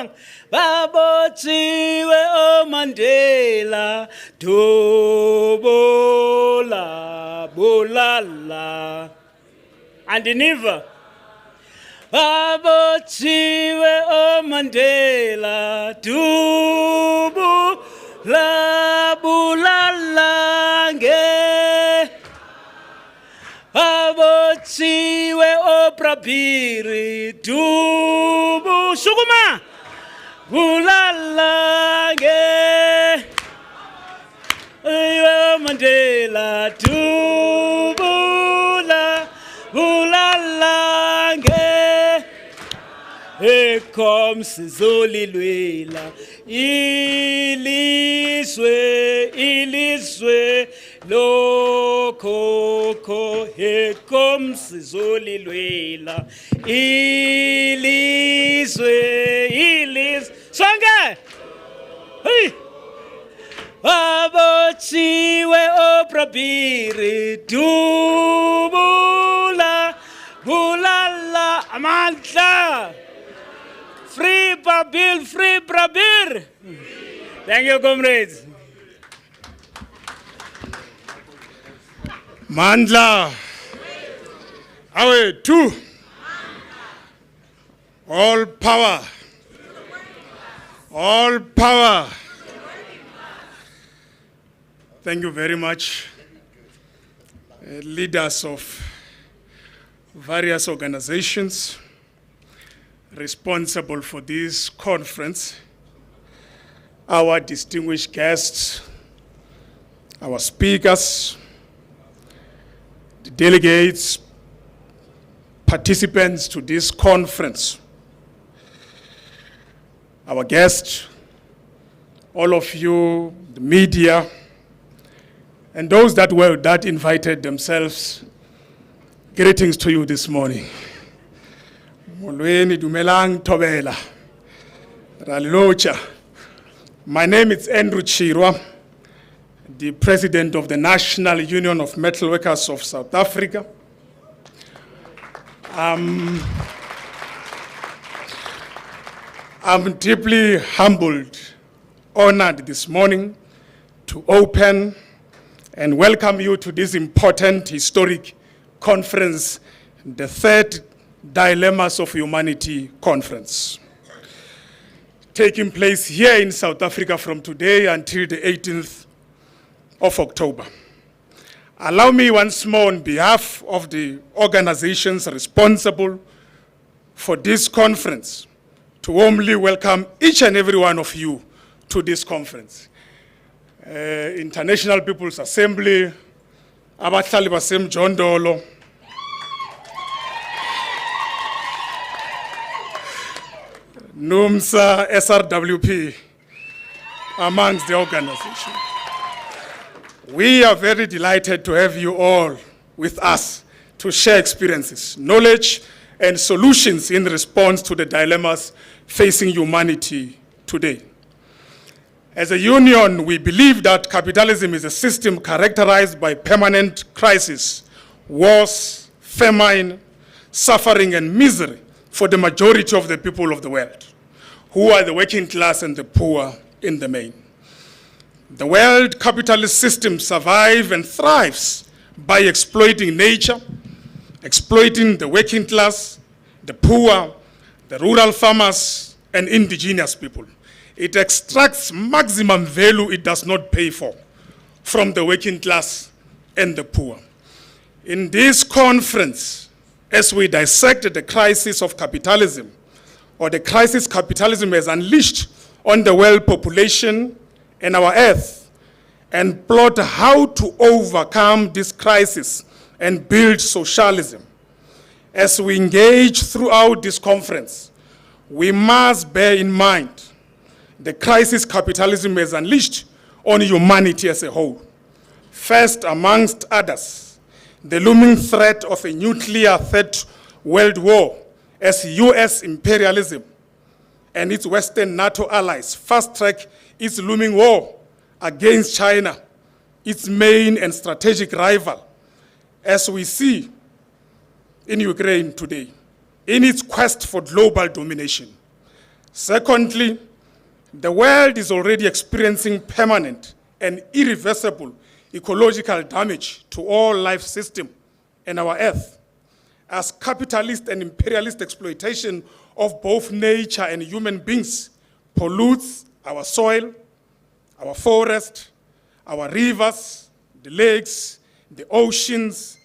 song. Babotsiwe Mandela, Dobola, Bolala. And in Eva. Babotsiwe Mandela, Dobola, Bolala, Babotsiwe Prabiri, Dubu Sukuma, Bulalange, Mandela, Dubula, Bulalange, here comes Zolilwela, Iliswe, Lokoko, here comes Zolilwela, Ilis, Songa! Hey! Babotsiwe Prabiri, Dubula, Bulala, Amantla! Free Prabir! Thank you, comrades. Mandla. Awe, two. All power. All power. Thank you very much. Leaders of various organizations responsible for this conference, our distinguished guests, our speakers, the delegates, participants to this conference, our guests, all of you, the media, and those that invited themselves, greetings to you this morning. Molweni dumelang tobela. Ralilocha. My name is Andrew Chirwa, the President of the National Union of Metal Workers of South Africa. I'm deeply humbled, honored this morning to open and welcome you to this important historic conference, the third Dilemmas of Humanity conference, taking place here in South Africa from today until the 18th of October. Allow me once more on behalf of the organizations responsible for this conference to warmly welcome each and every one of you to this conference. International People's Assembly, abahlali basemjondolo, NUMSA, SRWP, amongst the organization. We are very delighted to have you all with us to share experiences, knowledge, and solutions in response to the dilemmas facing humanity today. As a union, we believe that capitalism is a system characterized by permanent crisis, wars, famine, suffering, and misery for the majority of the people of the world, who are the working class and the poor in the main. The world capitalist system survives and thrives by exploiting nature, exploiting the working class, the poor, the rural farmers, and indigenous people. It extracts maximum value it does not pay for from the working class and the poor. In this conference, as we dissect the crisis of capitalism, or the crisis capitalism has unleashed on the world population and our earth, and plot how to overcome this crisis and build socialism. As we engage throughout this conference, we must bear in mind the crisis capitalism has unleashed on humanity as a whole. First, amongst others, the looming threat of a nuclear third world war as US imperialism and its Western NATO allies fast-track its looming war against China, its main and strategic rival, as we see in Ukraine today, in its quest for global domination. Secondly, the world is already experiencing permanent and irreversible ecological damage to all life system and our earth, as capitalist and imperialist exploitation of both nature and human beings pollutes our soil, our forest, our rivers, the lakes, the oceans,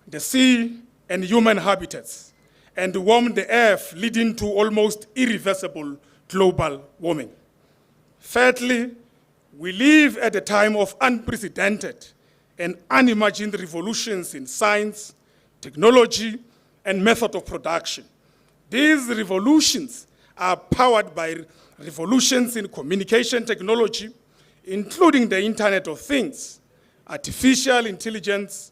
the sea, and human habitats, and warm the earth, leading to almost irreversible global warming. Thirdly, we live at a time of unprecedented and unimagined revolutions in science, technology, and method of production. These revolutions are powered by revolutions in communication technology, including the Internet of Things, artificial intelligence,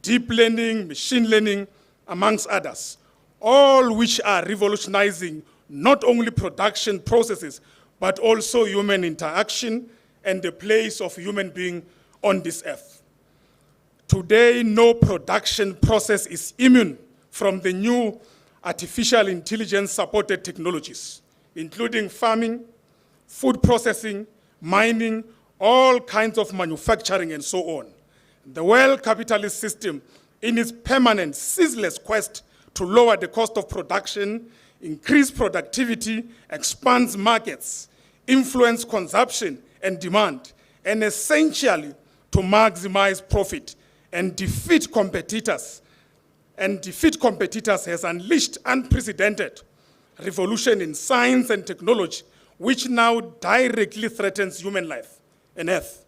deep learning, machine learning, amongst others, all which are revolutionizing not only production processes, but also human interaction and the place of human being on this earth. Today, no production process is immune from the new artificial intelligence-supported technologies, including farming, food processing, mining, all kinds of manufacturing, and so on. The world capitalist system, in its permanent, ceaseless quest to lower the cost of production, increase productivity, expands markets, influence consumption and demand, and essentially to maximize profit and defeat competitors, has unleashed unprecedented revolution in science and technology, which now directly threatens human life and earth.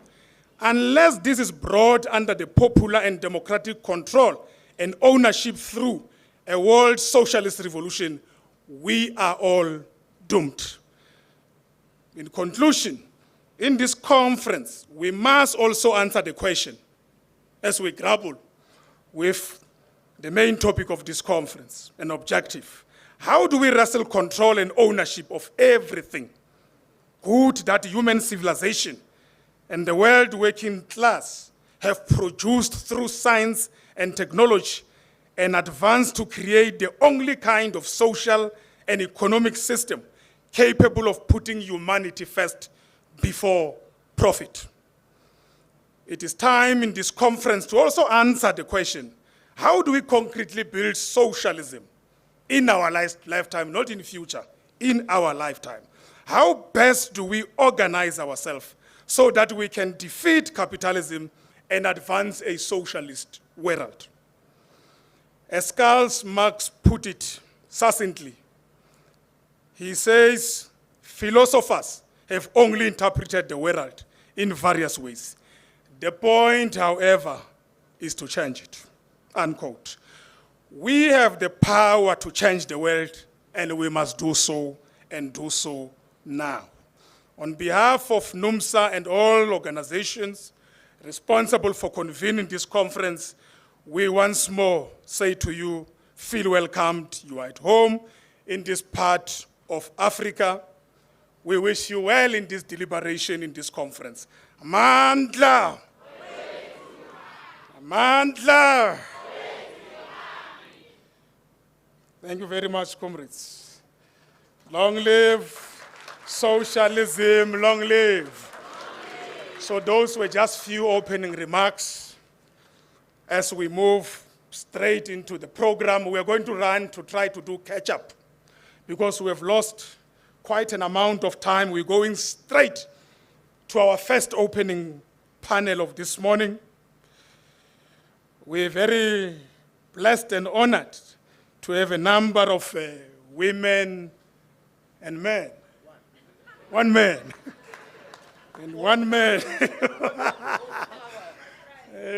Unless this is brought under the popular and democratic control and ownership through a world socialist revolution, we are all doomed. In conclusion, in this conference, we must also answer the question, as we grapple with the main topic of this conference, an objective. How do we wrestle control and ownership of everything good that human civilization and the world working class have produced through science and technology and advanced to create the only kind of social and economic system capable of putting humanity first before profit? It is time in this conference to also answer the question, how do we concretely build socialism in our lifetime, not in the future, in our lifetime? How best do we organize ourselves so that we can defeat capitalism and advance a socialist world? As Karl Marx put it succinctly, he says, philosophers have only interpreted the world in various ways. The point, however, is to change it, unquote. We have the power to change the world, and we must do so, and do so now. On behalf of NUMSA and all organizations responsible for convening this conference, we once more say to you, feel welcomed. You are at home in this part of Africa. We wish you well in this deliberation, in this conference. Amandla! Amandla! Thank you very much, comrades. Long live socialism, long live. So those were just few opening remarks. As we move straight into the program, we are going to run to try to do catch up because we have lost quite an amount of time. We're going straight to our first opening panel of this morning. We're very blessed and honored to have a number of women and men. One man. And one man.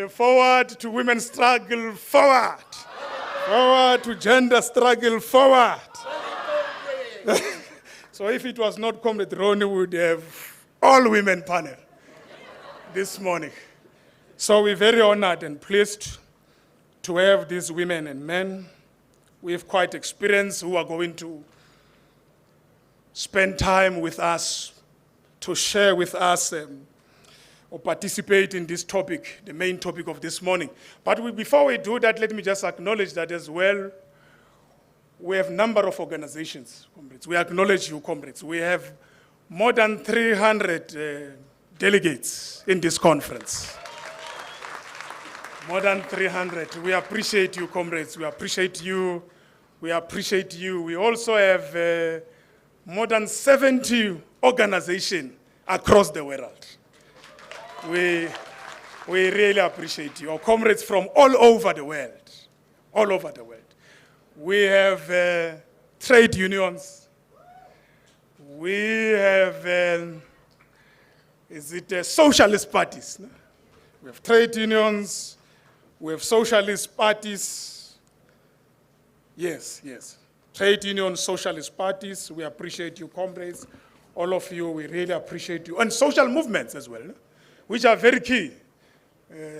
Forward to women's struggle, forward. Forward to gender struggle, forward. So if it was not Comrade Ronnie, we would have all women panel this morning. So we're very honored and pleased to have these women and men with quite experience who are going to spend time with us, to share with us or participate in this topic, the main topic of this morning. But before we do that, let me just acknowledge that as well, We have a number of organizations, comrades. We acknowledge you, comrades. We have more than 300 delegates in this conference. More than 300. We appreciate you, comrades. We appreciate you. We appreciate you. We also have more than 70 organizations across the world. We really appreciate you. Our comrades from all over the world. All over the world. We have trade unions. We have, socialist parties? No? We have trade unions. We have socialist parties. Yes, yes. Trade unions, socialist parties. We appreciate you, comrades. All of you, we really appreciate you. And social movements as well, no? Which are very key.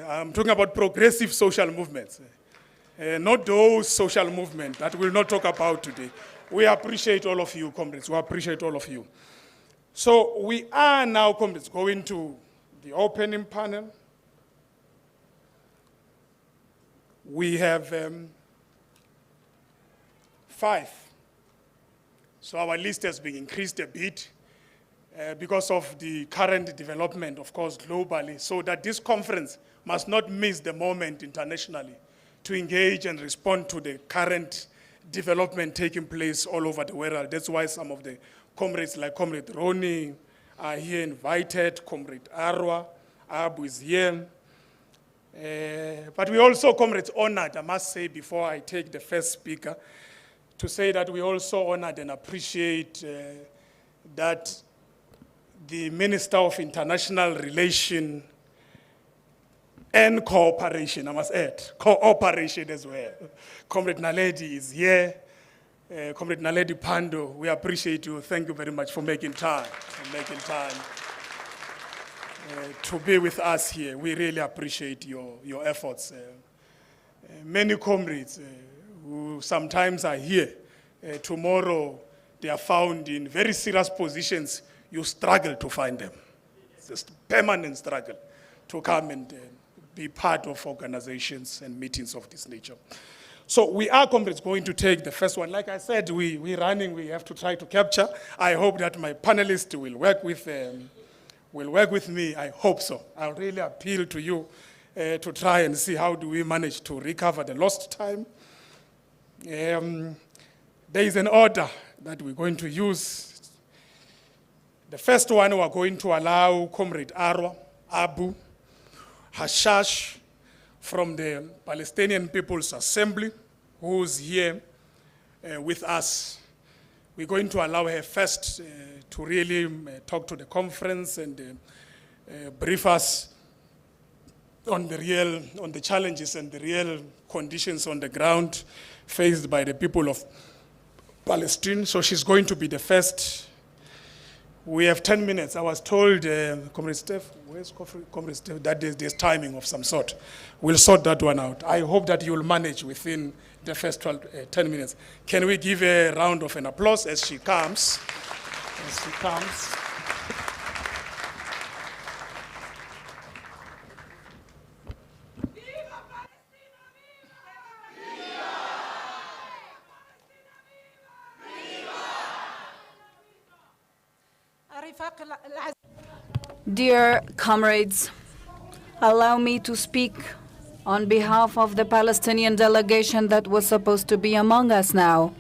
I'm talking about progressive social movements. Not those social movements that we'll not talk about today. We appreciate all of you, comrades. We appreciate all of you. So we are now, comrades, going to the opening panel. We have 5. So our list has been increased a bit because of the current development, of course, globally, so that this conference must not miss the moment internationally to engage and respond to the current development taking place all over the world. That's why some of the comrades like Comrade Roni are here invited, Comrade Arwa, Abu is here. But we also, comrades, honored, I must say before I take the first speaker, to say that we also honored and appreciate that the Minister of International Relations and Cooperation, I must add, cooperation as well. Comrade Naledi is here. Comrade Naledi Pando, we appreciate you. Thank you very much for making time, to be with us here. We really appreciate your efforts. Many comrades who sometimes are here, tomorrow they are found in very serious positions. You struggle to find them. It's just permanent struggle to come and be part of organizations and meetings of this nature. So we are, comrades, going to take the first one. Like I said, we're running, we have to try to capture. I hope that my panelists will work with me. I hope so. I'll really appeal to you to try and see how do we manage to recover the lost time. There is an order that we're going to use. The first one, we're going to allow Comrade Arwa, Abu, Hashash from the Palestinian People's Assembly, who's here with us. We're going to allow her first to really talk to the conference and brief us on the challenges and the real conditions on the ground faced by the people of Palestine. So she's going to be the first. We have 10 minutes. I was told, Comrade Steph, where's Comrade Steph, that there's timing of some sort. We'll sort that one out. I hope that you'll manage within the first 10 minutes. Can we give a round of an applause as she comes? Dear comrades, allow me to speak on behalf of the Palestinian delegation that was supposed to be among us now,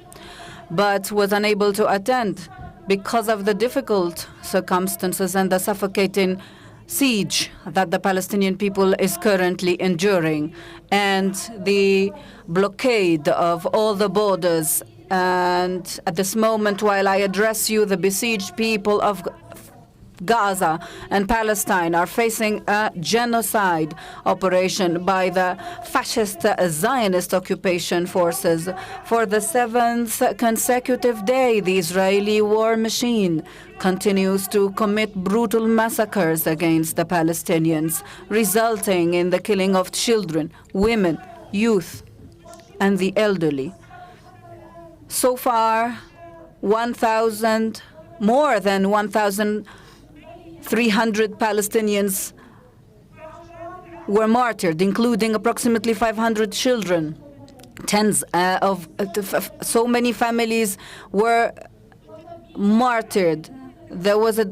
but was unable to attend because of the difficult circumstances and the suffocating siege that the Palestinian people is currently enduring, and the blockade of all the borders. And at this moment, while I address you, the besieged people of Gaza and Palestine are facing a genocide operation by the fascist Zionist occupation forces. For the 7th consecutive day, the Israeli war machine continues to commit brutal massacres against the Palestinians, resulting in the killing of children, women, youth, and the elderly. So far, more than 1,300 Palestinians were martyred, including approximately 500 children. So many families were martyred. There was a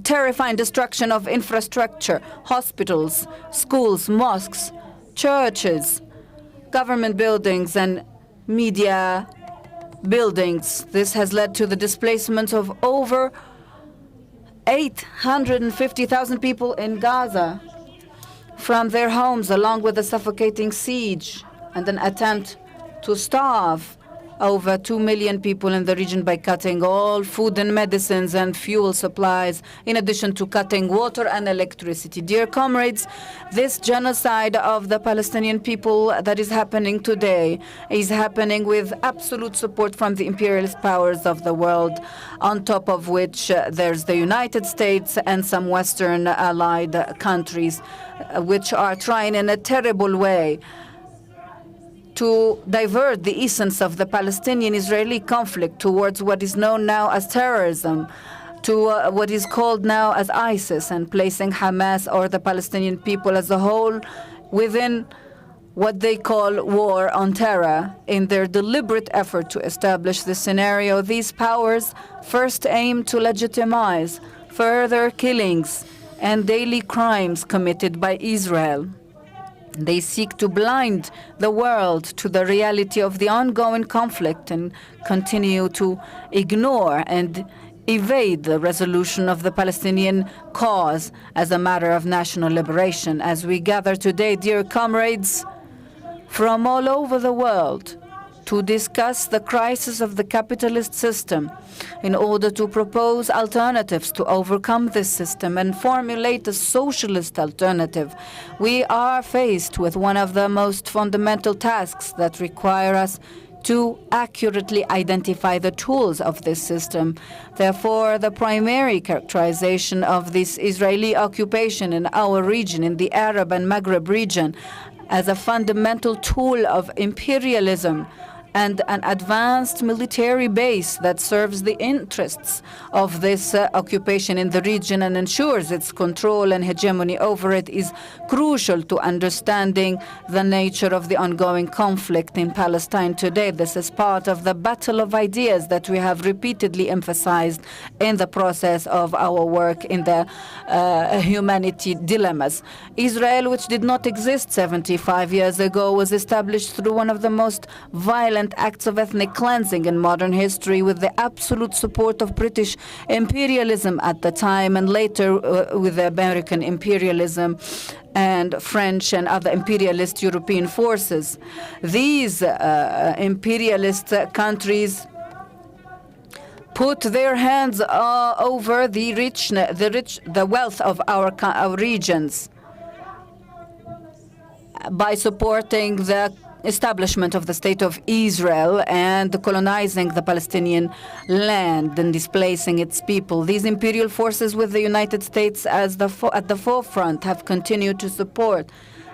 terrifying destruction of infrastructure, hospitals, schools, mosques, churches, government buildings, and media buildings. This has led to the displacement of over 850,000 people in Gaza from their homes, along with a suffocating siege and an attempt to starve over 2 million people in the region by cutting all food and medicines and fuel supplies, in addition to cutting water and electricity. Dear comrades, this genocide of the Palestinian people that is happening today is happening with absolute support from the imperialist powers of the world, on top of which there's the United States and some Western allied countries, which are trying in a terrible way to divert the essence of the Palestinian-Israeli conflict towards what is known now as terrorism, to what is called now as ISIS, and placing Hamas or the Palestinian people as a whole within what they call war on terror. In their deliberate effort to establish this scenario, these powers first aim to legitimize further killings and daily crimes committed by Israel. They seek to blind the world to the reality of the ongoing conflict and continue to ignore and evade the resolution of the Palestinian cause as a matter of national liberation. As we gather today, dear comrades, from all over the world, to discuss the crisis of the capitalist system in order to propose alternatives to overcome this system and formulate a socialist alternative, we are faced with one of the most fundamental tasks that require us to accurately identify the tools of this system. Therefore, the primary characterization of this Israeli occupation in our region, in the Arab and Maghreb region, as a fundamental tool of imperialism and an advanced military base that serves the interests of this occupation in the region and ensures its control and hegemony over it, is crucial to understanding the nature of the ongoing conflict in Palestine today. This is part of the battle of ideas that we have repeatedly emphasized in the process of our work in the humanity dilemmas. Israel, which did not exist 75 years ago, was established through one of the most violent acts of ethnic cleansing in modern history, with the absolute support of British imperialism at the time, and later with the American imperialism and French and other imperialist European forces. These imperialist countries put their hands over the wealth of our regions by supporting the establishment of the State of Israel and colonizing the Palestinian land and displacing its people. These imperial forces, with the United States as at the forefront, have continued to support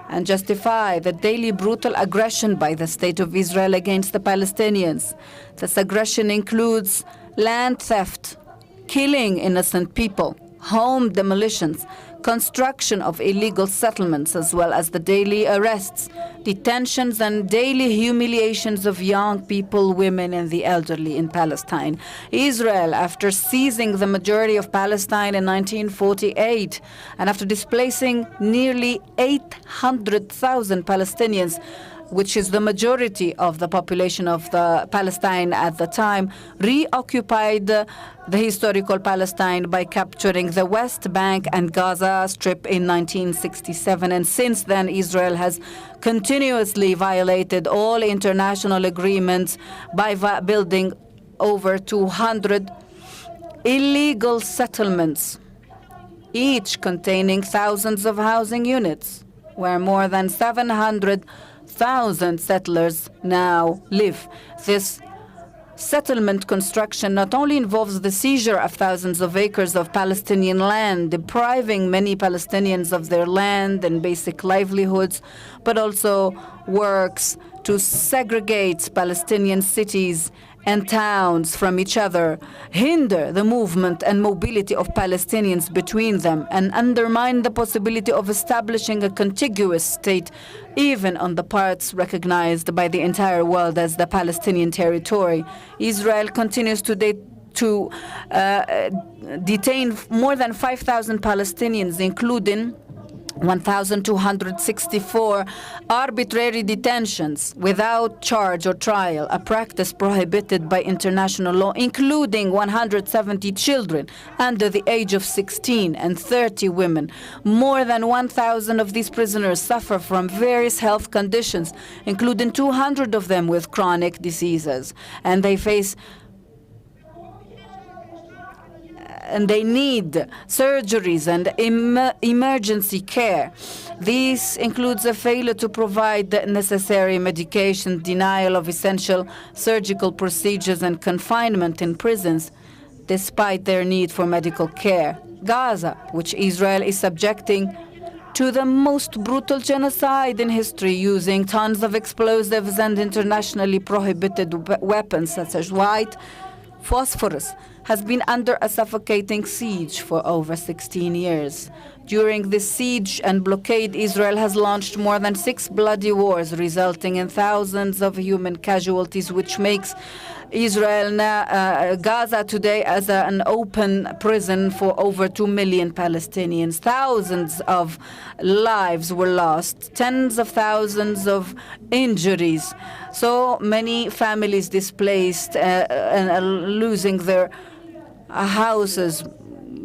and justify the daily brutal aggression by the State of Israel against the Palestinians. This aggression includes land theft, killing innocent people, home demolitions, construction of illegal settlements, as well as the daily arrests, detentions, and daily humiliations of young people, women, and the elderly in Palestine. Israel, after seizing the majority of Palestine in 1948, and after displacing nearly 800,000 Palestinians, which is the majority of the population of the Palestine at the time, reoccupied the historical Palestine by capturing the West Bank and Gaza Strip in 1967. And since then, Israel has continuously violated all international agreements by building over 200 illegal settlements, each containing thousands of housing units, where more than 700,000 settlers now live. This settlement construction not only involves the seizure of thousands of acres of Palestinian land, depriving many Palestinians of their land and basic livelihoods, but also works to segregate Palestinian cities and towns from each other, hinder the movement and mobility of Palestinians between them, and undermine the possibility of establishing a contiguous state, even on the parts recognized by the entire world as the Palestinian territory. Israel continues to detain more than 5,000 Palestinians, including 1,264 arbitrary detentions without charge or trial, a practice prohibited by international law, including 170 children under the age of 16 and 30 women. More than 1,000 of these prisoners suffer from various health conditions, including 200 of them with chronic diseases, and they need surgeries and emergency care. This includes a failure to provide the necessary medication, denial of essential surgical procedures, and confinement in prisons, despite their need for medical care. Gaza, which Israel is subjecting to the most brutal genocide in history, using tons of explosives and internationally prohibited weapons such as white phosphorus, has been under a suffocating siege for over 16 years. During this siege and blockade, Israel has launched more than 6 bloody wars, resulting in thousands of human casualties, which makes Gaza today as an open prison for over 2 million Palestinians. Thousands of lives were lost, tens of thousands of injuries, so many families displaced and losing their houses,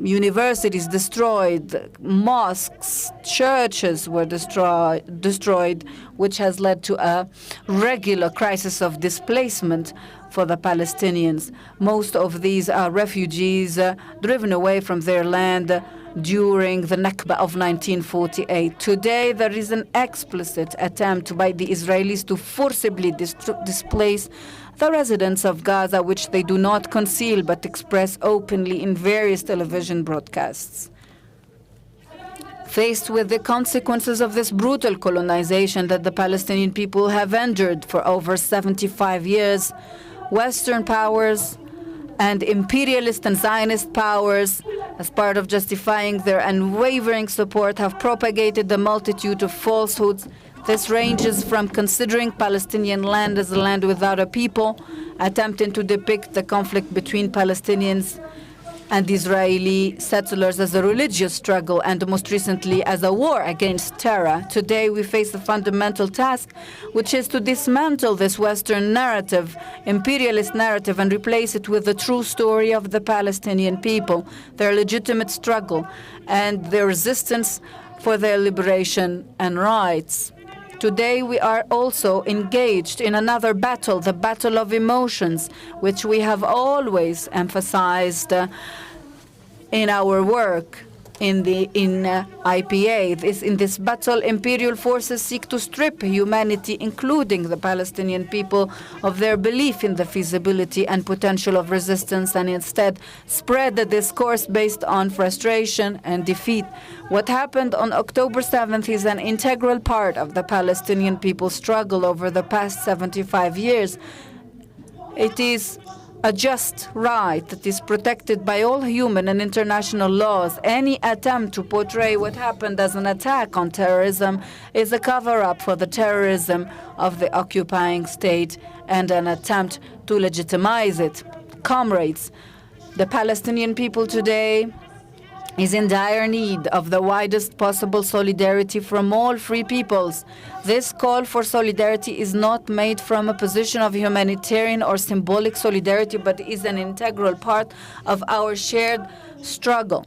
universities destroyed, mosques, churches were destroyed, which has led to a regular crisis of displacement for the Palestinians. Most of these are refugees driven away from their land during the Nakba of 1948. Today, there is an explicit attempt by the Israelis to forcibly displace the residents of Gaza, which they do not conceal but express openly in various television broadcasts. Faced with the consequences of this brutal colonization that the Palestinian people have endured for over 75 years, Western powers and imperialist and Zionist powers, as part of justifying their unwavering support, have propagated a multitude of falsehoods. This ranges from considering Palestinian land as a land without a people, attempting to depict the conflict between Palestinians and Israeli settlers as a religious struggle, and most recently as a war against terror. Today we face the fundamental task, which is to dismantle this Western narrative, imperialist narrative, and replace it with the true story of the Palestinian people, their legitimate struggle, and their resistance for their liberation and rights. Today we are also engaged in another battle, the battle of emotions, which we have always emphasized in our work in IPA. In this battle, imperial forces seek to strip humanity, including the Palestinian people, of their belief in the feasibility and potential of resistance, and instead spread the discourse based on frustration and defeat. What happened on October 7th is an integral part of the Palestinian people's struggle over the past 75 years. It is a just right that is protected by all human and international laws. Any attempt to portray what happened as an attack on terrorism is a cover-up for the terrorism of the occupying state and an attempt to legitimize it. Comrades, the Palestinian people today is in dire need of the widest possible solidarity from all free peoples. This call for solidarity is not made from a position of humanitarian or symbolic solidarity, but is an integral part of our shared struggle.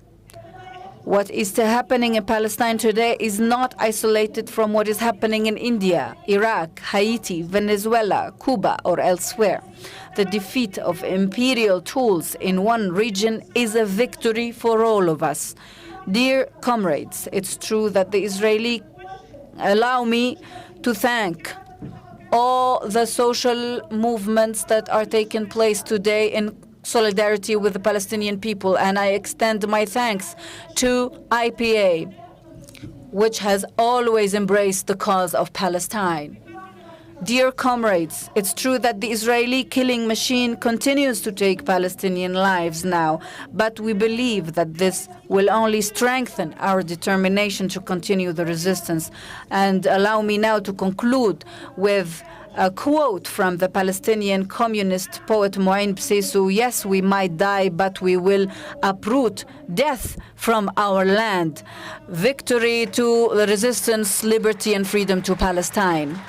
What is happening in Palestine today is not isolated from what is happening in India, Iraq, Haiti, Venezuela, Cuba, or elsewhere. The defeat of imperial tools in one region is a victory for all of us. Dear comrades, it's true that the Israeli allow me to thank all the social movements that are taking place today in solidarity with the Palestinian people, and I extend my thanks to IPA, which has always embraced the cause of Palestine. Dear comrades, it's true that the Israeli killing machine continues to take Palestinian lives now, but we believe that this will only strengthen our determination to continue the resistance. And allow me now to conclude with a quote from the Palestinian communist poet Mu'in Bseisu: "Yes, we might die, but we will uproot death from our land. Victory to the resistance, liberty and freedom to Palestine."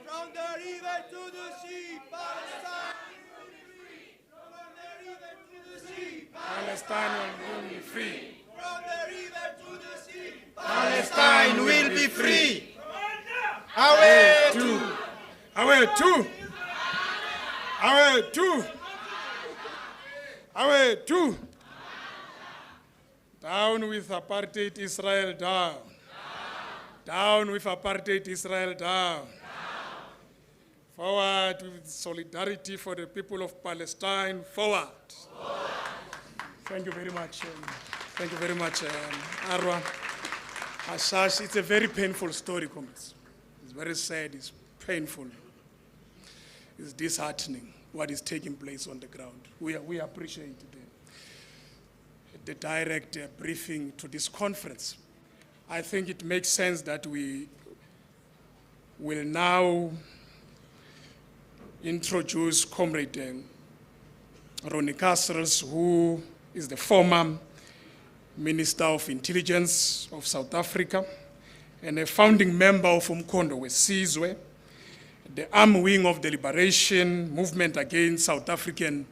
From the river to the sea, Palestine will be free. From the river to the sea, Palestine will be free. from the river to the sea, Palestine will be free. away Two. Away two. Away two. Away two. Down with apartheid Israel, down. Down with apartheid Israel, down. Forward with solidarity for the people of Palestine, forward. Thank you very much. Thank you very much, Arwa. Ashash, it's a very painful story, comrades. It's very sad, it's painful. It's disheartening what is taking place on the ground. We appreciate the direct briefing to this conference. I think it makes sense that we will now introduce Comrade Ronnie Castles, who is the former Minister of Intelligence of South Africa and a founding member of Umkhonto weSizwe, the arm wing of the liberation movement against South African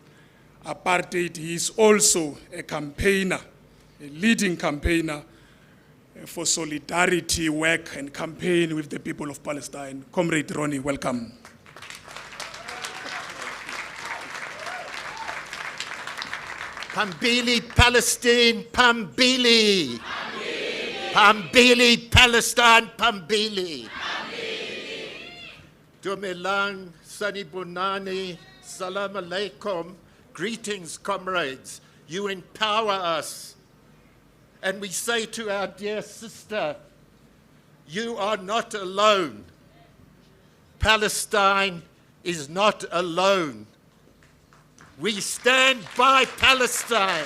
apartheid. He is also a campaigner, a leading campaigner for solidarity work and campaign with the people of Palestine. Comrade Ronnie, welcome. Pambili, Palestine, Pambili. Pambili, Palestine, Pambili. Dumelang, Sanibunani, Salam Alaikum. Greetings, comrades. You empower us. And we say to our dear sister, you are not alone. Palestine is not alone. We stand by Palestine.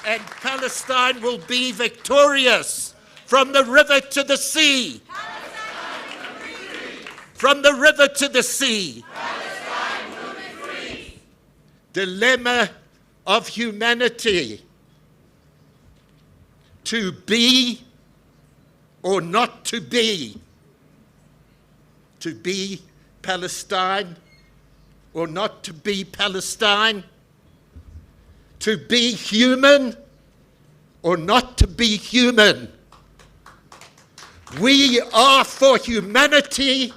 And Palestine will be victorious from the river to the sea. From the river to the sea. Palestine will be free. Dilemma of humanity. To be or not to be. To be Palestine or not to be Palestine. To be human or not to be human. We are for humanity,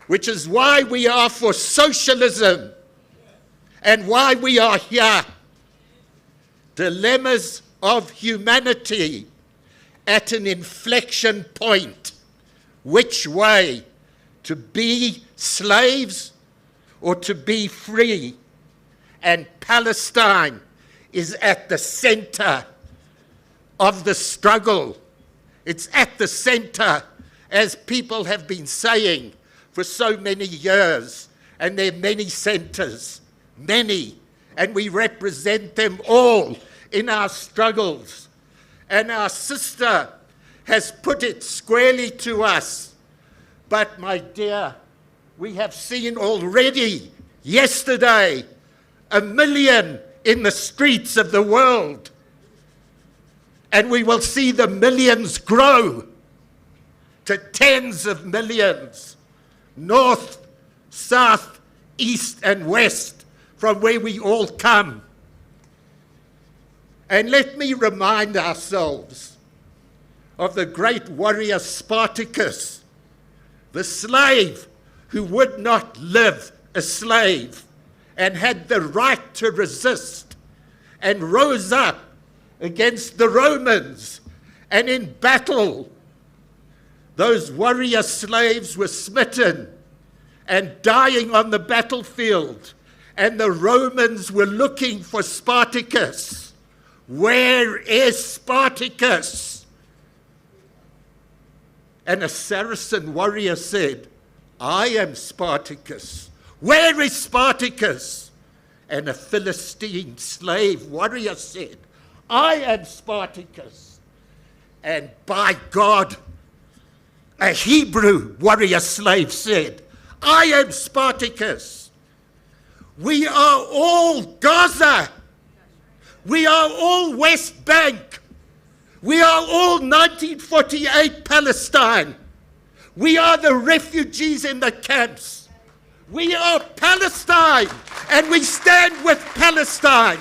which is why we are for socialism and why we are here. Dilemmas of humanity at an inflection point. Which way? To be slaves or to be free? And Palestine is at the center of the struggle. It's at the center, as people have been saying for so many years. And there are many centers, many, and we represent them all in our struggles. And our sister has put it squarely to us. But my dear, we have seen already yesterday 1 million in the streets of the world. And we will see the millions grow to tens of millions, north, south, east, and west, from where we all come. And let me remind ourselves of the great warrior Spartacus, the slave who would not live a slave and had the right to resist and rose up against the Romans. And in battle, those warrior slaves were smitten and dying on the battlefield. And the Romans were looking for Spartacus. Where is Spartacus? And a Saracen warrior said, I am Spartacus. Where is Spartacus? And a Philistine slave warrior said, I am Spartacus. And by God, a Hebrew warrior slave said, I am Spartacus. We are all Gaza. We are all West Bank. We are all 1948 Palestine. We are the refugees in the camps. We are Palestine, and we stand with Palestine.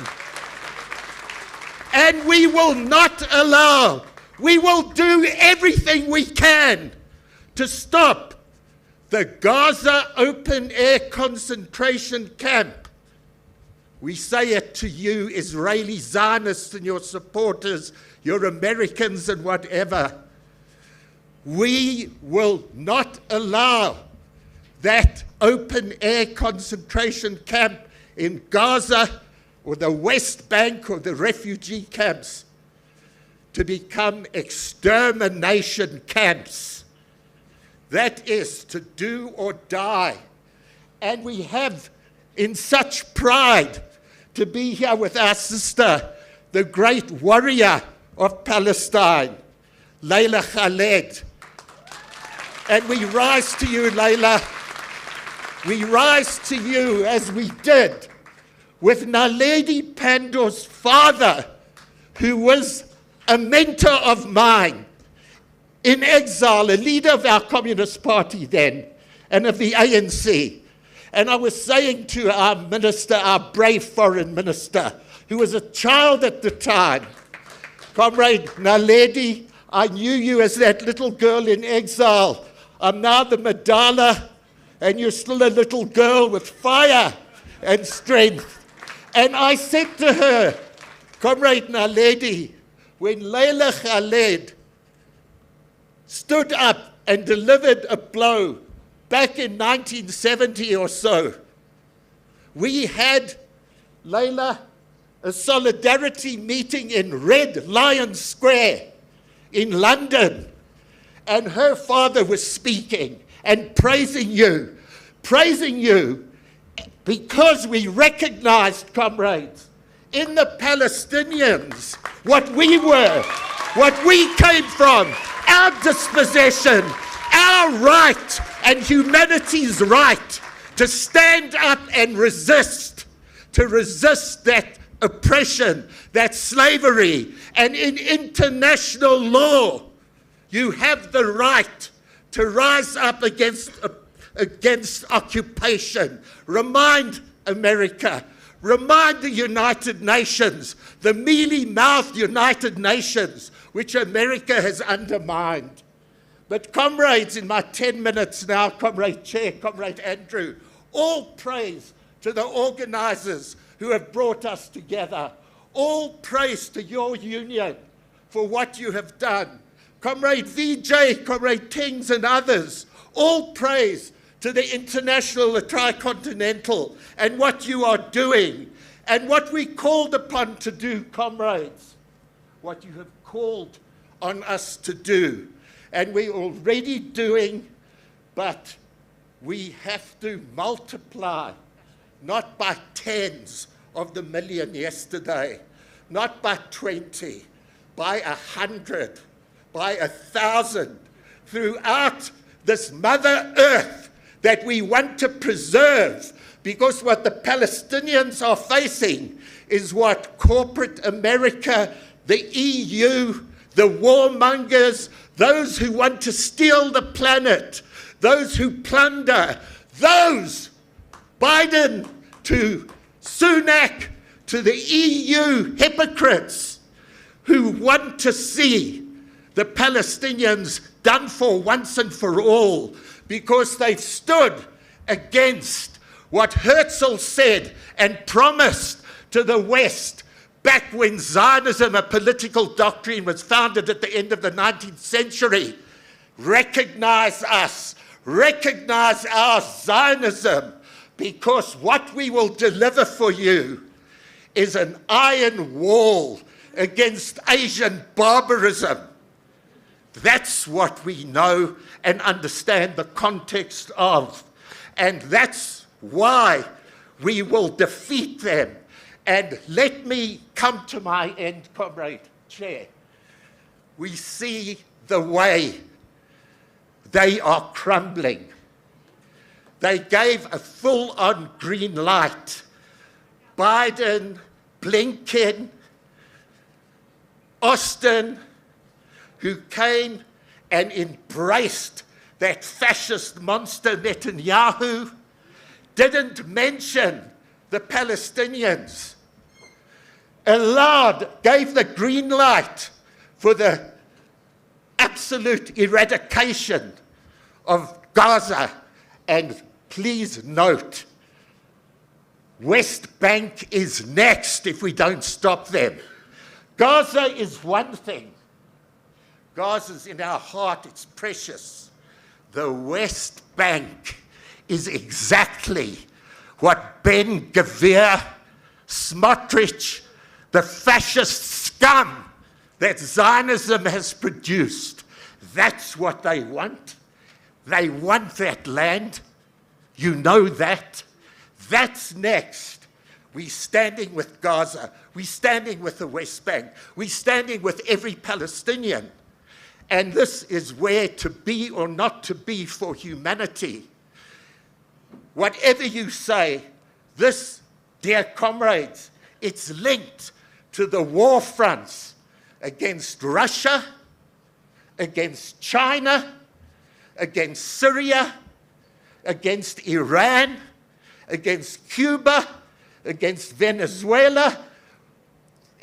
And we will not allow, we will do everything we can to stop the Gaza open-air concentration camp. We say it to you, Israeli Zionists and your supporters, your Americans and whatever. We will not allow that open-air concentration camp in Gaza or the West Bank or the refugee camps to become extermination camps. That is to do or die. And we have in such pride to be here with our sister, the great warrior of Palestine, Layla Khaled. And we rise to you, Layla. We rise to you as we did with Naledi Pandor's father, who was a mentor of mine in exile, a leader of our Communist Party then, and of the ANC. And I was saying to our minister, our brave foreign minister, who was a child at the time, Comrade Naledi, I knew you as that little girl in exile. I'm now the Madala, and you're still a little girl with fire and strength. And I said to her, Comrade Naledi, when Layla Khaled stood up and delivered a blow back in 1970 or so, we had, Layla, a solidarity meeting in Red Lion Square in London. And her father was speaking and praising you because we recognized, comrades, in the Palestinians what we were, what we came from, our dispossession, our right and humanity's right to stand up and resist, to resist that oppression, that slavery. And in international law, you have the right to rise up against occupation. Remind America, remind the United Nations, the mealy-mouthed United Nations, which America has undermined. But comrades, in my 10 minutes now, Comrade Chair, Comrade Andrew, all praise to the organizers who have brought us together. All praise to your union for what you have done. Comrade VJ, Comrade Tings and others, all praise to the International, the Tricontinental, and what you are doing, and what we called upon to do, comrades, what you have called on us to do. And we're already doing, but we have to multiply, not by tens of the million yesterday, not by 20, by 100, by 1,000, throughout this Mother Earth that we want to preserve, because what the Palestinians are facing is what corporate America, the EU, the warmongers, those who want to steal the planet, those who plunder, those, Biden to Sunak to the EU hypocrites who want to see the Palestinians done for once and for all, because they've stood against what Herzl said and promised to the West, back when Zionism, a political doctrine, was founded at the end of the 19th century. Recognize us, recognize our Zionism, because what we will deliver for you is an iron wall against Asian barbarism. That's what we know and understand the context of. And that's why we will defeat them. And let me come to my end, Comrade Chair. We see the way they are crumbling. They gave a full-on green light. Biden, Blinken, Austin, who came and embraced that fascist monster Netanyahu, didn't mention the Palestinians, gave the green light for the absolute eradication of Gaza. And please note, West Bank is next if we don't stop them. Gaza is one thing. Gaza's in our heart, it's precious. The West Bank is exactly what Ben Gvir, Smotrich, the fascist scum that Zionism has produced. That's what they want. They want that land. You know that. That's next. We're standing with Gaza. We're standing with the West Bank. We're standing with every Palestinian. And this is where to be or not to be for humanity. Whatever you say, this, dear comrades, it's linked to the war fronts against Russia, against China, against Syria, against Iran, against Cuba, against Venezuela,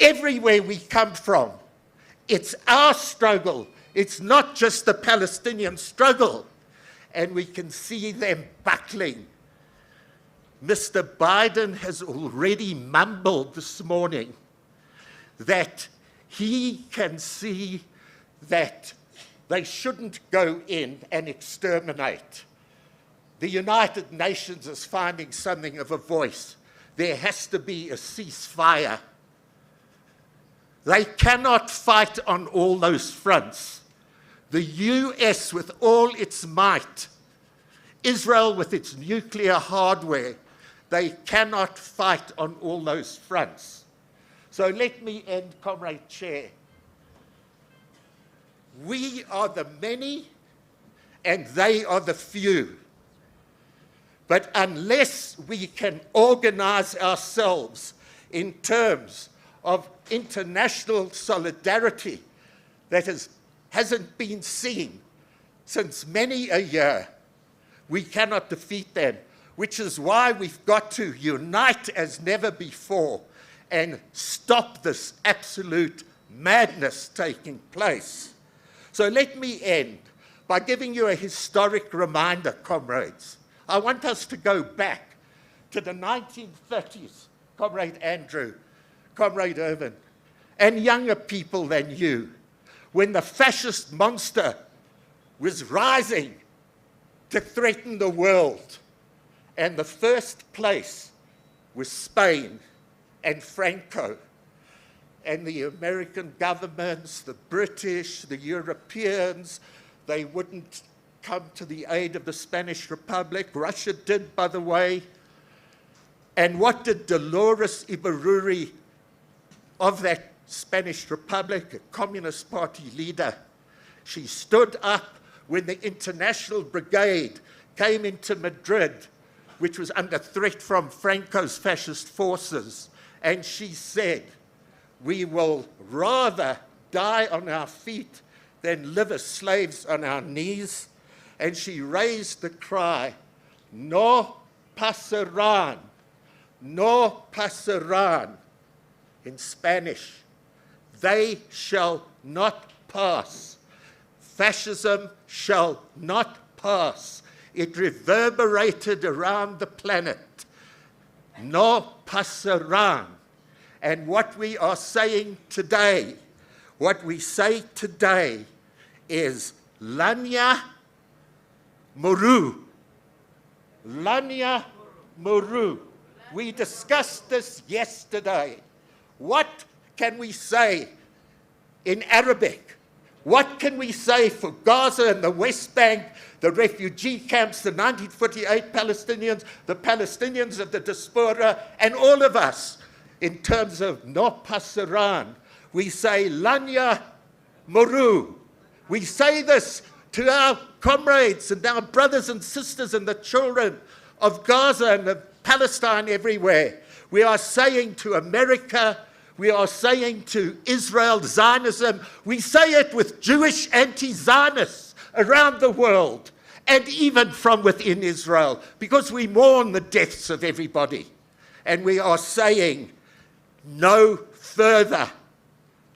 everywhere we come from. It's our struggle. It's not just the Palestinian struggle. And we can see them buckling. Mr. Biden has already mumbled this morning that he can see that they shouldn't go in and exterminate. The United Nations is finding something of a voice. There has to be a ceasefire. They cannot fight on all those fronts. The US with all its might, Israel with its nuclear hardware, they cannot fight on all those fronts. So let me end, Comrade Chair. We are the many and they are the few. But unless we can organize ourselves in terms of international solidarity that hasn't been seen since many a year, we cannot defeat them, which is why we've got to unite as never before and stop this absolute madness taking place. So let me end by giving you a historic reminder, comrades. I want us to go back to the 1930s, Comrade Andrew, Comrade Irvin, and younger people than you, when the fascist monster was rising to threaten the world. And the first place was Spain and Franco. And the American governments, the British, the Europeans, they wouldn't come to the aid of the Spanish Republic. Russia did, by the way. And what did Dolores Ibárruri of that Spanish Republic, a Communist Party leader, she stood up when the International Brigade came into Madrid, which was under threat from Franco's fascist forces, and she said, "We will rather die on our feet than live as slaves on our knees." And she raised the cry, "No pasarán, no pasarán," in Spanish. They shall not pass. Fascism shall not pass. It reverberated around the planet. No pasarán. And what we are saying today, what we say today is Lanya Muru. Lanya Muru. We discussed this yesterday. What can we say in Arabic? What can we say for Gaza and the West Bank, the refugee camps, the 1948 Palestinians, the Palestinians of the diaspora, and all of us in terms of no pasaran? We say Lanya Muru. We say this to our comrades and our brothers and sisters and the children of Gaza and of Palestine everywhere. We are saying to America, we are saying to Israel, Zionism, we say it with Jewish anti-Zionists around the world and even from within Israel, because we mourn the deaths of everybody. And we are saying no further,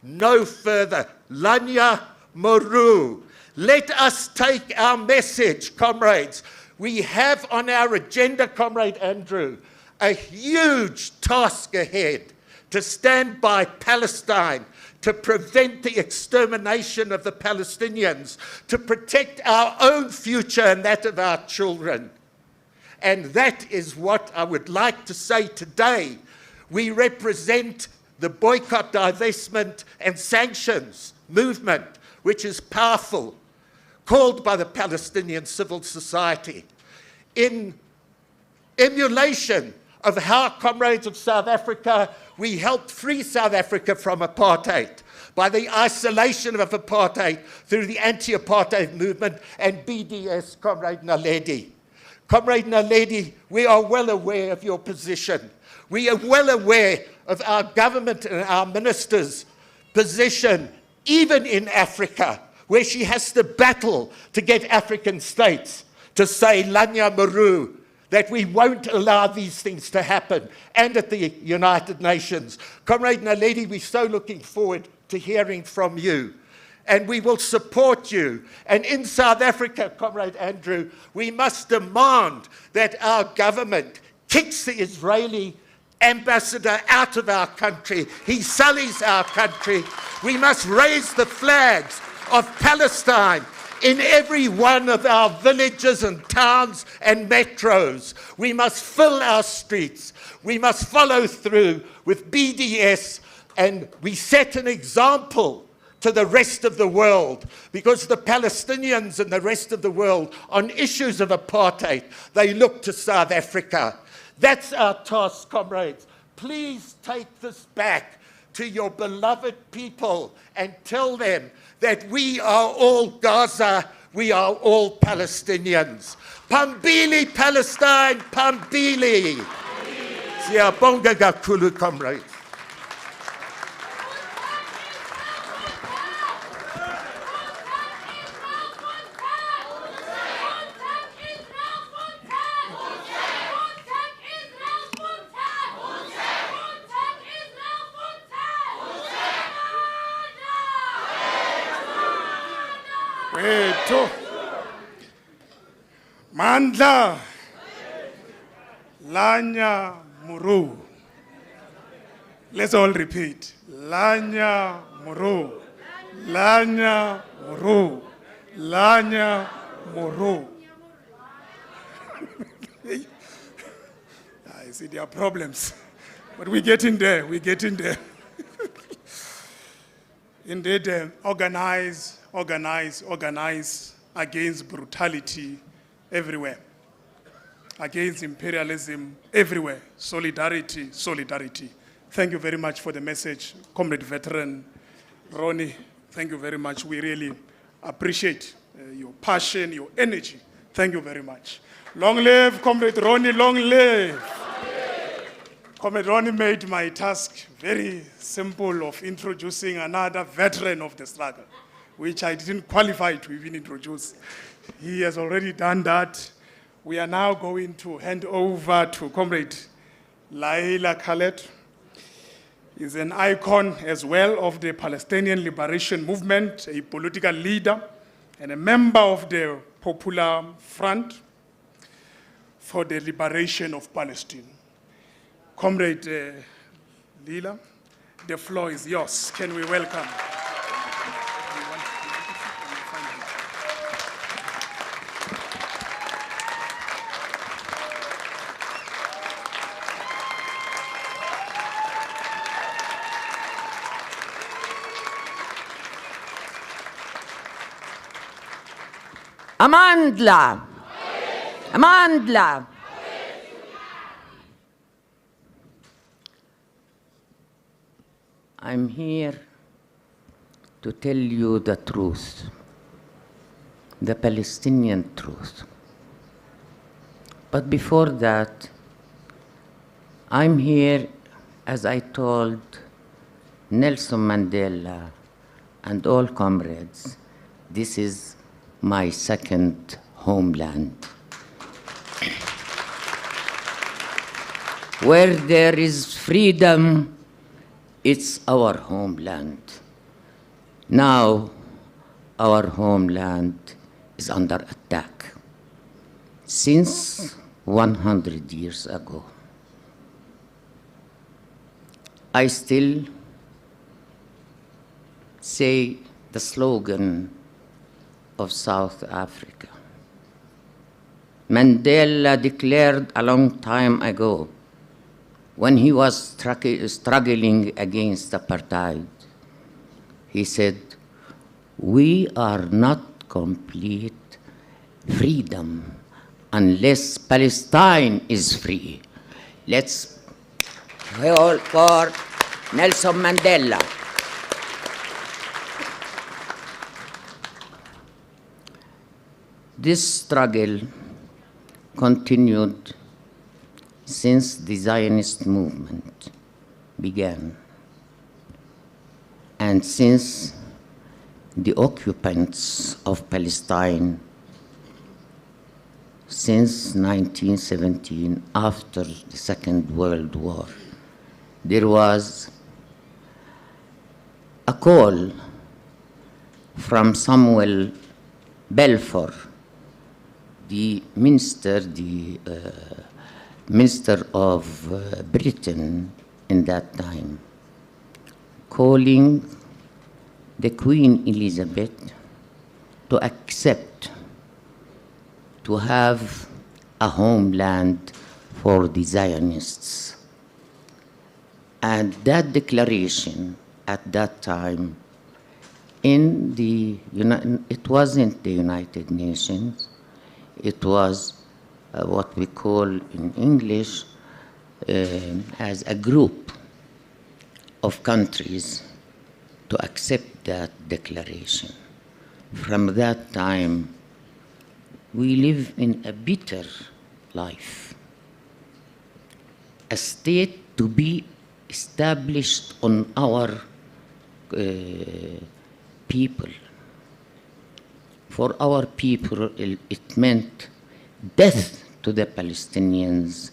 no further. Lanya Muru. Let us take our message, comrades. We have on our agenda, Comrade Andrew, a huge task ahead to stand by Palestine, to prevent the extermination of the Palestinians, to protect our own future and that of our children. And that is what I would like to say today. We represent the boycott, divestment, and sanctions movement, which is powerful, called by the Palestinian civil society, in emulation of how, comrades of South Africa, we helped free South Africa from apartheid by the isolation of apartheid through the anti-apartheid movement and BDS, Comrade Naledi. Comrade Naledi, we are well aware of your position. We are well aware of our government and our minister's position, even in Africa, where she has to battle to get African states to say Lanya Muru, that we won't allow these things to happen, and at the United Nations. Comrade Naledi, we're so looking forward to hearing from you, and we will support you. And in South Africa, Comrade Andrew, we must demand that our government kicks the Israeli ambassador out of our country. He sullies our country. We must raise the flags of Palestine in every one of our villages and towns and metros. We must fill our streets. We must follow through with BDS, and we set an example to the rest of the world, because the Palestinians and the rest of the world on issues of apartheid, they look to South Africa. That's our task, comrades. Please take this back to your beloved people and tell them that we are all Gaza, we are all Palestinians. Pambili, Palestine, Pambili. Siyabonga kakhulu, comrades. Wethu Mandla Lanya Muru. Let's all repeat. Lanya Muru. Lanya Muru. Lanya Muru. I see there are problems, but we're getting there. We're getting there. Indeed, organize against brutality everywhere, against imperialism everywhere. Solidarity, solidarity. Thank you very much for the message, Comrade Veteran Ronnie. Thank you very much. We really appreciate your passion, your energy. Thank you very much. Long live Comrade Ronnie, long live. Comrade Ronnie made my task very simple of introducing another veteran of the struggle, which I didn't qualify to even introduce. He has already done that. We are now going to hand over to Comrade Laila Khaled. He's an icon as well of the Palestinian Liberation Movement, a political leader and a member of the Popular Front for the Liberation of Palestine. Comrade Lila. The floor is yours. Can we welcome? Amandla. Amandla. I'm here to tell you the truth, the Palestinian truth. But before that, I'm here, as I told Nelson Mandela and all comrades, this is my second homeland. Where there is freedom, it's our homeland. Now, our homeland is under attack. Since 100 years ago, I still say the slogan of South Africa. Mandela declared a long time ago, when he was struggling against apartheid, he said, "We are not complete freedom unless Palestine is free." Let's call for Nelson Mandela. This struggle continued since the Zionist movement began, and since the occupants of Palestine, since 1917, after the Second World War, there was a call from Samuel Balfour, the minister of Britain in that time, calling the Queen Elizabeth to accept to have a homeland for the Zionists. And that declaration at that time, it wasn't the United Nations, it was what we call in English as a group of countries to accept that declaration. From that time, we live in a bitter life, a state to be established on our people. For our people, it meant death to the Palestinians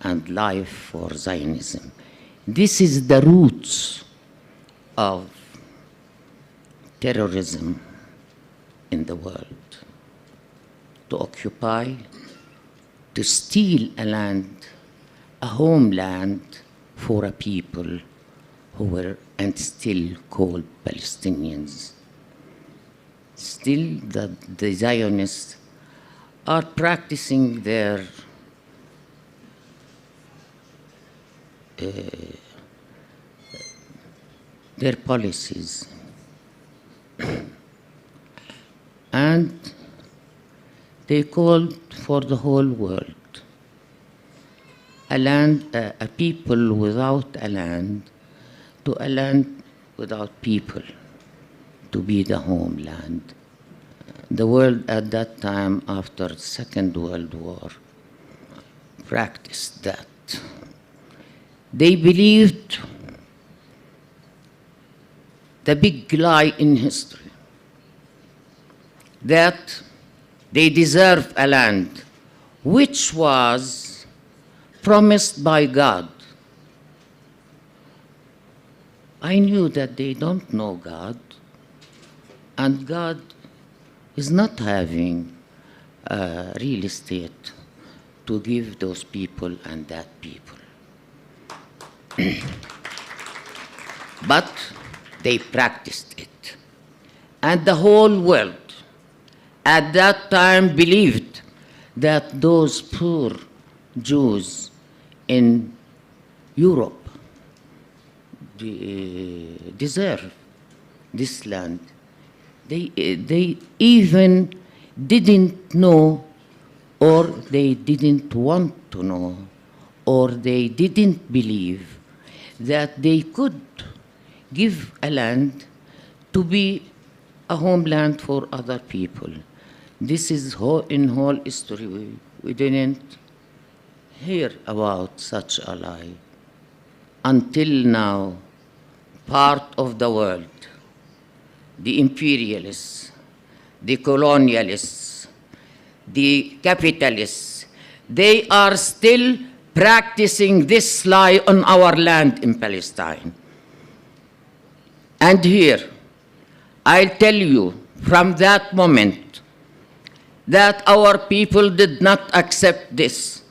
and life for Zionism. This is the roots of terrorism in the world. To occupy, to steal a land, a homeland for a people who were and still called Palestinians. Still, the Zionists are practicing their policies. And they called for the whole world, a people without a land, to a land without people, to be the homeland. The world at that time, after the Second World War, practiced that. They believed the big lie in history, that they deserve a land which was promised by God. I knew that they don't know God, and God is not having real estate to give those people and that people. but they practiced it. And the whole world at that time believed that those poor Jews in Europe deserve this land. They even didn't know, or they didn't want to know, or they didn't believe that they could give a land to be a homeland for other people. This is in whole history. We didn't hear about such a lie. Until now, part of the world, the imperialists, the colonialists, the capitalists, they are still practicing this lie on our land in Palestine. And here, I'll tell you from that moment that our people did not accept this.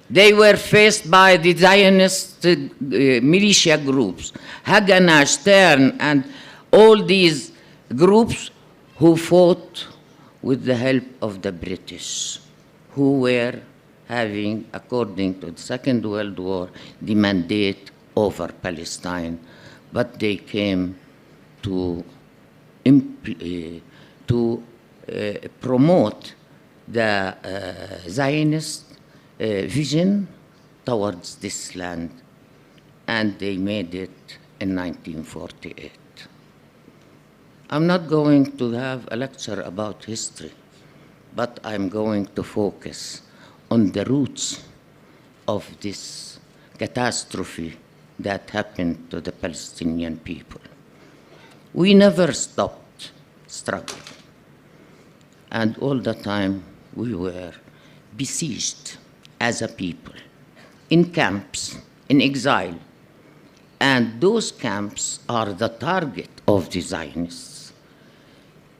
They were faced by the Zionist militia groups, Haganah, Stern, and all these groups who fought with the help of the British, who were having, according to the Second World War, the mandate over Palestine. But they came to promote the Zionist vision towards this land, and they made it in 1948. I'm not going to have a lecture about history, but I'm going to focus on the roots of this catastrophe that happened to the Palestinian people. We never stopped struggling, and all the time we were besieged as a people, in camps, in exile. And those camps are the target of the Zionists,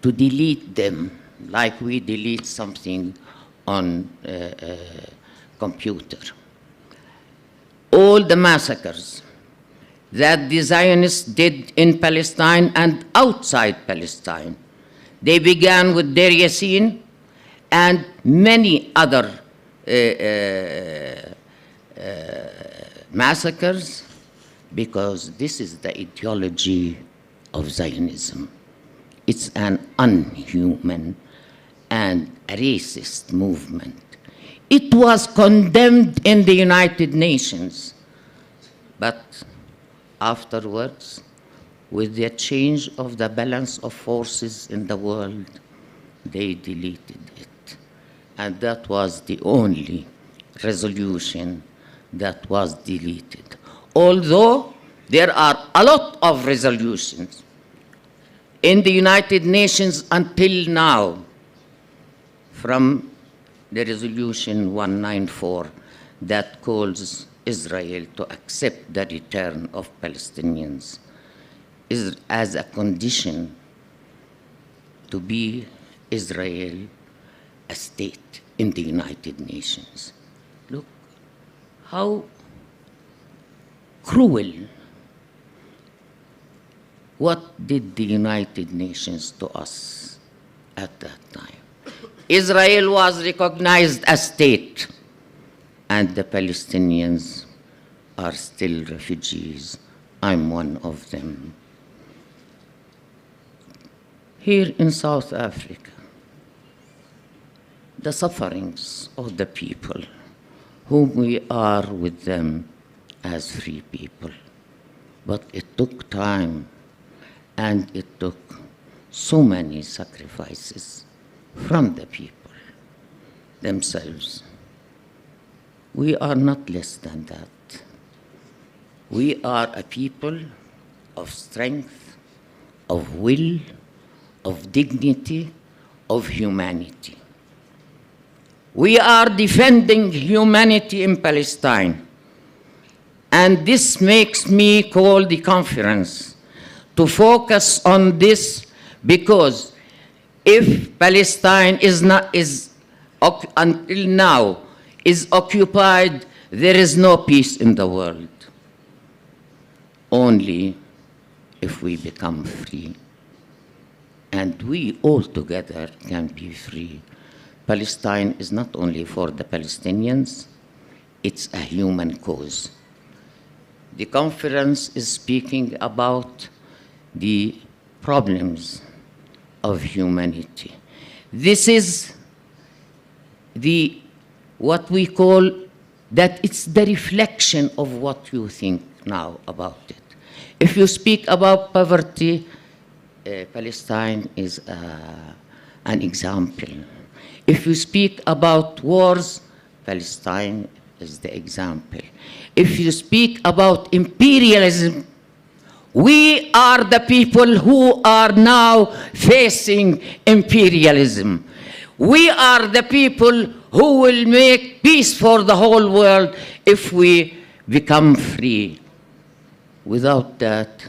to delete them like we delete something on a computer. All the massacres that the Zionists did in Palestine and outside Palestine, they began with Deir Yassin and many other massacres, because this is the ideology of Zionism. It's an unhuman and a racist movement. It was condemned in the United Nations, but afterwards, with the change of the balance of forces in the world, they deleted it. And that was the only resolution that was deleted. Although there are a lot of resolutions in the United Nations until now, from the resolution 194 that calls Israel to accept the return of Palestinians is as a condition to be Israel a state in the United Nations. Look how cruel. What did the United Nations to us at that time? Israel was recognized as state, and the Palestinians are still refugees. I'm one of them. Here in South Africa, the sufferings of the people, whom we are with them as free people. But it took time, and it took so many sacrifices from the people themselves. We are not less than that. We are a people of strength, of will, of dignity, of humanity. We are defending humanity in Palestine. And this makes me call the conference to focus on this, because if Palestine until now is occupied, there is no peace in the world. Only if we become free. And we all together can be free. Palestine is not only for the Palestinians, it's a human cause. The conference is speaking about the problems of humanity. This is what we call that it's the reflection of what you think now about it. If you speak about poverty, Palestine is an example. If you speak about wars, Palestine is the example. If you speak about imperialism, we are the people who are now facing imperialism. We are the people who will make peace for the whole world if we become free. Without that,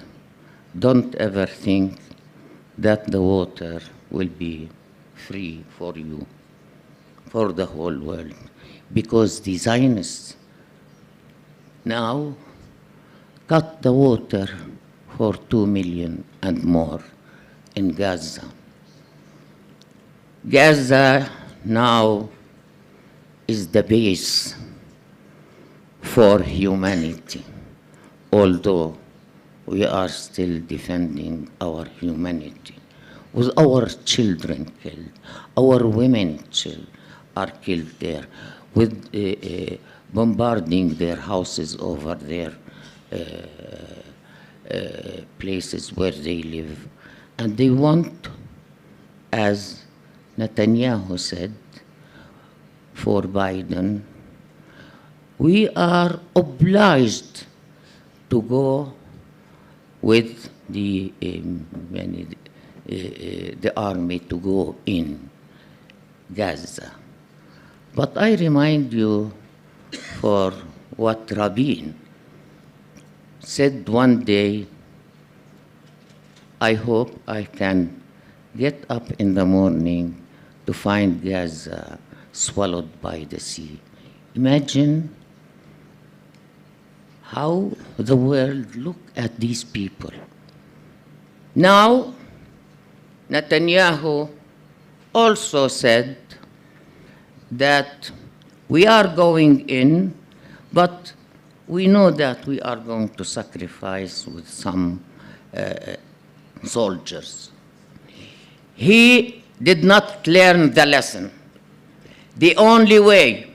don't ever think that the water will be free for you, for the whole world, because the Zionists now cut the water for 2 million and more in Gaza. Gaza now is the base for humanity, although we are still defending our humanity. With our children killed, our women are killed there, with bombarding their houses over their places where they live. And they want, as Netanyahu said, for Biden, we are obliged to go with the army to go in Gaza. But I remind you for what Rabin said one day, I hope I can get up in the morning to find Gaza swallowed by the sea. Imagine how the world look at these people. Now, Netanyahu also said that we are going in, but we know that we are going to sacrifice with some soldiers. He did not learn the lesson. The only way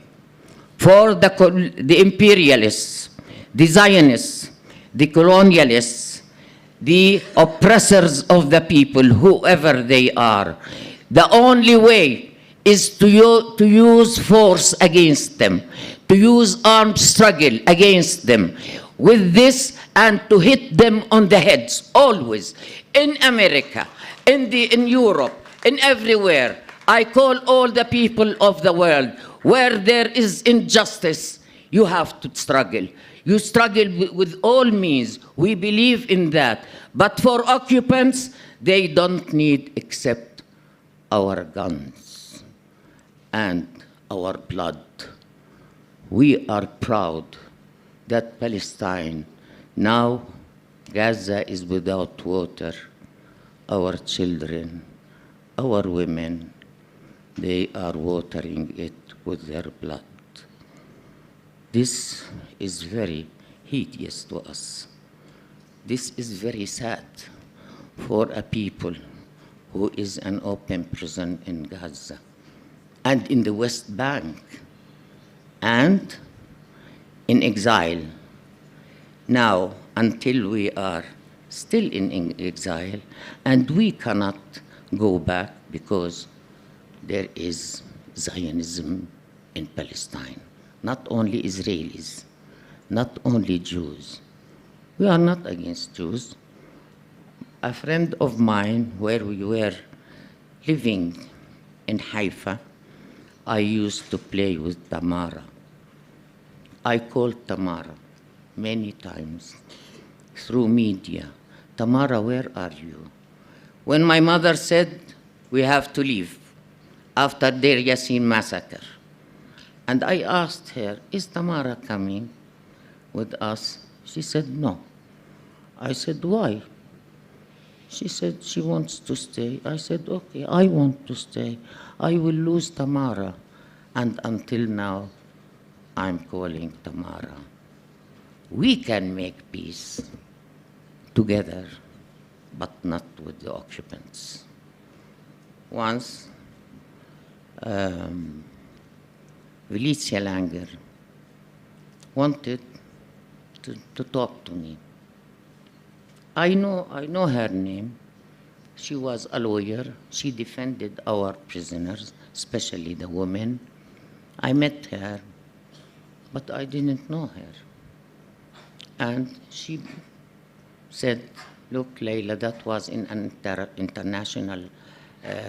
for the imperialists, the Zionists, the colonialists, the oppressors of the people, whoever they are, the only way is to use force against them, to use armed struggle against them with this, and to hit them on the heads, always. In America, in Europe, in everywhere. I call all the people of the world, where there is injustice, you have to struggle. You struggle with all means. We believe in that. But for occupants, they don't need except our guns and our blood. We are proud that Palestine, now Gaza is without water. Our children, our women, they are watering it with their blood. This is very hideous to us. This is very sad for a people who is an open prison in Gaza and in the West Bank and in exile. Now, until we are still in exile, and we cannot go back because there is Zionism in Palestine. Not only Israelis, not only Jews. We are not against Jews. A friend of mine, where we were living in Haifa, I used to play with Tamara. I called Tamara many times through media. Tamara, where are you? When my mother said, we have to leave after Deir Yassin massacre, and I asked her, is Tamara coming with us? She said, no. I said, why? She said she wants to stay. I said, okay, I want to stay. I will lose Tamara. And until now, I'm calling Tamara. We can make peace together, but not with the occupants. Once, Felicia Langer wanted to talk to me. I know her name. She was a lawyer. She defended our prisoners, especially the women. I met her, but I didn't know her. And she said, look, Leila, that was in an international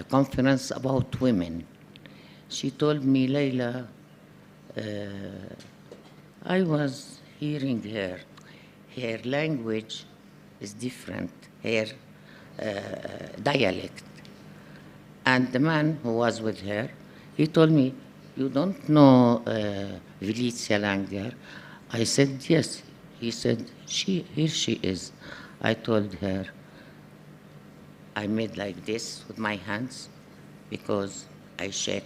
conference about women. She told me, Leila, I was hearing her. Her language is different, her dialect. And the man who was with her, he told me, you don't know Felicia Langer? I said, yes. He said, here she is. I told her, I made like this with my hands because I shook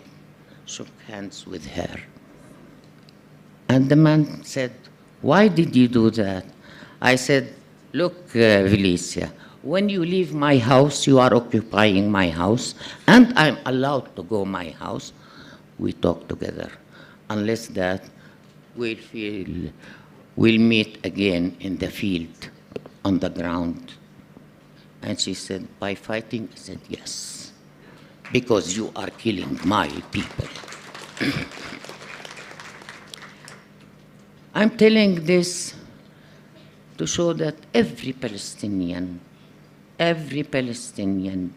hands with her. And the man said, why did you do that? I said, look, Felicia, when you leave my house, you are occupying my house, and I'm allowed to go my house. We talk together. Unless that, we'll meet again in the field, on the ground. And she said, by fighting? I said, yes, because you are killing my people. I'm telling this to show that every Palestinian,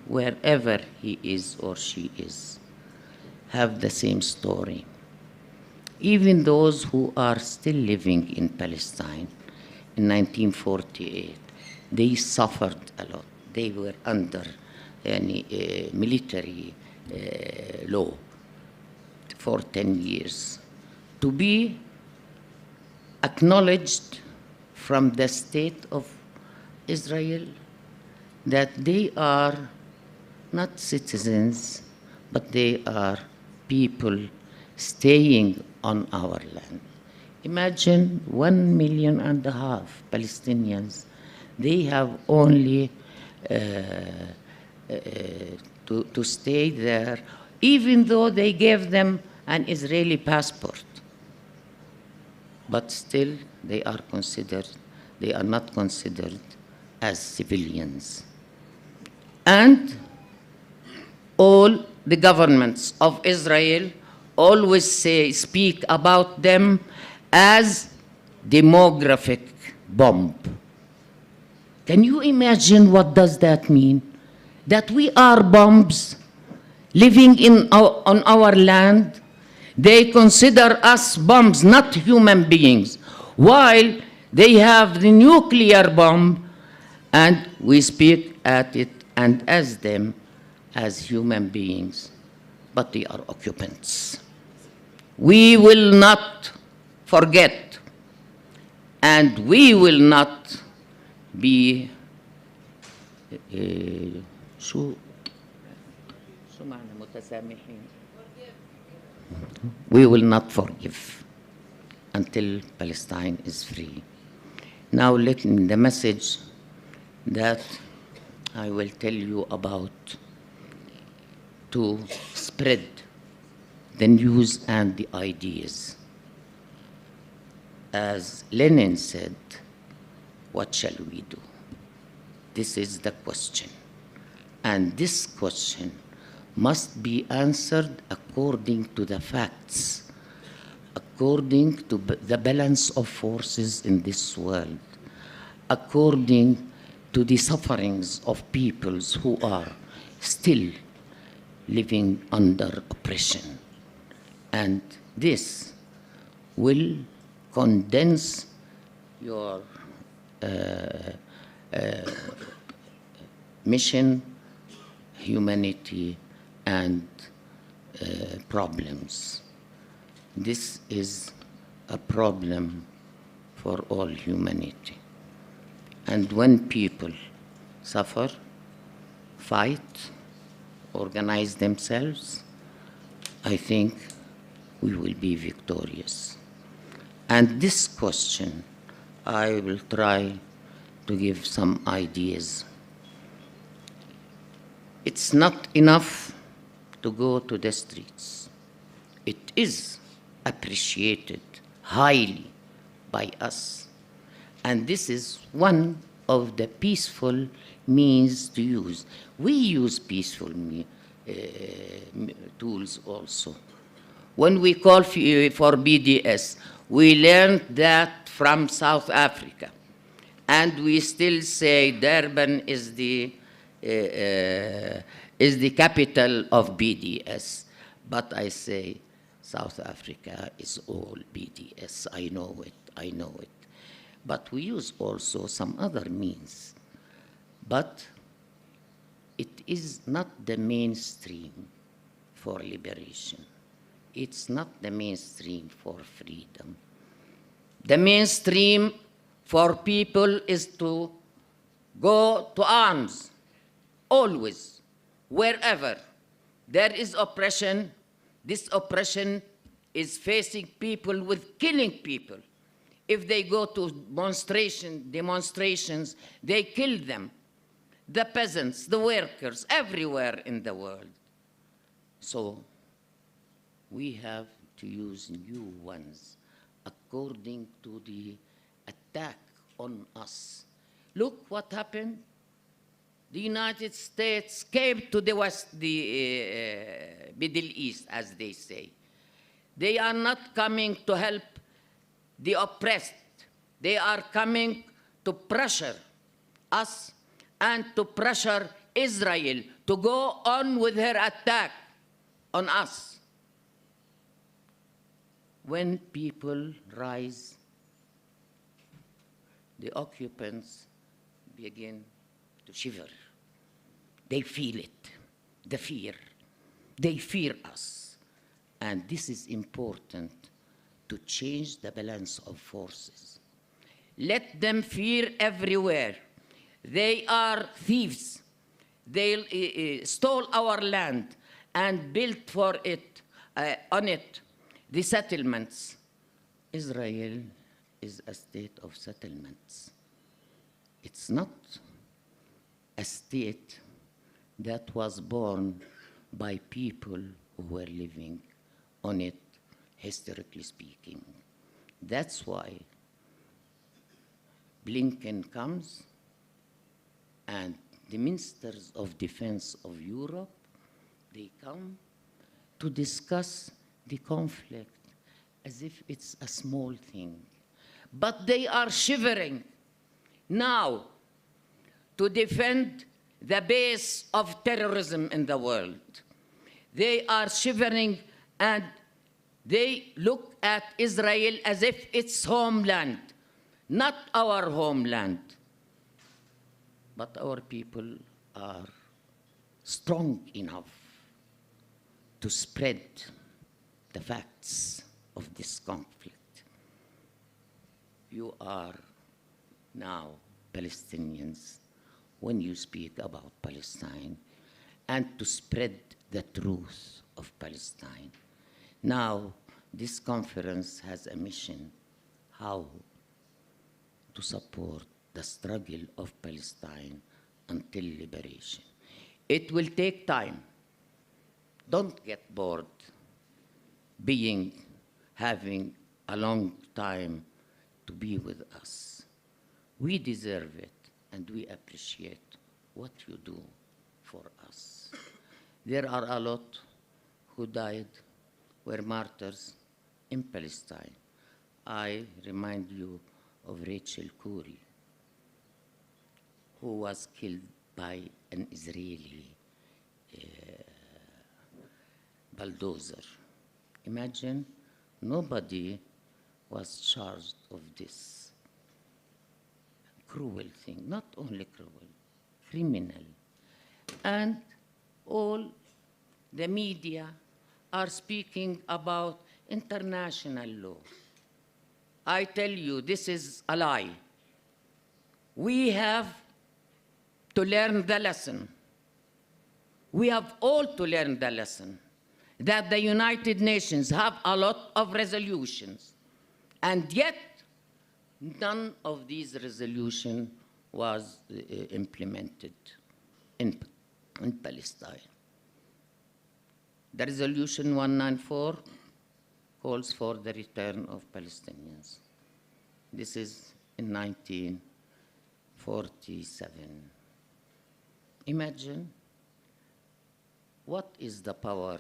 wherever he is or she is, have the same story. Even those who are still living in Palestine in 1948, they suffered a lot. They were under military law for 10 years. To be acknowledged from the state of Israel that they are not citizens, but they are people staying on our land. Imagine 1.5 million Palestinians. They have only to stay there, even though they gave them an Israeli passport. But still, they are not considered as civilians. And all the governments of Israel always speak about them as demographic bomb. Can you imagine what does that mean? That we are bombs living on our land. They consider us bombs, not human beings, while they have the nuclear bomb, and we speak at it and as them as human beings, but they are occupants. We will not forget, and we will not be we will not forgive until Palestine is free. Now let me the message that I will tell you about to spread the news and the ideas. As Lenin said, what shall we do? This is the question. And this question must be answered according to the facts, according to the balance of forces in this world, according to the sufferings of peoples who are still living under oppression. And this will condense your mission, humanity, and problems. This is a problem for all humanity. And when people suffer, fight, organize themselves, I think we will be victorious. And this question, I will try to give some ideas. It's not enough to go to the streets. It is appreciated highly by us. And this is one of the peaceful means to use. We use peaceful tools also. When we call for BDS, we learned that from South Africa. And we still say Durban is the capital of BDS. But I say South Africa is all BDS. I know it, I know it. But we use also some other means. But it is not the mainstream for liberation. It's not the mainstream for freedom. The mainstream for people is to go to arms, always, wherever there is oppression. This oppression is facing people with killing people. If they go to demonstrations, they kill them. The peasants, the workers, everywhere in the world. So we have to use new ones according to the attack on us. Look what happened. The United States came to the Middle East, as they say. They are not coming to help the oppressed. They are coming to pressure us and to pressure Israel to go on with her attack on us. When people rise, the occupants begin to shiver. They feel it, the fear. They fear us. And this is important to change the balance of forces. Let them fear everywhere. They are thieves. They stole our land and built for it, on it, the settlements. Israel is a state of settlements. It's not a state that was born by people who were living on it, historically speaking. That's why Blinken comes and the ministers of defense of Europe, they come to discuss the conflict as if it's a small thing. But they are shivering now to defend the base of terrorism in the world. They are shivering and they look at Israel as if it's homeland, not our homeland. But our people are strong enough to spread the facts of this conflict. You are now Palestinians when you speak about Palestine and to spread the truth of Palestine. Now, this conference has a mission, how to support the struggle of Palestine until liberation. It will take time. Don't get bored having a long time to be with us. We deserve it and we appreciate what you do for us. There are a lot who died, were martyrs in Palestine. I remind you of Rachel Corrie, who was killed by an Israeli bulldozer. Imagine, nobody was charged of this cruel thing, not only cruel, criminal. And all the media are speaking about international law. I tell you, this is a lie. We have to learn the lesson We have all to learn the lesson that the United Nations have a lot of resolutions, and yet none of these resolutions was implemented in Palestine. The resolution 194 calls for the return of Palestinians. This is in 1947. Imagine what is the power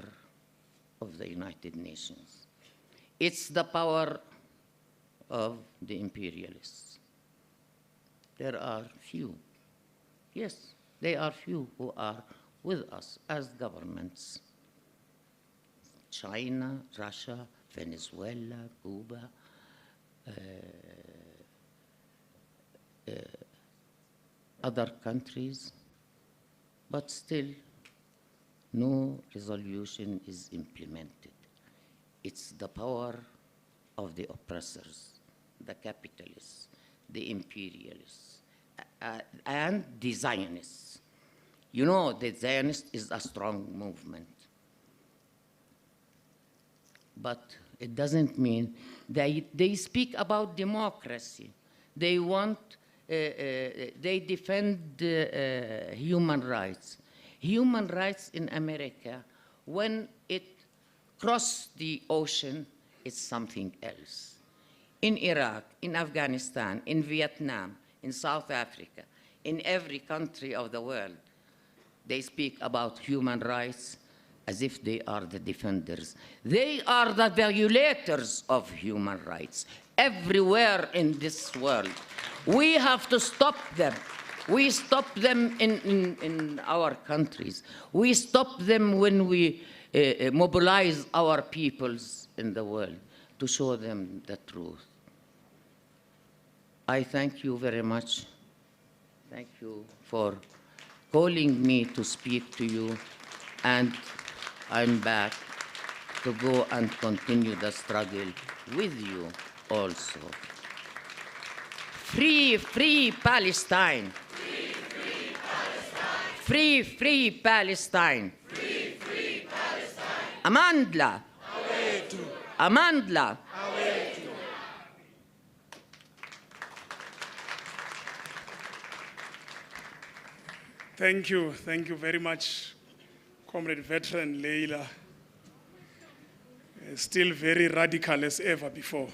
of the United Nations. It's the power of the imperialists. There are few, yes, there are few who are with us as governments. China, Russia, Venezuela, Cuba, other countries, but still no resolution is implemented. It's the power of the oppressors, the capitalists, the imperialists, and the Zionists. You know, the Zionist is a strong movement. But it doesn't mean they speak about democracy. They want, they defend human rights. Human rights in America, when it crosses the ocean, it's something else. In Iraq, in Afghanistan, in Vietnam, in South Africa, in every country of the world, they speak about human rights as if they are the defenders. They are the violators of human rights everywhere in this world. We have to stop them. We stop them in our countries. We stop them when we mobilize our peoples in the world to show them the truth. I thank you very much. Thank you for calling me to speak to you, and I'm back to go and continue the struggle with you also. Free, free Palestine. Free, free Palestine. Free, free Palestine. Free, free Palestine. Amandla. Awetu. Amandla. Awetu. Thank you very much, Comrade Veteran Leila. Still very radical as ever before.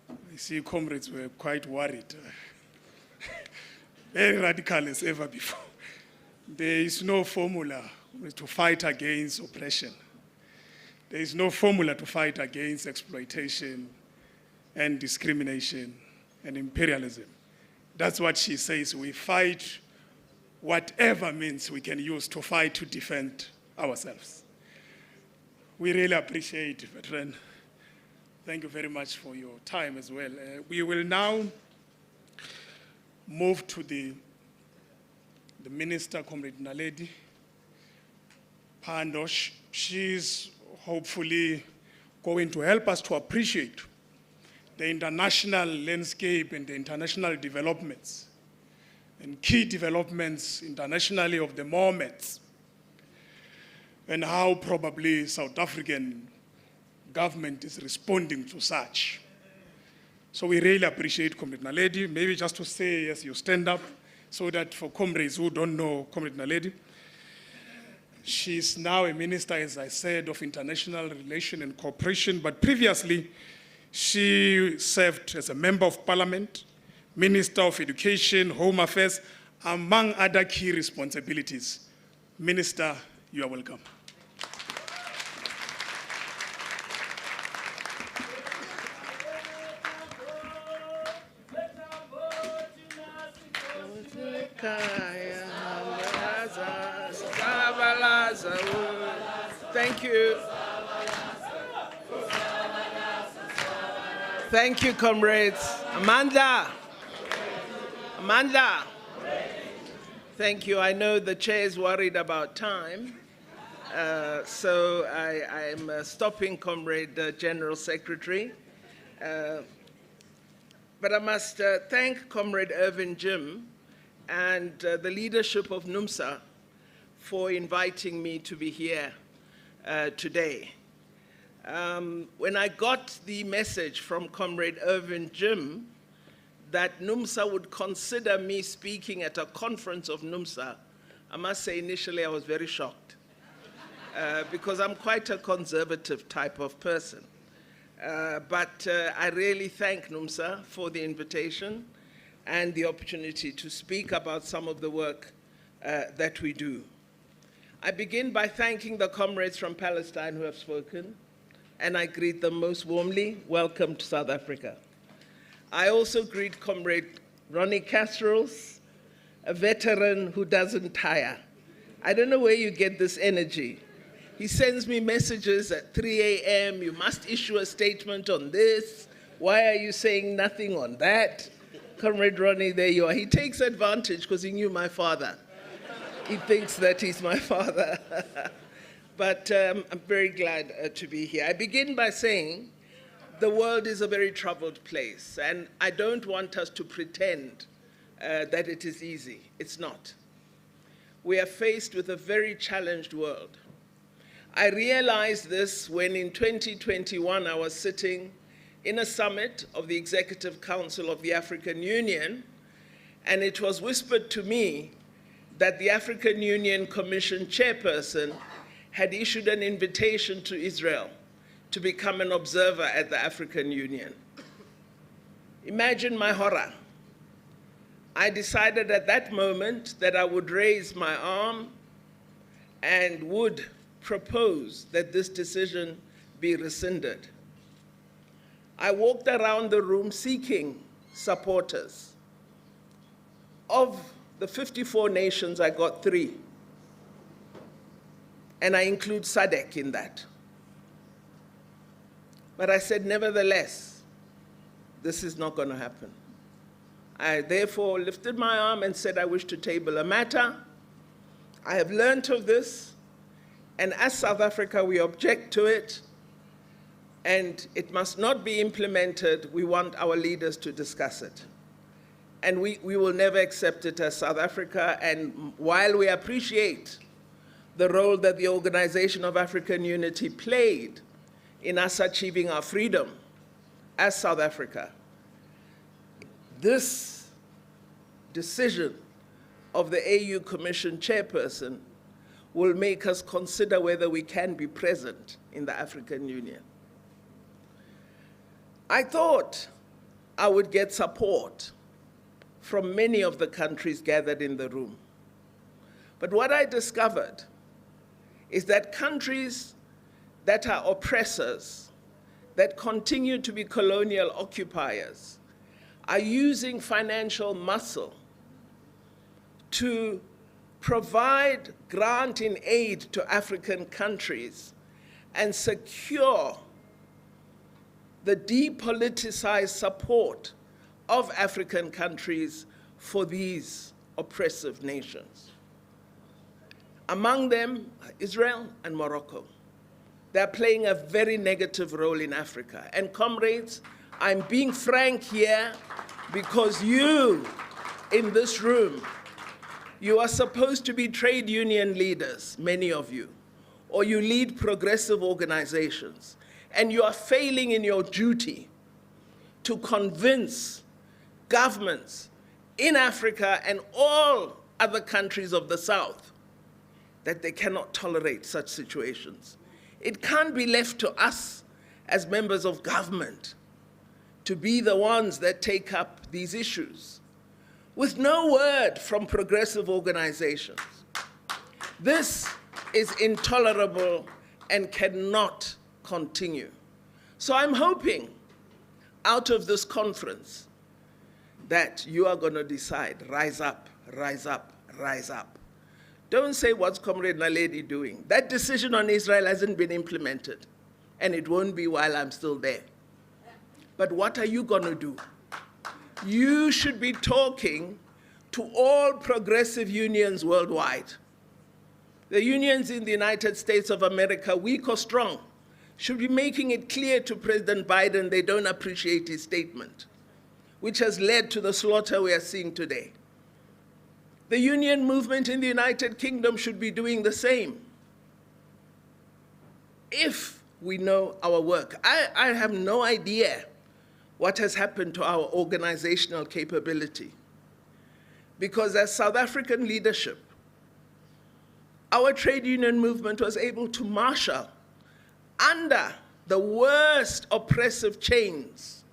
I see comrades were quite worried. Very radical as ever before. There is no formula to fight against oppression. There is no formula to fight against exploitation and discrimination and imperialism. That's what she says. We fight whatever means we can use to fight to defend ourselves. We really appreciate it, veteran. Thank you very much for your time as well. We will now move to the Minister, Comrade Naledi Pandosh. She's hopefully going to help us to appreciate the international landscape and the international developments and key developments internationally of the moment, and how probably South African government is responding to such. So we really appreciate Comrade Naledi. Maybe just to say, yes, you stand up, so that for comrades who don't know Comrade Naledi, she's now a minister, as I said, of international relations and cooperation, but previously she served as a member of parliament, Minister of Education, Home Affairs, among other key responsibilities. Minister, you are welcome. Thank you. Thank you, comrades. Amanda. Thank you. I know the chair is worried about time, so I'm stopping, Comrade General Secretary. But I must thank Comrade Irvin Jim and the leadership of NUMSA for inviting me to be here today. When I got the message from Comrade Irvin Jim that NUMSA would consider me speaking at a conference of NUMSA, I must say initially I was very shocked because I'm quite a conservative type of person. But I really thank NUMSA for the invitation and the opportunity to speak about some of the work that we do. I begin by thanking the comrades from Palestine who have spoken, and I greet them most warmly. Welcome to South Africa. I also greet Comrade Ronnie Casserols, a veteran who doesn't tire. I don't know where you get this energy. He sends me messages at 3 a.m., you must issue a statement on this. Why are you saying nothing on that? Comrade Ronnie, there you are. He takes advantage because he knew my father. He thinks that he's my father. But I'm very glad to be here. I begin by saying the world is a very troubled place, and I don't want us to pretend that it is easy. It's not. We are faced with a very challenged world. I realized this when in 2021 I was sitting in a summit of the Executive Council of the African Union, and it was whispered to me that the African Union Commission chairperson had issued an invitation to Israel to become an observer at the African Union. Imagine my horror. I decided at that moment that I would raise my arm and would propose that this decision be rescinded. I walked around the room seeking supporters. Of the 54 nations, I got 3. And I include SADC in that. But I said, nevertheless, this is not going to happen. I therefore lifted my arm and said, I wish to table a matter. I have learned of this, and as South Africa, we object to it, and it must not be implemented. We want our leaders to discuss it. And we will never accept it as South Africa, and while we appreciate the role that the Organization of African Unity played in us achieving our freedom as South Africa, this decision of the AU Commission chairperson will make us consider whether we can be present in the African Union. I thought I would get support from many of the countries gathered in the room. But what I discovered is that countries that are oppressors, that continue to be colonial occupiers, are using financial muscle to provide grant and aid to African countries and secure the depoliticized support of African countries for these oppressive nations. Among them, Israel and Morocco. They're playing a very negative role in Africa. And comrades, I'm being frank here because you in this room, you are supposed to be trade union leaders, many of you, or you lead progressive organizations, and you are failing in your duty to convince governments in Africa and all other countries of the South that they cannot tolerate such situations. It can't be left to us as members of government to be the ones that take up these issues with no word from progressive organizations. This is intolerable and cannot continue. So I'm hoping out of this conference that you are going to decide, rise up, rise up, rise up. Don't say what's Comrade Naledi doing. That decision on Israel hasn't been implemented, and it won't be while I'm still there. But what are you going to do? You should be talking to all progressive unions worldwide. The unions in the United States of America, weak or strong, should be making it clear to President Biden they don't appreciate his statement, which has led to the slaughter we are seeing today. The union movement in the United Kingdom should be doing the same. If we know our work. I have no idea what has happened to our organizational capability. Because as South African leadership, our trade union movement was able to marshal under the worst oppressive chains.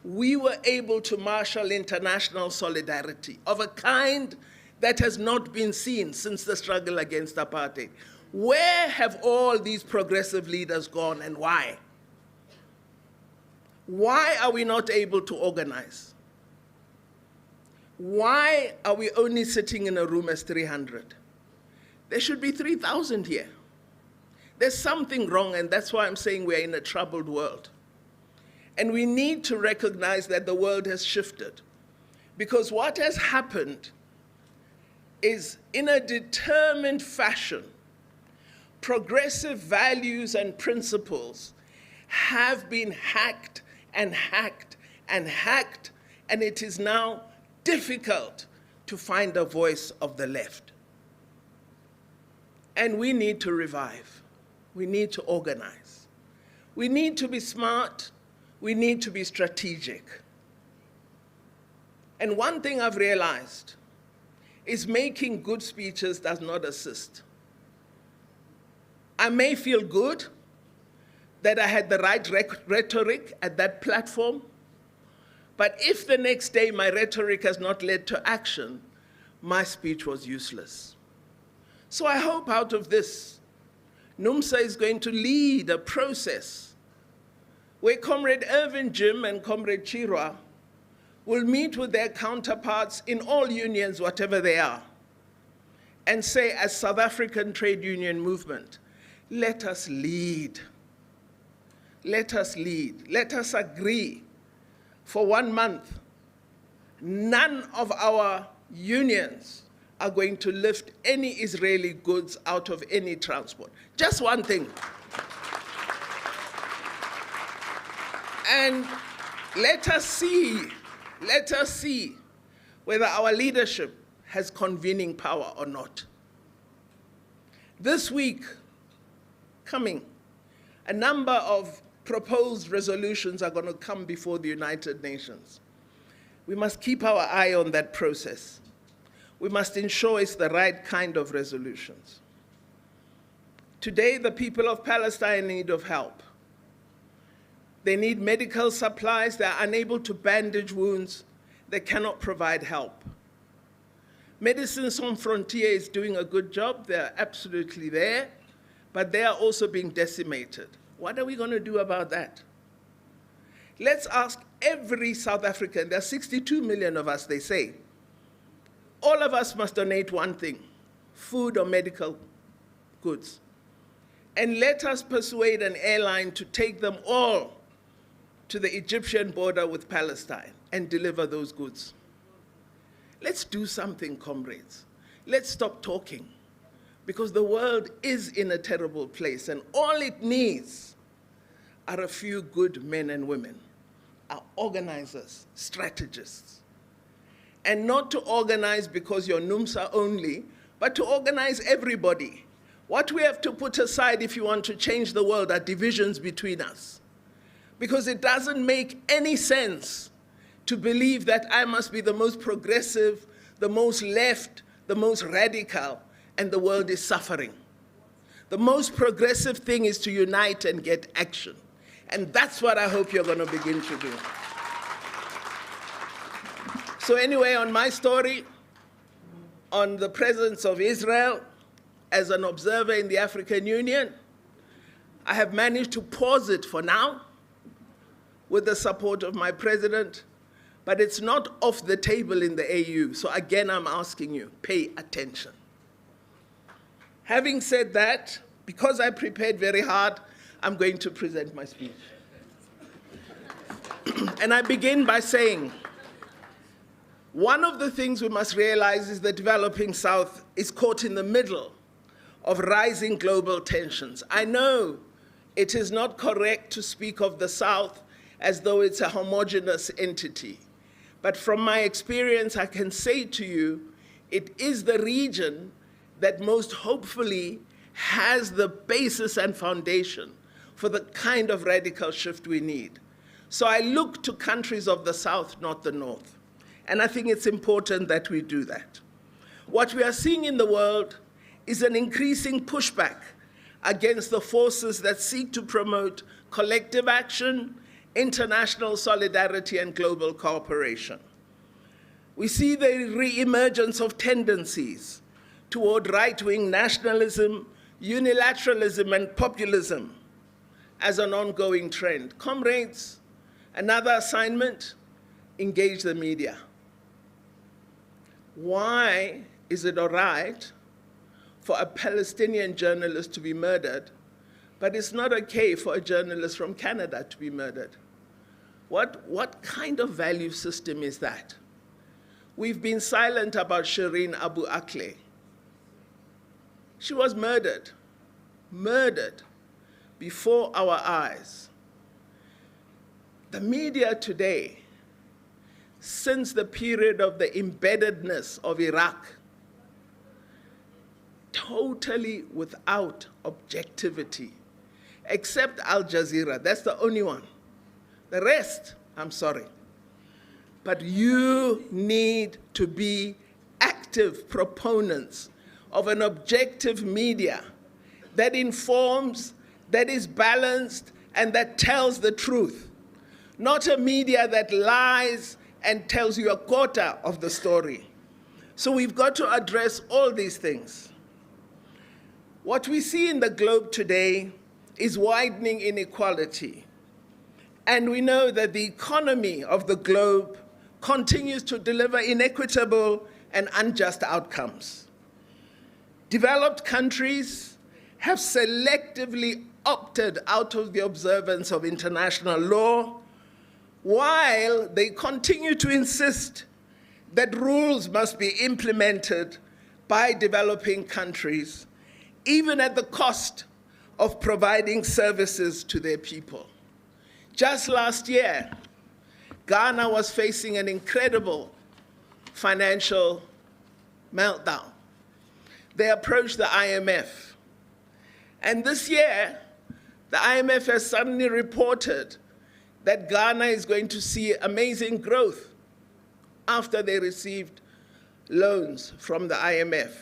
We were able to marshal international solidarity of a kind that has not been seen since the struggle against apartheid. Where have all these progressive leaders gone and why? Why are we not able to organize? Why are we only sitting in a room as 300? There should be 3,000 here. There's something wrong, and that's why I'm saying we're in a troubled world. And we need to recognize that the world has shifted. Because what has happened is, in a determined fashion, progressive values and principles have been hacked and hacked and hacked, and it is now difficult to find a voice of the left. And we need to revive. We need to organize. We need to be smart. We need to be strategic. And one thing I've realized is making good speeches does not assist. I may feel good that I had the right rhetoric at that platform, but if the next day my rhetoric has not led to action, my speech was useless. So I hope out of this, NUMSA is going to lead a process where Comrade Irvin Jim and Comrade Chirwa will meet with their counterparts in all unions, whatever they are, and say, as South African trade union movement, let us lead. Let us lead. Let us agree for 1 month. None of our unions are going to lift any Israeli goods out of any transport. Just one thing. And let us see whether our leadership has convening power or not. This week, coming, a number of proposed resolutions are going to come before the United Nations. We must keep our eye on that process. We must ensure it's the right kind of resolutions. Today, the people of Palestine are in need of help. They need medical supplies. They're unable to bandage wounds. They cannot provide help. Médecins Sans Frontières is doing a good job. They're absolutely there, but they are also being decimated. What are we going to do about that? Let's ask every South African. There are 62 million of us, they say. All of us must donate one thing, food or medical goods. And let us persuade an airline to take them all to the Egyptian border with Palestine and deliver those goods. Let's do something, comrades. Let's stop talking, because the world is in a terrible place, and all it needs are a few good men and women, are organizers, strategists. And not to organize because you're NUMSA only, but to organize everybody. What we have to put aside if you want to change the world are divisions between us. Because it doesn't make any sense to believe that I must be the most progressive, the most left, the most radical, and the world is suffering. The most progressive thing is to unite and get action. And that's what I hope you're going to begin to do. So anyway, on my story, on the presence of Israel as an observer in the African Union, I have managed to pause it for now with the support of my president, but it's not off the table in the AU. So again, I'm asking you, pay attention. Having said that, because I prepared very hard, I'm going to present my speech. And I begin by saying, one of the things we must realize is the developing South is caught in the middle of rising global tensions. I know it is not correct to speak of the South as though it's a homogeneous entity. But from my experience, I can say to you, it is the region that most hopefully has the basis and foundation for the kind of radical shift we need. So I look to countries of the South, not the North. And I think it's important that we do that. What we are seeing in the world is an increasing pushback against the forces that seek to promote collective action, international solidarity, and global cooperation. We see the re-emergence of tendencies toward right-wing nationalism, unilateralism, and populism as an ongoing trend. Comrades, another assignment, engage the media. Why is it all right for a Palestinian journalist to be murdered, but it's not okay for a journalist from Canada to be murdered? What kind of value system is that? We've been silent about Shireen Abu Akleh. She was murdered before our eyes. The media today, since the period of the embeddedness of Iraq, totally without objectivity, except Al Jazeera. That's the only one. The rest, I'm sorry. But you need to be active proponents of an objective media that informs, that is balanced, and that tells the truth. Not a media that lies and tells you a quarter of the story. So we've got to address all these things. What we see in the globe today is widening inequality. And we know that the economy of the globe continues to deliver inequitable and unjust outcomes. Developed countries have selectively opted out of the observance of international law, while they continue to insist that rules must be implemented by developing countries, even at the cost of providing services to their people. Just last year, Ghana was facing an incredible financial meltdown. They approached the IMF. And this year, the IMF has suddenly reported that Ghana is going to see amazing growth after they received loans from the IMF.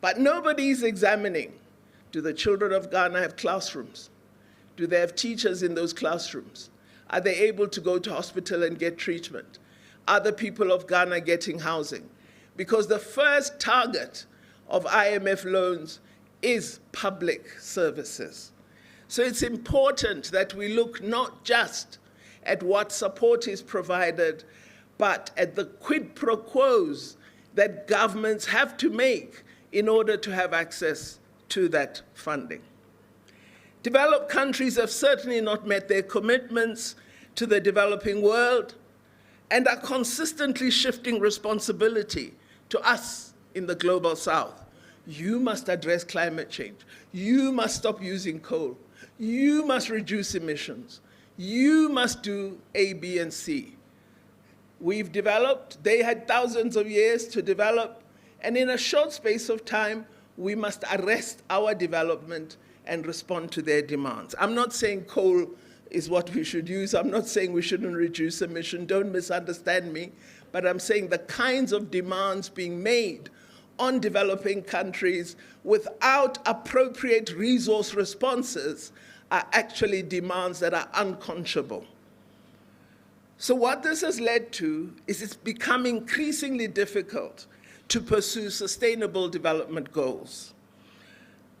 But nobody is examining, do the children of Ghana have classrooms? Do they have teachers in those classrooms? Are they able to go to hospital and get treatment? Are the people of Ghana getting housing? Because the first target of IMF loans is public services. So it's important that we look not just at what support is provided, but at the quid pro quos that governments have to make in order to have access to that funding. Developed countries have certainly not met their commitments to the developing world and are consistently shifting responsibility to us in the global south. You must address climate change. You must stop using coal. You must reduce emissions. You must do A, B, and C. We've developed, they had thousands of years to develop, and in a short space of time, we must arrest our development and respond to their demands. I'm not saying coal is what we should use. I'm not saying we shouldn't reduce emission. Don't misunderstand me. But I'm saying the kinds of demands being made on developing countries without appropriate resource responses are actually demands that are unconscionable. So what this has led to is it's become increasingly difficult to pursue sustainable development goals.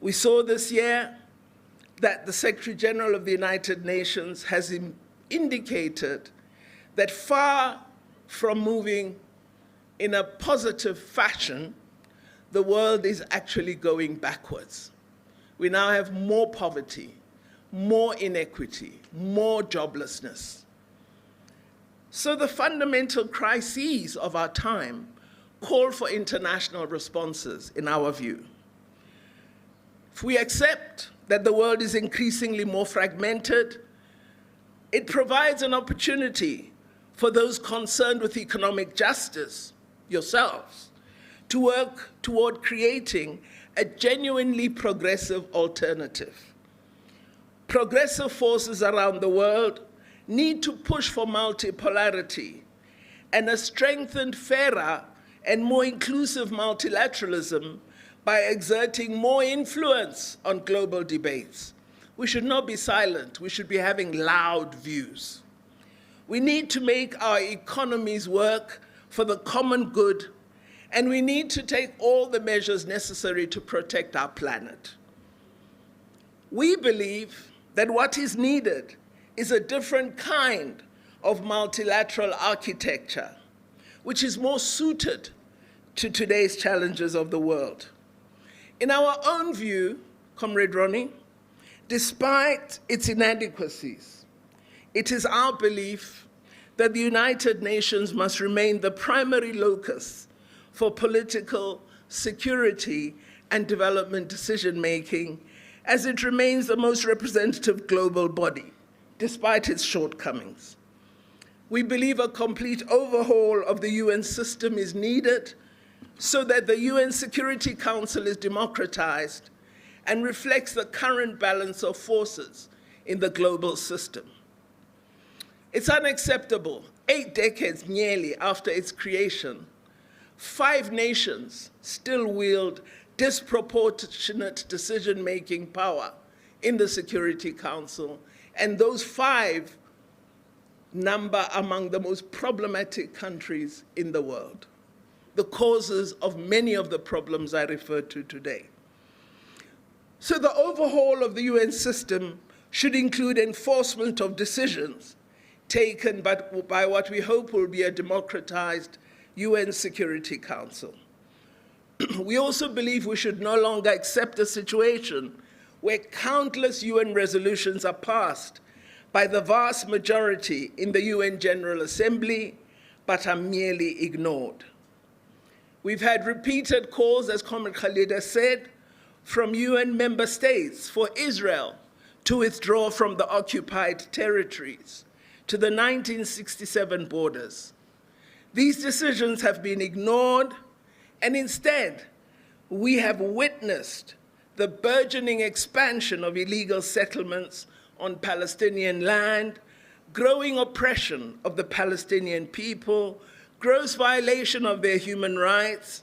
We saw this year that the Secretary General of the United Nations has indicated that far from moving in a positive fashion, the world is actually going backwards. We now have more poverty, more inequity, more joblessness. So the fundamental crises of our time call for international responses, in our view. If we accept that the world is increasingly more fragmented, it provides an opportunity for those concerned with economic justice, yourselves, to work toward creating a genuinely progressive alternative. Progressive forces around the world need to push for multipolarity and a strengthened, fairer, and more inclusive multilateralism by exerting more influence on global debates. We should not be silent. We should be having loud views. We need to make our economies work for the common good, and we need to take all the measures necessary to protect our planet. We believe that what is needed is a different kind of multilateral architecture, which is more suited to today's challenges of the world. In our own view, Comrade Ronnie, despite its inadequacies, it is our belief that the United Nations must remain the primary locus for political, security, and development decision-making, as it remains the most representative global body, despite its shortcomings. We believe a complete overhaul of the UN system is needed so that the UN Security Council is democratized and reflects the current balance of forces in the global system. It's unacceptable, 8 decades nearly after its creation, 5 nations still wield disproportionate decision-making power in the Security Council, and those 5 number among the most problematic countries in the world, the causes of many of the problems I referred to today. So the overhaul of the UN system should include enforcement of decisions taken by what we hope will be a democratized UN Security Council. We also believe we should no longer accept a situation where countless UN resolutions are passed by the vast majority in the UN General Assembly, but are merely ignored. We've had repeated calls, as Comrade Khalid has said, from UN member states for Israel to withdraw from the occupied territories to the 1967 borders. These decisions have been ignored, and instead, we have witnessed the burgeoning expansion of illegal settlements on Palestinian land, growing oppression of the Palestinian people, gross violation of their human rights,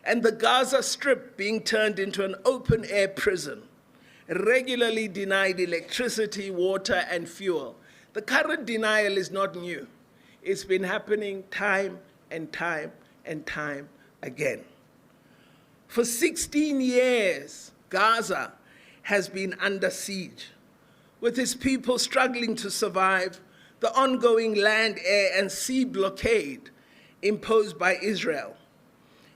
and the Gaza Strip being turned into an open-air prison, regularly denied electricity, water, and fuel. The current denial is not new. It's been happening time and time and time again. For 16 years, Gaza has been under siege, with its people struggling to survive the ongoing land, air, and sea blockade imposed by Israel,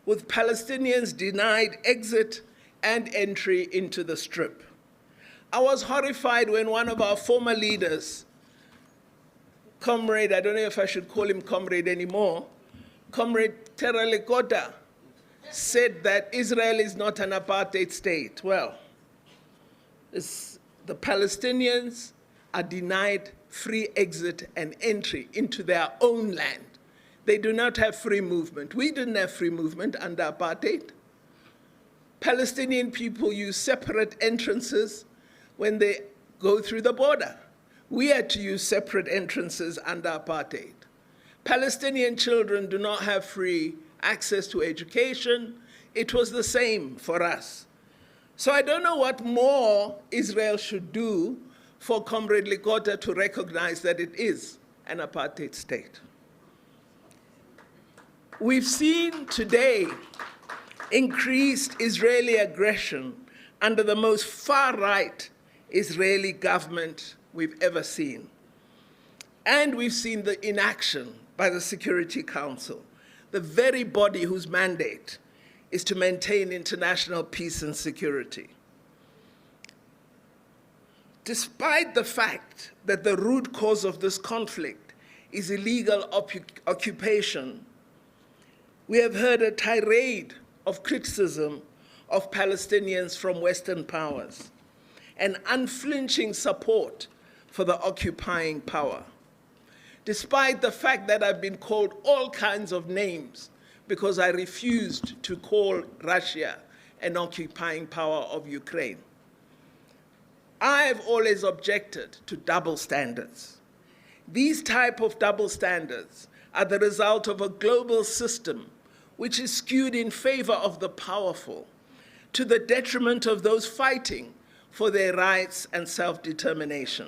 with Palestinians denied exit and entry into the Strip. I was horrified when one of our former leaders, Comrade, I don't know if I should call him Comrade anymore, Comrade Teralekota, said that Israel is not an apartheid state. Well, the Palestinians are denied free exit and entry into their own land. They do not have free movement. We didn't have free movement under apartheid. Palestinian people use separate entrances when they go through the border. We had to use separate entrances under apartheid. Palestinian children do not have free access to education. It was the same for us. So I don't know what more Israel should do for Comrade Likota to recognize that it is an apartheid state. We've seen today increased Israeli aggression under the most far-right Israeli government we've ever seen. And we've seen the inaction by the Security Council, the very body whose mandate is to maintain international peace and security. Despite the fact that the root cause of this conflict is illegal occupation, we have heard a tirade of criticism of Palestinians from Western powers and unflinching support for the occupying power. Despite the fact that I've been called all kinds of names because I refused to call Russia an occupying power of Ukraine. I've always objected to double standards. These type of double standards are the result of a global system which is skewed in favor of the powerful, to the detriment of those fighting for their rights and self-determination.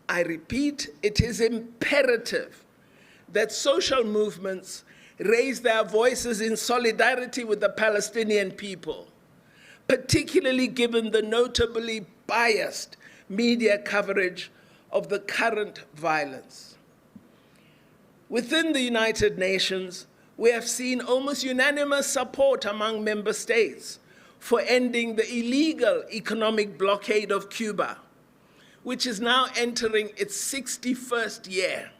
I repeat, it is imperative that social movements raise their voices in solidarity with the Palestinian people, particularly given the notably biased media coverage of the current violence. Within the United Nations, we have seen almost unanimous support among member states for ending the illegal economic blockade of Cuba, which is now entering its 61st year.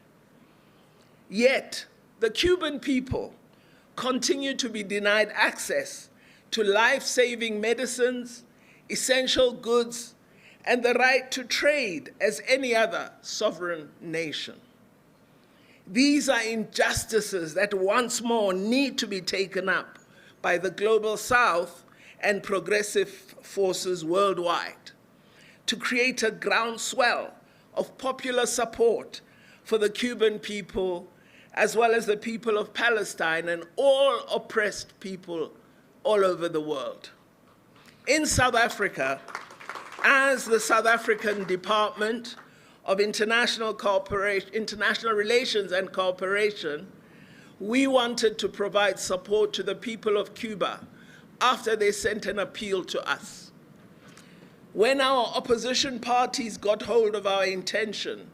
Yet, the Cuban people continue to be denied access to life-saving medicines, essential goods, and the right to trade as any other sovereign nation. These are injustices that once more need to be taken up by the Global South and progressive forces worldwide to create a groundswell of popular support for the Cuban people, as well as the people of Palestine and all oppressed people all over the world. In South Africa, as the South African Department of International Relations and Cooperation, we wanted to provide support to the people of Cuba after they sent an appeal to us. When our opposition parties got hold of our intention,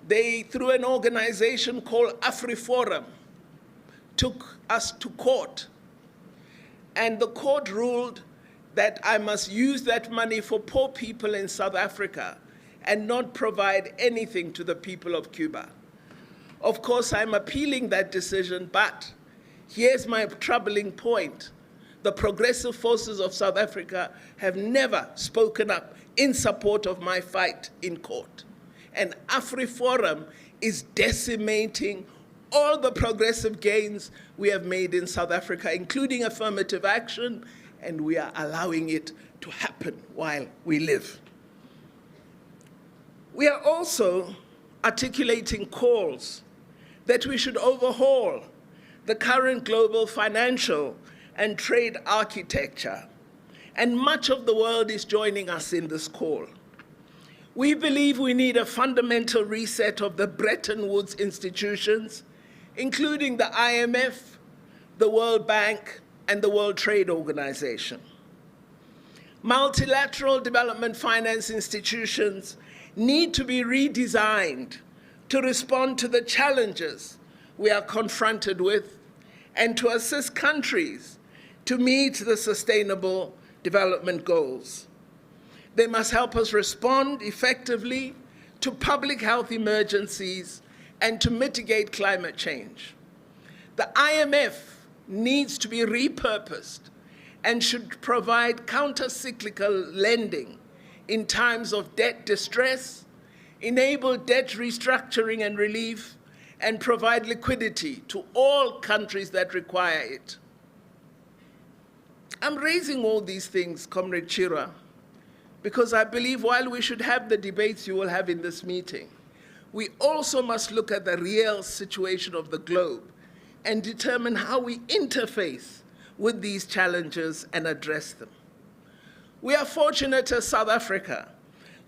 they, through an organization called AfriForum, took us to court. And the court ruled that I must use that money for poor people in South Africa and not provide anything to the people of Cuba. Of course, I'm appealing that decision, but here's my troubling point. The progressive forces of South Africa have never spoken up in support of my fight in court. And AfriForum is decimating all the progressive gains we have made in South Africa, including affirmative action, and we are allowing it to happen while we live. We are also articulating calls that we should overhaul the current global financial and trade architecture, and much of the world is joining us in this call. We believe we need a fundamental reset of the Bretton Woods institutions, including the IMF, the World Bank, and the World Trade Organization. Multilateral development finance institutions need to be redesigned to respond to the challenges we are confronted with and to assist countries to meet the Sustainable Development Goals. They must help us respond effectively to public health emergencies and to mitigate climate change. The IMF needs to be repurposed and should provide counter-cyclical lending in times of debt distress, enable debt restructuring and relief, and provide liquidity to all countries that require it. I'm raising all these things, Comrade Chira, because I believe while we should have the debates you will have in this meeting, we also must look at the real situation of the globe and determine how we interface with these challenges and address them. We are fortunate as South Africa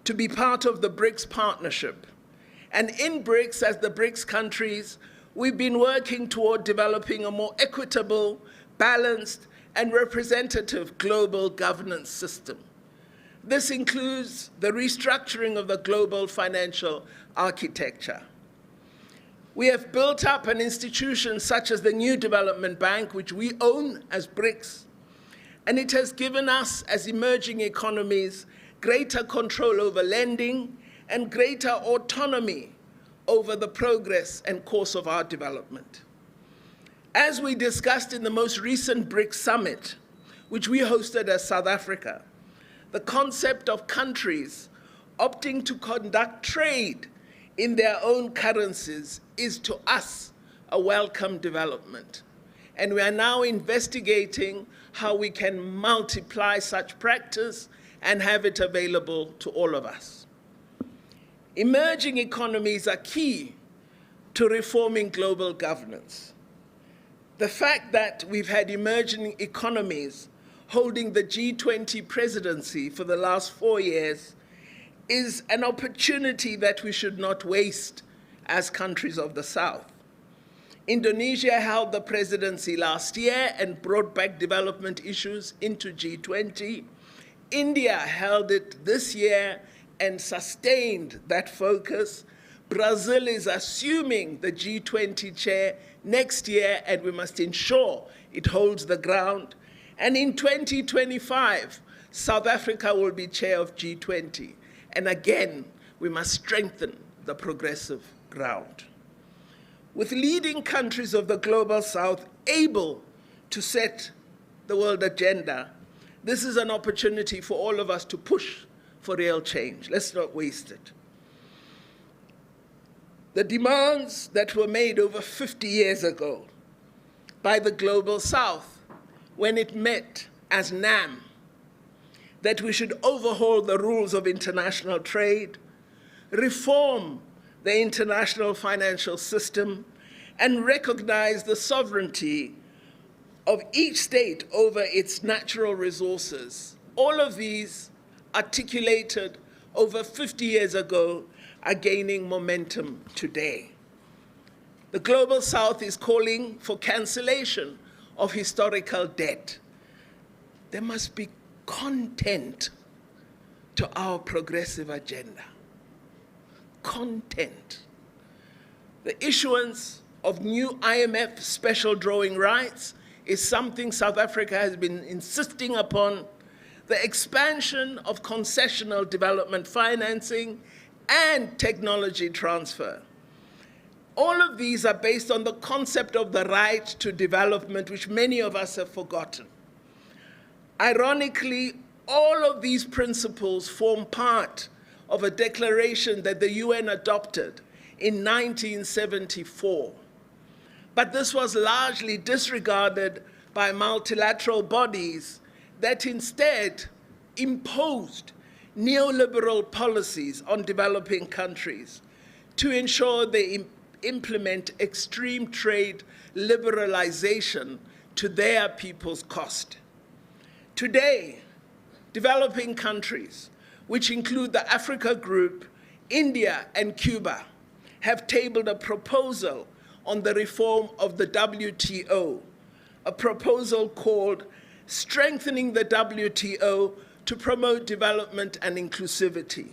to be part of the BRICS partnership. And in BRICS, as the BRICS countries, we've been working toward developing a more equitable, balanced, and representative global governance system. This includes the restructuring of the global financial architecture. We have built up an institution such as the New Development Bank, which we own as BRICS, and it has given us, as emerging economies, greater control over lending and greater autonomy over the progress and course of our development. As we discussed in the most recent BRICS summit, which we hosted as South Africa, the concept of countries opting to conduct trade in their own currencies is to us a welcome development. And we are now investigating how we can multiply such practice and have it available to all of us. Emerging economies are key to reforming global governance. The fact that we've had emerging economies holding the G20 presidency for the last 4 years is an opportunity that we should not waste as countries of the South. Indonesia held the presidency last year and brought back development issues into G20. India held it this year and sustained that focus. Brazil is assuming the G20 chair next year, and we must ensure it holds the ground. And in 2025, South Africa will be chair of G20. And again, we must strengthen the progressive ground. With leading countries of the Global South able to set the world agenda, this is an opportunity for all of us to push for real change. Let's not waste it. The demands that were made over 50 years ago by the Global South when it met as NAM, that we should overhaul the rules of international trade, reform the international financial system, and recognize the sovereignty of each state over its natural resources. All of these, articulated over 50 years ago, are gaining momentum today. The Global South is calling for cancellation of historical debt. There must be content to our progressive agenda. Content. The issuance of new IMF special drawing rights is something South Africa has been insisting upon. The expansion of concessional development financing and technology transfer. All of these are based on the concept of the right to development, which many of us have forgotten. Ironically, all of these principles form part of a declaration that the UN adopted in 1974. But this was largely disregarded by multilateral bodies that instead imposed neoliberal policies on developing countries to ensure they implement extreme trade liberalization to their people's cost. Today, developing countries, which include the Africa Group, India, and Cuba, have tabled a proposal on the reform of the WTO, a proposal called Strengthening the WTO to Promote Development and Inclusivity.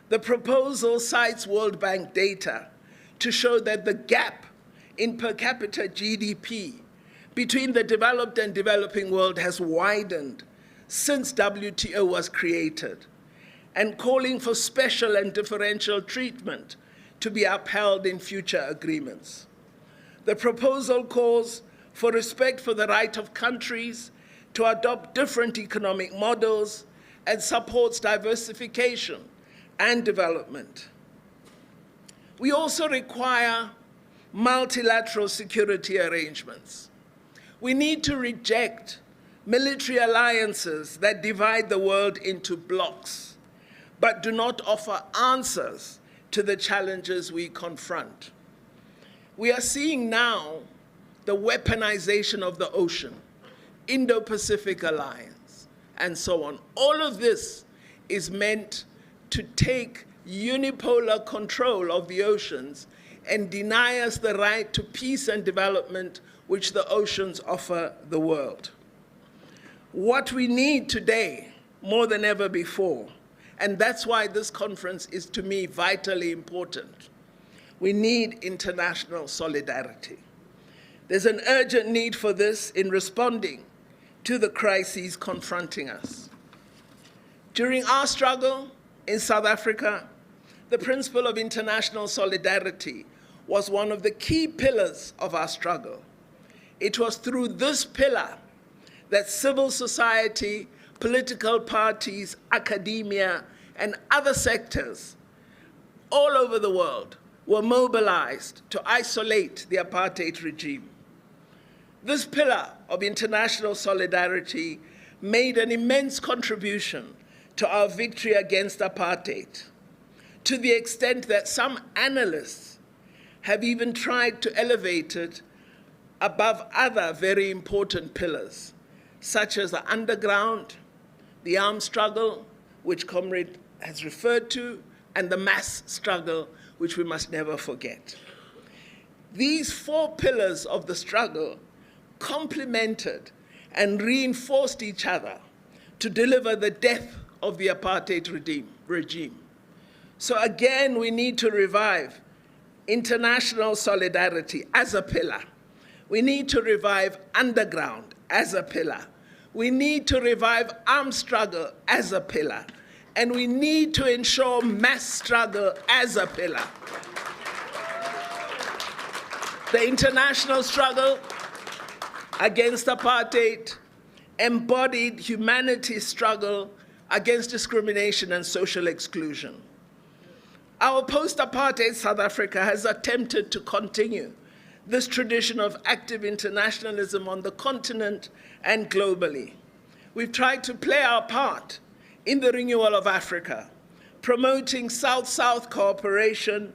The proposal cites World Bank data to show that the gap in per capita GDP between the developed and developing world has widened since WTO was created, and calling for special and differential treatment to be upheld in future agreements. The proposal calls for respect for the right of countries to adopt different economic models and supports diversification and development. We also require multilateral security arrangements. We need to reject military alliances that divide the world into blocs, but do not offer answers to the challenges we confront. We are seeing now the weaponization of the ocean, Indo-Pacific Alliance, and so on. All of this is meant to take unipolar control of the oceans and deny us the right to peace and development which the oceans offer the world. What we need today, more than ever before, and that's why this conference is, to me, vitally important, we need international solidarity. There's an urgent need for this in responding to the crises confronting us. During our struggle in South Africa, the principle of international solidarity was one of the key pillars of our struggle. It was through this pillar that civil society, political parties, academia, and other sectors all over the world were mobilized to isolate the apartheid regime. This pillar of international solidarity made an immense contribution to our victory against apartheid, to the extent that some analysts have even tried to elevate it above other very important pillars, such as the underground, the armed struggle, which Comrade has referred to, and the mass struggle, which we must never forget. These four pillars of the struggle complemented and reinforced each other to deliver the death of the apartheid regime. So again, we need to revive international solidarity as a pillar. We need to revive underground as a pillar. We need to revive armed struggle as a pillar. And we need to ensure mass struggle as a pillar. The international struggle against apartheid embodied humanity's struggle against discrimination and social exclusion. Our post-apartheid South Africa has attempted to continue this tradition of active internationalism on the continent and globally. We've tried to play our part in the renewal of Africa, promoting South-South cooperation,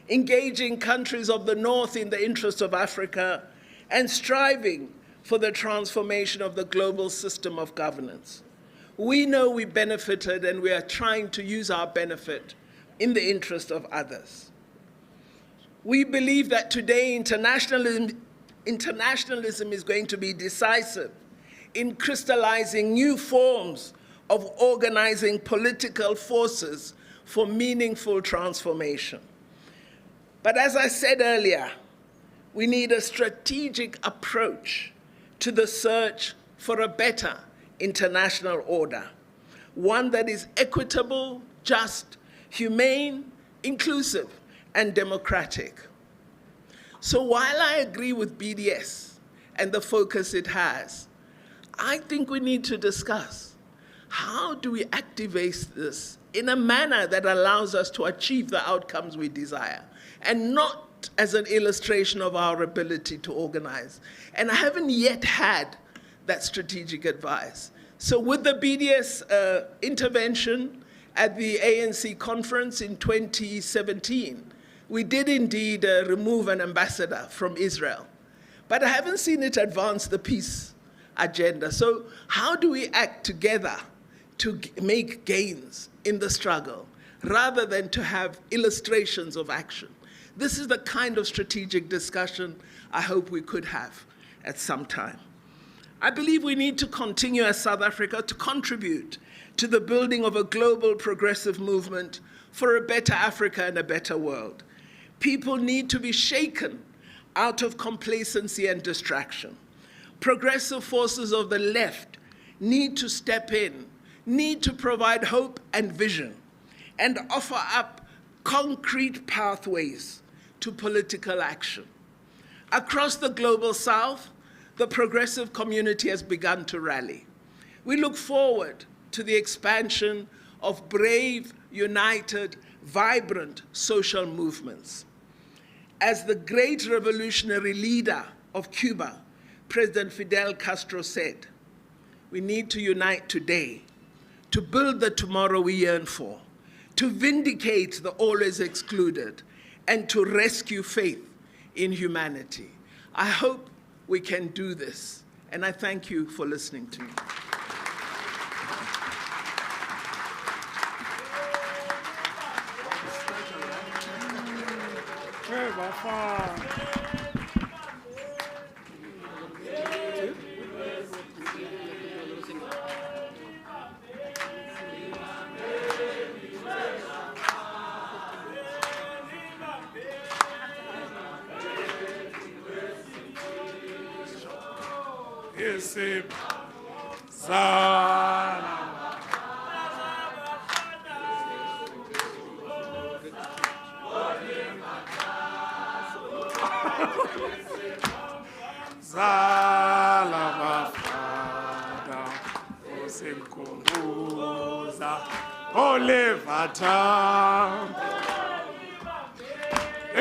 engaging countries of the North in the interest of Africa, and striving for the transformation of the global system of governance. We know we benefited, and we are trying to use our benefit in the interest of others. We believe that today internationalism is going to be decisive in crystallizing new forms of organizing political forces for meaningful transformation. But as I said earlier, we need a strategic approach to the search for a better international order, one that is equitable, just, humane, inclusive, and democratic. So while I agree with BDS and the focus it has, I think we need to discuss how do we activate this in a manner that allows us to achieve the outcomes we desire, and not as an illustration of our ability to organize. And I haven't yet had that strategic advice. So with the BDS intervention at the ANC conference in 2017, we did indeed remove an ambassador from Israel. But I haven't seen it advance the peace agenda. So how do we act together to make gains in the struggle, rather than to have illustrations of action? This is the kind of strategic discussion I hope we could have at some time. I believe we need to continue as South Africa to contribute to the building of a global progressive movement for a better Africa and a better world. People need to be shaken out of complacency and distraction. Progressive forces of the left need to step in, need to provide hope and vision, and offer up concrete pathways to political action. Across the global South, the progressive community has begun to rally. We look forward to the expansion of brave, united, vibrant social movements. As the great revolutionary leader of Cuba, President Fidel Castro said, we need to unite today to build the tomorrow we yearn for, to vindicate the always excluded, and to rescue faith in humanity. I hope we can do this, and I thank you for listening to me.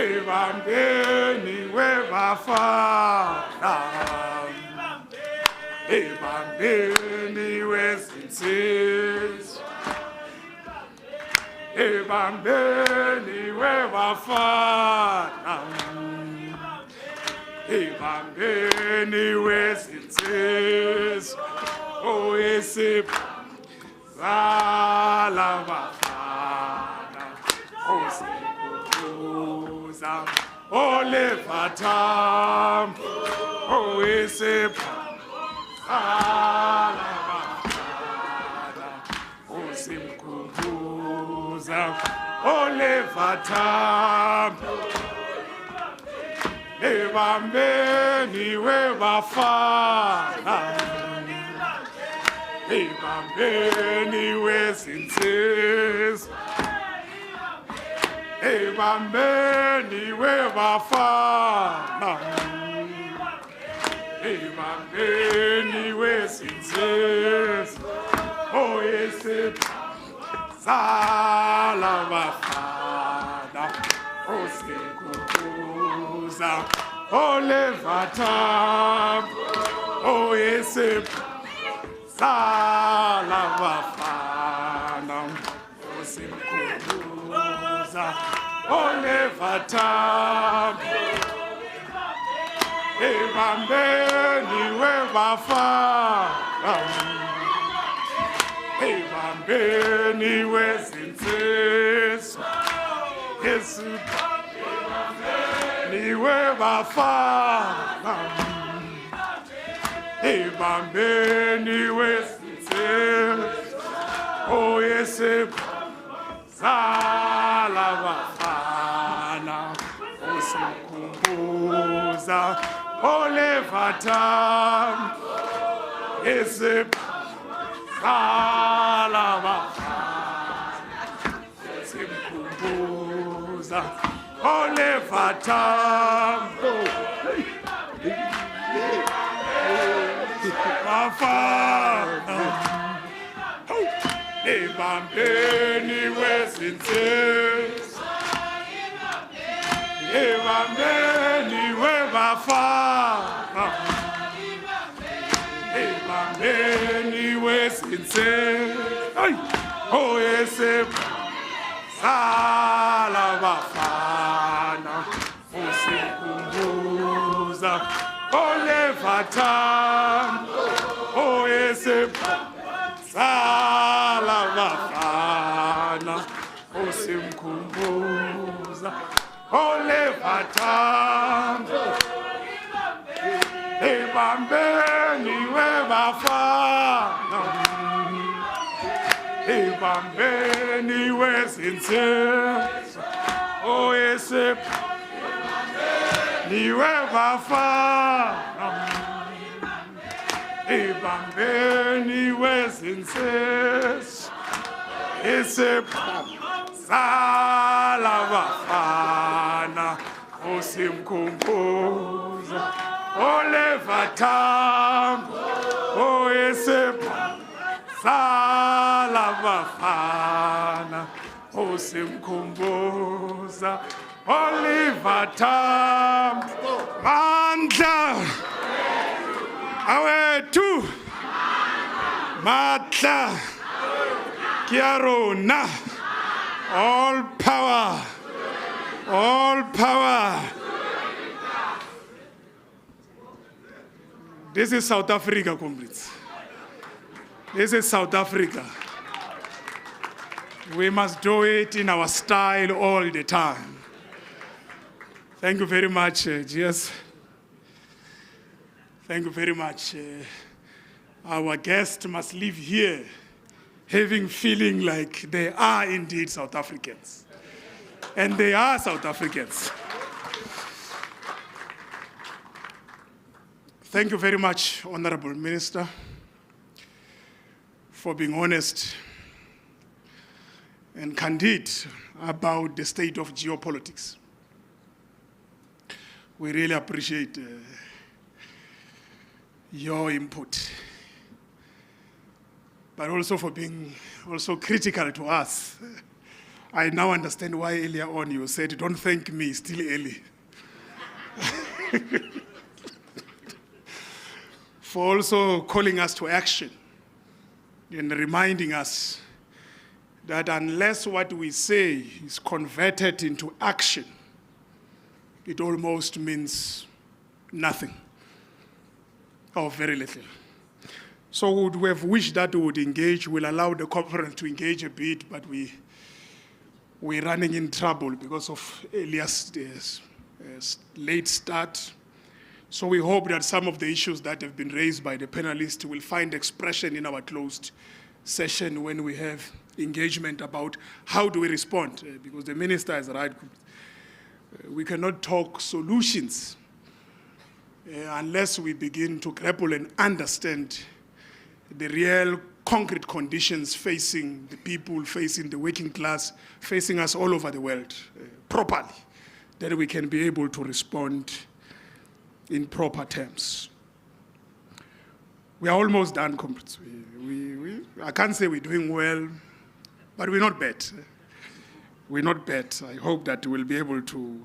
ebambeni webafana, ebambeni wezinsizwa, ebambeni webafana, ebambeni wezinsizwa, oyisibala bafana, osikhumbuza olevatam, oyisibala bafana, osimkhumbuza olevatam, ebambeni webafana, ebambeni wezinsizwa, ebambeni webafana, ebambeni wezinsizwa, oyisibala bafana, osikhumbuza olevatam, oyisibala bafana, osimkhumbuza olevatam, ebambeni webafana, ebambeni wezinsizwa, ebambeni webafana, ebambeni wezinsizwa, oyisibala bafana, osimkhumbuza olevatam, isibala bafana, osimkhumbuza olevatam, bafana, ebambeni wezinsizwa, ebambeni webafana, ebambeni wezinsizwa, oyisibala bafana, osimkhumbuza olevatam, oyisibala bafana, osimkhumbuza olevatam, ebambeni webafana, ebambeni wezinsizwa, oyisibala webafana, ebambeni wezinsizwa, isibala bafana, osimkhumbuza olevatam, oyisibala bafana, osimkhumbuza olevatam, mandla awethu, matla kiarona, all power, all power. This is South Africa, comrades. This is South Africa. We must do it in our style all the time. Thank you very much, GS. Thank you very much. Our guests must live here feeling like they are indeed South Africans. And they are South Africans. Thank you very much, Honorable Minister, for being honest and candid about the state of geopolitics. We really appreciate your input, but also for being also critical to us I now understand why earlier on you said, don't thank me, still early. For also calling us to action and reminding us that unless what we say is converted into action, it almost means nothing or very little. So would we have wished that we would engage. We'll allow the conference to engage a bit, but we're running in trouble because of Elias' late start. So we hope that some of the issues that have been raised by the panelists will find expression in our closed session when we have engagement about how do we respond, because the minister is right. We cannot talk solutions unless we begin to grapple and understand the real concrete conditions facing the people, facing the working class, facing us all over the world properly, that we can be able to respond in proper terms. We are almost done, comrades. I can't say we're doing well, but we're not bad. We're not bad. I hope that we'll be able to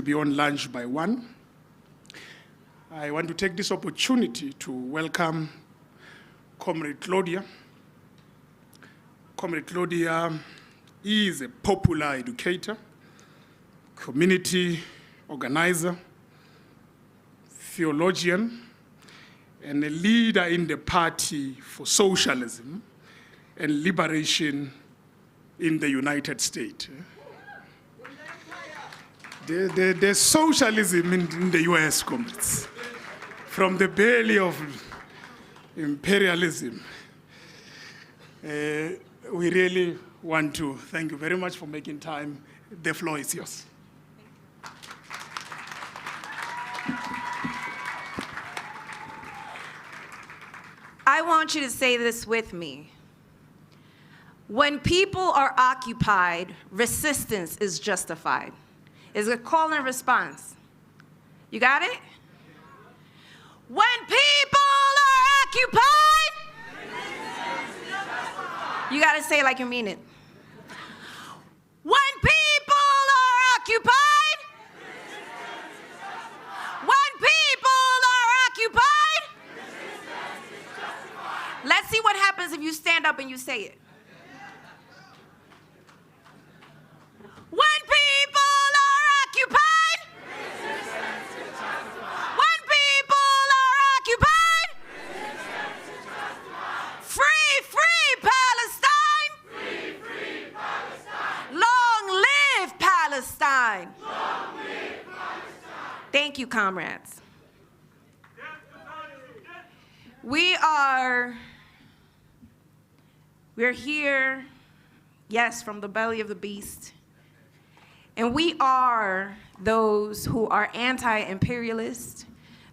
be on lunch by 1. I want to take this opportunity to welcome Comrade Claudia. Comrade Claudia is a popular educator, community organizer, theologian, and a leader in the Party for Socialism and Liberation in the United States. There's socialism in the US, comrades, from the belly of imperialism. We really want to thank you very much for making time. The floor is yours. I want you to say this with me. When people are occupied, resistance is justified. It's a call and response. You got it? When people are occupied, you got to say it like you mean it. When people are occupied, when people are occupied, let's see what happens if you stand up and you say it. When people are occupied, when people are occupied, free, free Palestine, free, free Palestine, long live Palestine. Long live Palestine. Thank you, comrades. We're here, yes, from the belly of the beast. And we are those who are anti-imperialist,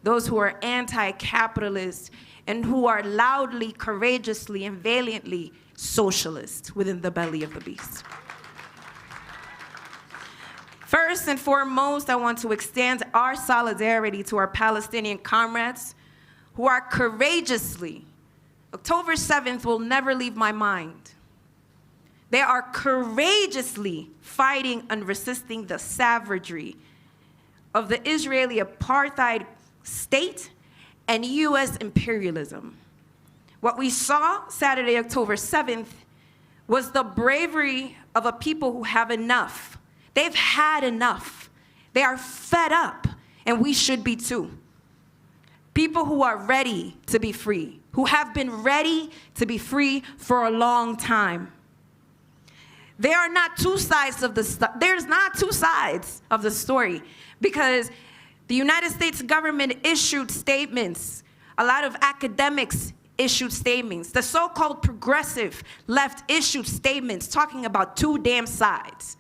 those who are anti-capitalist, and who are loudly, courageously, and valiantly socialist within the belly of the beast. First and foremost, I want to extend our solidarity to our Palestinian comrades who are courageously, October 7th will never leave my mind. They are courageously fighting and resisting the savagery of the Israeli apartheid state and US imperialism. What we saw Saturday, October 7th, was the bravery of a people who have enough. They've had enough. They are fed up, and we should be too. People who are ready to be free, who have been ready to be free for a long time. There are not two sides of there's not two sides of the story, because the United States government issued statements. A lot of academics issued statements. The so-called progressive left issued statements talking about two damn sides.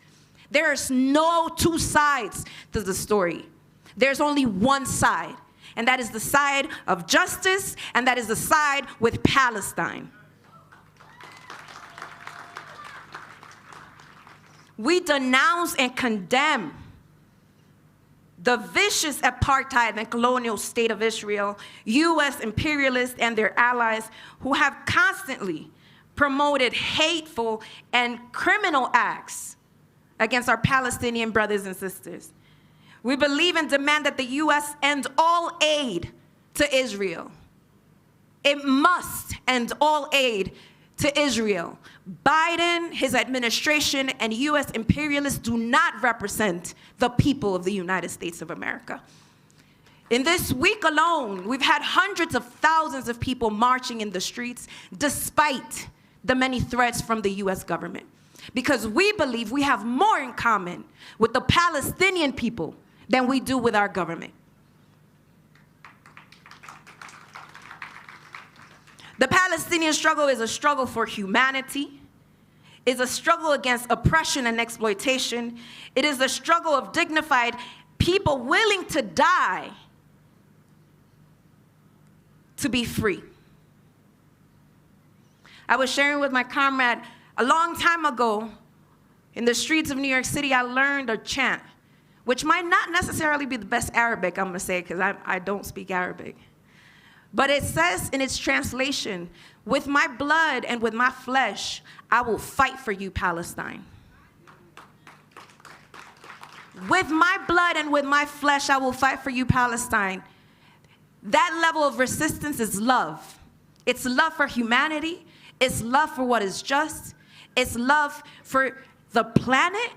There's no two sides to the story. There's only one side, and that is the side of justice, and that is the side with Palestine. We denounce and condemn the vicious apartheid and colonial state of Israel, US imperialists and their allies who have constantly promoted hateful and criminal acts against our Palestinian brothers and sisters. We believe and demand that the U.S. end all aid to Israel. It must end all aid to Israel. Biden, his administration, and U.S. imperialists do not represent the people of the United States of America. In this week alone, we've had hundreds of thousands of people marching in the streets despite the many threats from the U.S. government. Because we believe we have more in common with the Palestinian people than we do with our government. The Palestinian struggle is a struggle for humanity. It's a struggle against oppression and exploitation. It is a struggle of dignified people willing to die to be free. I was sharing with my comrade a long time ago in the streets of New York City. I learned a chant, which might not necessarily be the best Arabic, I'm gonna say, because I don't speak Arabic. But it says in its translation, with my blood and with my flesh, I will fight for you, Palestine. With my blood and with my flesh, I will fight for you, Palestine. That level of resistance is love. It's love for humanity. It's love for what is just. It's love for the planet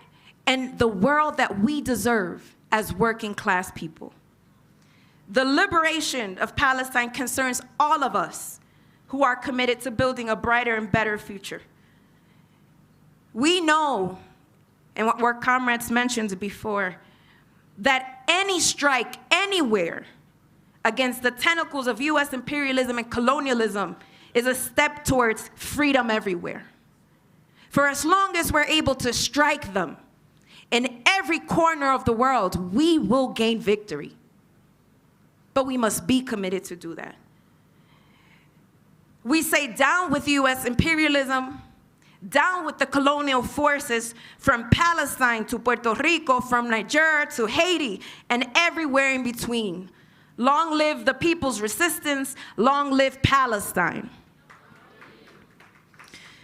and the world that we deserve as working class people. The liberation of Palestine concerns all of us who are committed to building a brighter and better future. We know, and what our comrades mentioned before, that any strike anywhere against the tentacles of U.S. imperialism and colonialism is a step towards freedom everywhere. For as long as we're able to strike them in every corner of the world, we will gain victory. But we must be committed to do that. We say down with U.S. imperialism, down with the colonial forces from Palestine to Puerto Rico, from Niger to Haiti, and everywhere in between. Long live the people's resistance, long live Palestine.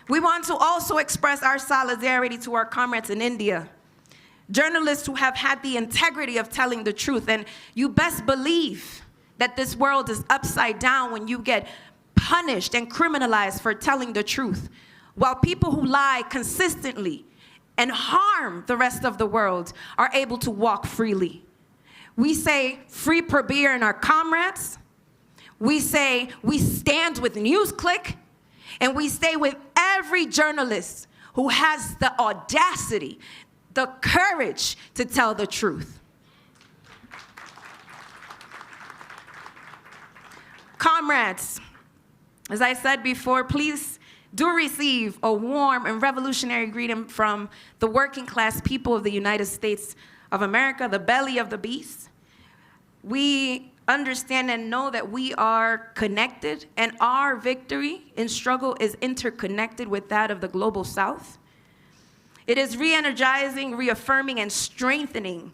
We want to also express our solidarity to our comrades in India, journalists who have had the integrity of telling the truth. And you best believe that this world is upside down when you get punished and criminalized for telling the truth, while people who lie consistently and harm the rest of the world are able to walk freely. We say free Prabir and our comrades. We say we stand with NewsClick. And we stay with every journalist who has the audacity, the courage to tell the truth. Comrades, as I said before, please do receive a warm and revolutionary greeting from the working class people of the United States of America, the belly of the beast. We understand and know that we are connected, and our victory in struggle is interconnected with that of the global South. It is re-energizing, reaffirming, and strengthening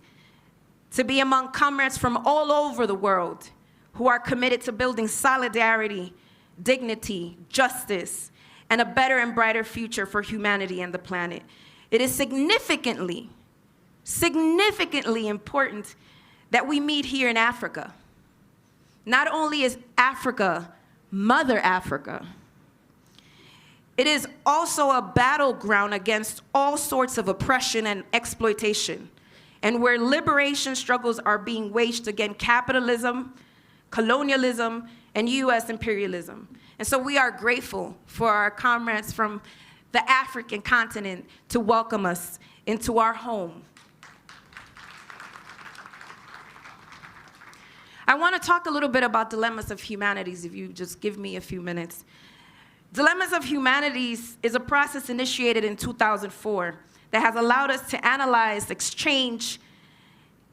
to be among comrades from all over the world who are committed to building solidarity, dignity, justice, and a better and brighter future for humanity and the planet. It is significantly important that we meet here in Africa. Not only is Africa Mother Africa, it is also a battleground against all sorts of oppression and exploitation, and where liberation struggles are being waged against capitalism, colonialism, and U.S. imperialism. And so we are grateful for our comrades from the African continent to welcome us into our home. I want to talk a little bit about Dilemmas of Humanities, if you just give me a few minutes. Dilemmas of Humanities is a process initiated in 2004 that has allowed us to analyze, exchange,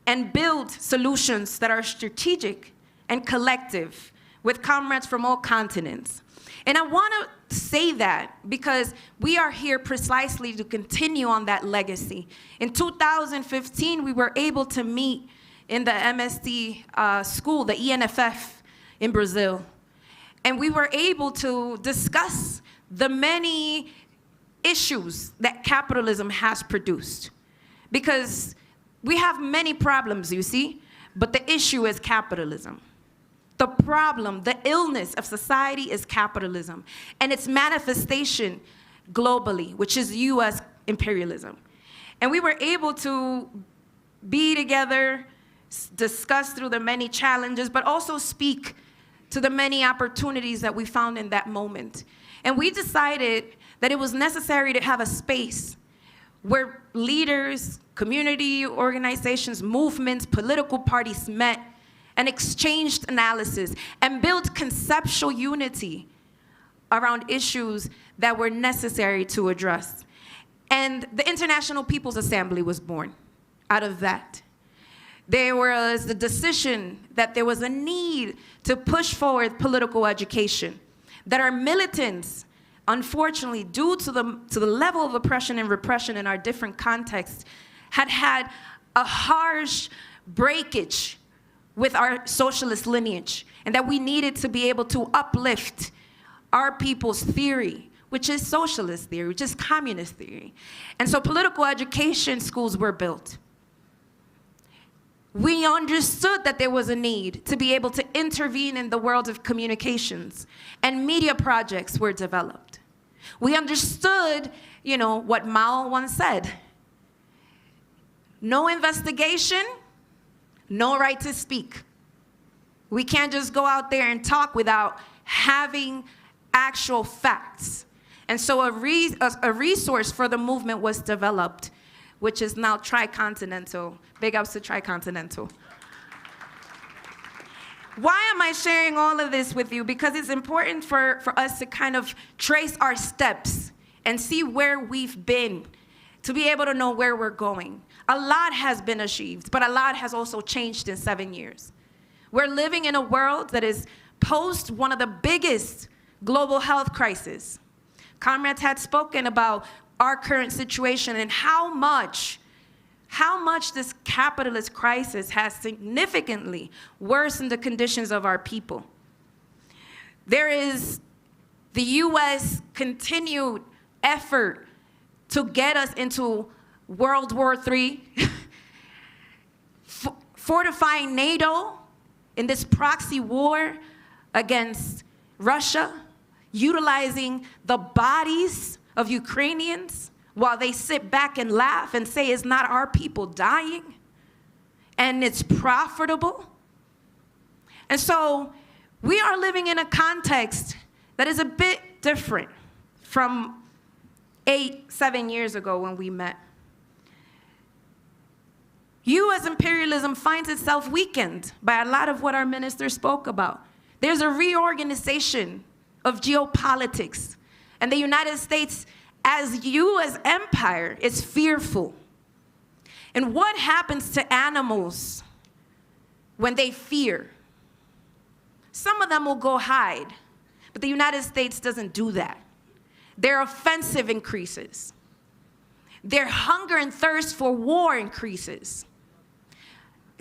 and build solutions that are strategic and collective with comrades from all continents. And I want to say that because we are here precisely to continue on that legacy. In 2015, we were able to meet in the MSD school, the ENFF in Brazil. And we were able to discuss the many issues that capitalism has produced. Because we have many problems, you see, but the issue is capitalism. The problem, the illness of society is capitalism, and its manifestation globally, which is US imperialism. And we were able to be together, discuss through the many challenges, but also speak to the many opportunities that we found in that moment. And we decided that it was necessary to have a space where leaders, community organizations, movements, political parties met and exchanged analysis and built conceptual unity around issues that were necessary to address. And the International People's Assembly was born out of that. There was the decision that there was a need to push forward political education, that our militants, unfortunately, due to the level of oppression and repression in our different contexts, had a harsh breakage with our socialist lineage, and that we needed to be able to uplift our people's theory, which is socialist theory, which is communist theory. And so political education schools were built. We understood that there was a need to be able to intervene in the world of communications, and media projects were developed. We understood, what Mao once said: no investigation, no right to speak. We can't just go out there and talk without having actual facts. And so a resource for the movement was developed, which is now Tricontinental. Big ups to Tricontinental. Why am I sharing all of this with you? Because it's important for us to kind of trace our steps and see where we've been, to be able to know where we're going. A lot has been achieved, but a lot has also changed in 7 years. We're living in a world that is post one of the biggest global health crises. Comrades had spoken about our current situation and how much this capitalist crisis has significantly worsened the conditions of our people. There is the US continued effort to get us into World War III, fortifying NATO in this proxy war against Russia, utilizing the bodies of Ukrainians while they sit back and laugh and say it's not our people dying, and it's profitable. And so we are living in a context that is a bit different from 7 years ago when we met. US imperialism finds itself weakened by a lot of what our minister spoke about. There's a reorganization of geopolitics, and the United States as US empire is fearful. And what happens to animals when they fear? Some of them will go hide, but the United States doesn't do that. Their offensive increases. Their hunger and thirst for war increases,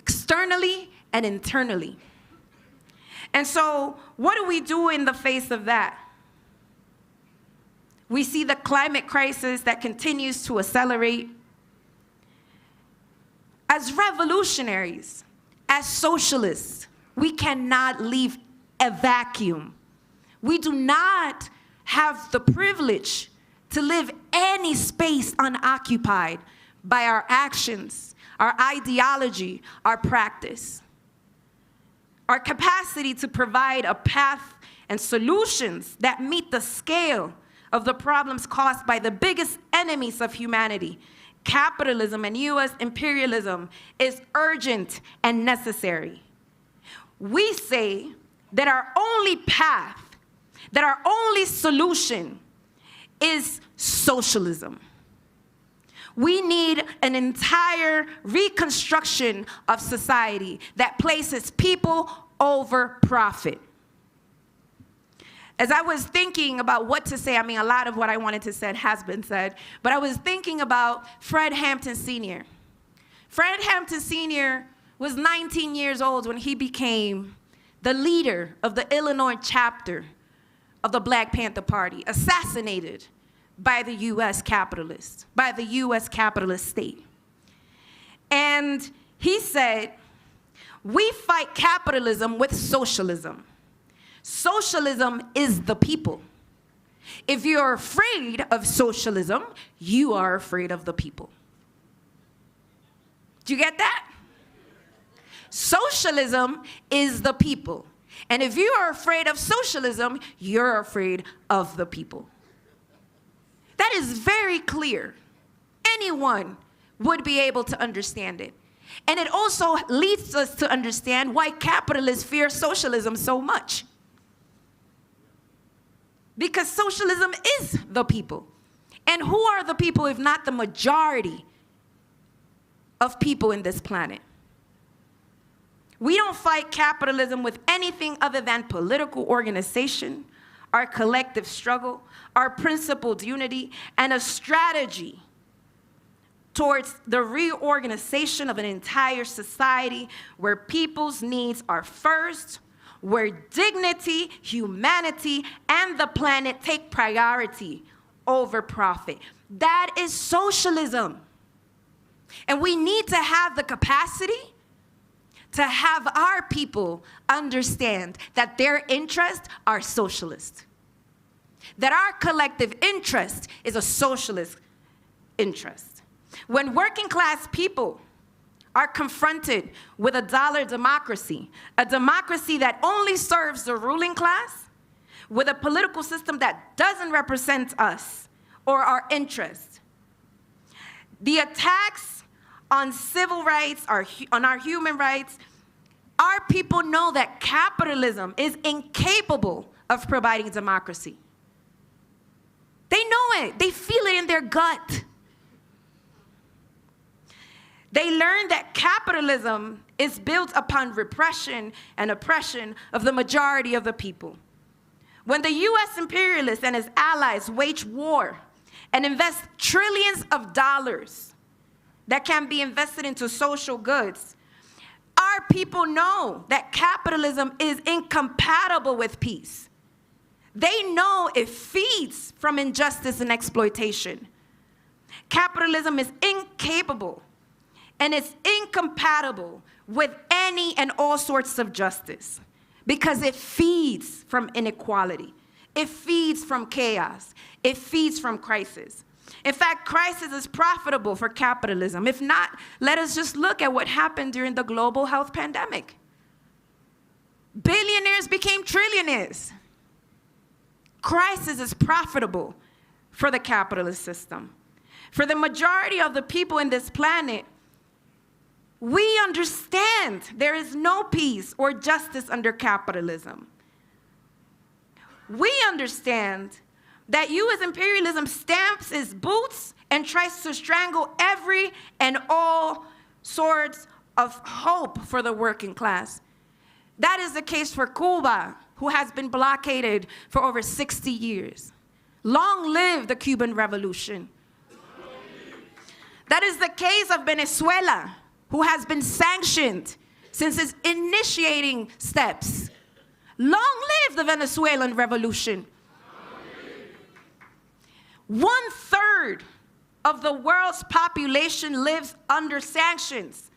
externally and internally. And so what do we do in the face of that? We see the climate crisis that continues to accelerate. As revolutionaries, as socialists, we cannot leave a vacuum. We do not have the privilege to live any space unoccupied by our actions, our ideology, our practice. Our capacity to provide a path and solutions that meet the scale of the problems caused by the biggest enemies of humanity, capitalism and US imperialism, is urgent and necessary. We say that our only path, that our only solution is socialism. We need an entire reconstruction of society that places people over profit. As I was thinking about what to say, a lot of what I wanted to say has been said, but I was thinking about Fred Hampton Sr. Fred Hampton Sr. was 19 years old when he became the leader of the Illinois chapter of the Black Panther Party, assassinated by the US capitalists, by the US capitalist state. And he said, we fight capitalism with socialism. Socialism is the people. If you're afraid of socialism, you are afraid of the people. Do you get that? Socialism is the people. And if you are afraid of socialism, you're afraid of the people. That is very clear. Anyone would be able to understand it. And it also leads us to understand why capitalists fear socialism so much. Because socialism is the people. And who are the people if not the majority of people in this planet? We don't fight capitalism with anything other than political organization, our collective struggle, our principled unity, and a strategy towards the reorganization of an entire society where people's needs are first, where dignity, humanity, and the planet take priority over profit. That is socialism. And we need to have the capacity to have our people understand that their interests are socialist. That our collective interest is a socialist interest. When working class people are confronted with a dollar democracy, a democracy that only serves the ruling class, with a political system that doesn't represent us or our interests, the attacks on civil rights, on our human rights, our people know that capitalism is incapable of providing democracy. They know it. They feel it in their gut. They learn that capitalism is built upon repression and oppression of the majority of the people. When the US imperialists and his allies wage war and invest trillions of dollars that can be invested into social goods, our people know that capitalism is incompatible with peace. They know it feeds from injustice and exploitation. Capitalism is incapable and it's incompatible with any and all sorts of justice because it feeds from inequality. It feeds from chaos. It feeds from crisis. In fact, crisis is profitable for capitalism. If not, let us just look at what happened during the global health pandemic. Billionaires became trillionaires. Crisis is profitable for the capitalist system. For the majority of the people in this planet, we understand there is no peace or justice under capitalism. We understand that U.S. imperialism stamps its boots and tries to strangle every and all sorts of hope for the working class. That is the case for Cuba, who has been blockaded for over 60 years. Long live the Cuban Revolution. That is the case of Venezuela, who has been sanctioned since its initiating steps. Long live the Venezuelan Revolution. 1/3 of the world's population lives under sanctions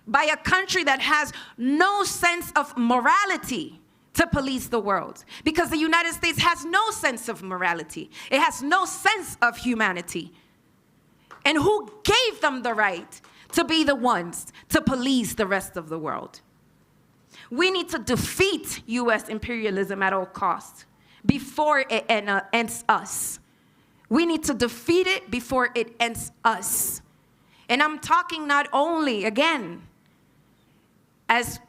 by a country that has no sense of morality to police the world. Because the United States has no sense of morality. It has no sense of humanity. And who gave them the right to be the ones to police the rest of the world? We need to defeat U.S. imperialism at all costs before it ends us. We need to defeat it before it ends us. And I'm talking not only, again, as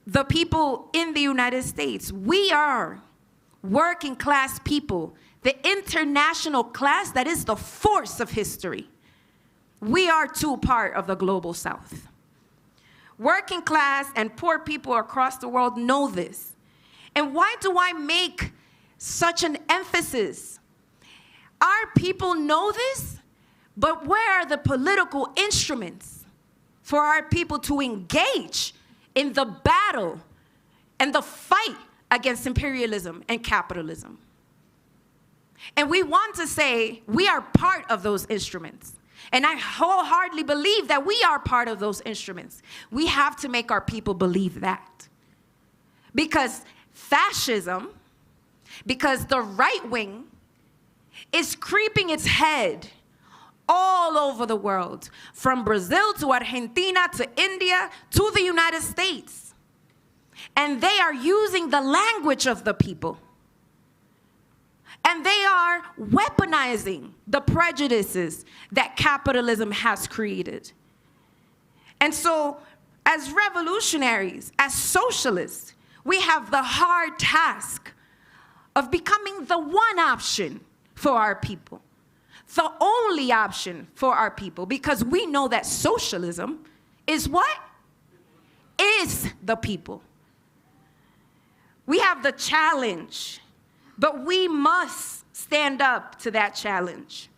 the people in the United States. We are working class people, the international class that is the force of history. We are too part of the global South. Working class and poor people across the world know this. And why do I make such an emphasis? Our people know this, but where are the political instruments for our people to engage in the battle and the fight against imperialism and capitalism. And we want to say we are part of those instruments. And I wholeheartedly believe that we are part of those instruments. We have to make our people believe that. Because fascism, because the right wing is creeping its head all over the world, from Brazil to Argentina to India to the United States. And they are using the language of the people. And they are weaponizing the prejudices that capitalism has created. And so, as revolutionaries, as socialists, we have the hard task of becoming the one option for our people, the only option for our people, because we know that socialism is what? Is the people. We have the challenge, but we must stand up to that challenge.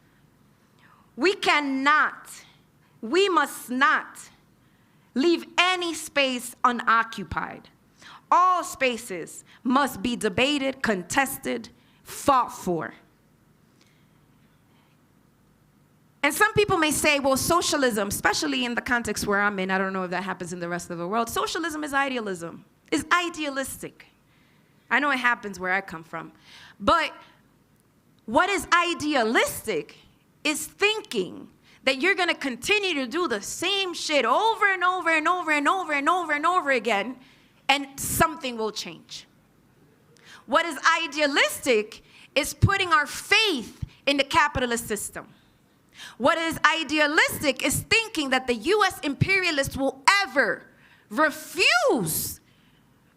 We must not leave any space unoccupied. All spaces must be debated, contested, fought for. And some people may say, well, socialism, especially in the context where I'm in, I don't know if that happens in the rest of the world, socialism is idealism, is idealistic. I know it happens where I come from. But what is idealistic is thinking that you're going to continue to do the same shit over and over and over and over and over and over again, and something will change. What is idealistic is putting our faith in the capitalist system. What is idealistic is thinking that the U.S. imperialists will ever refuse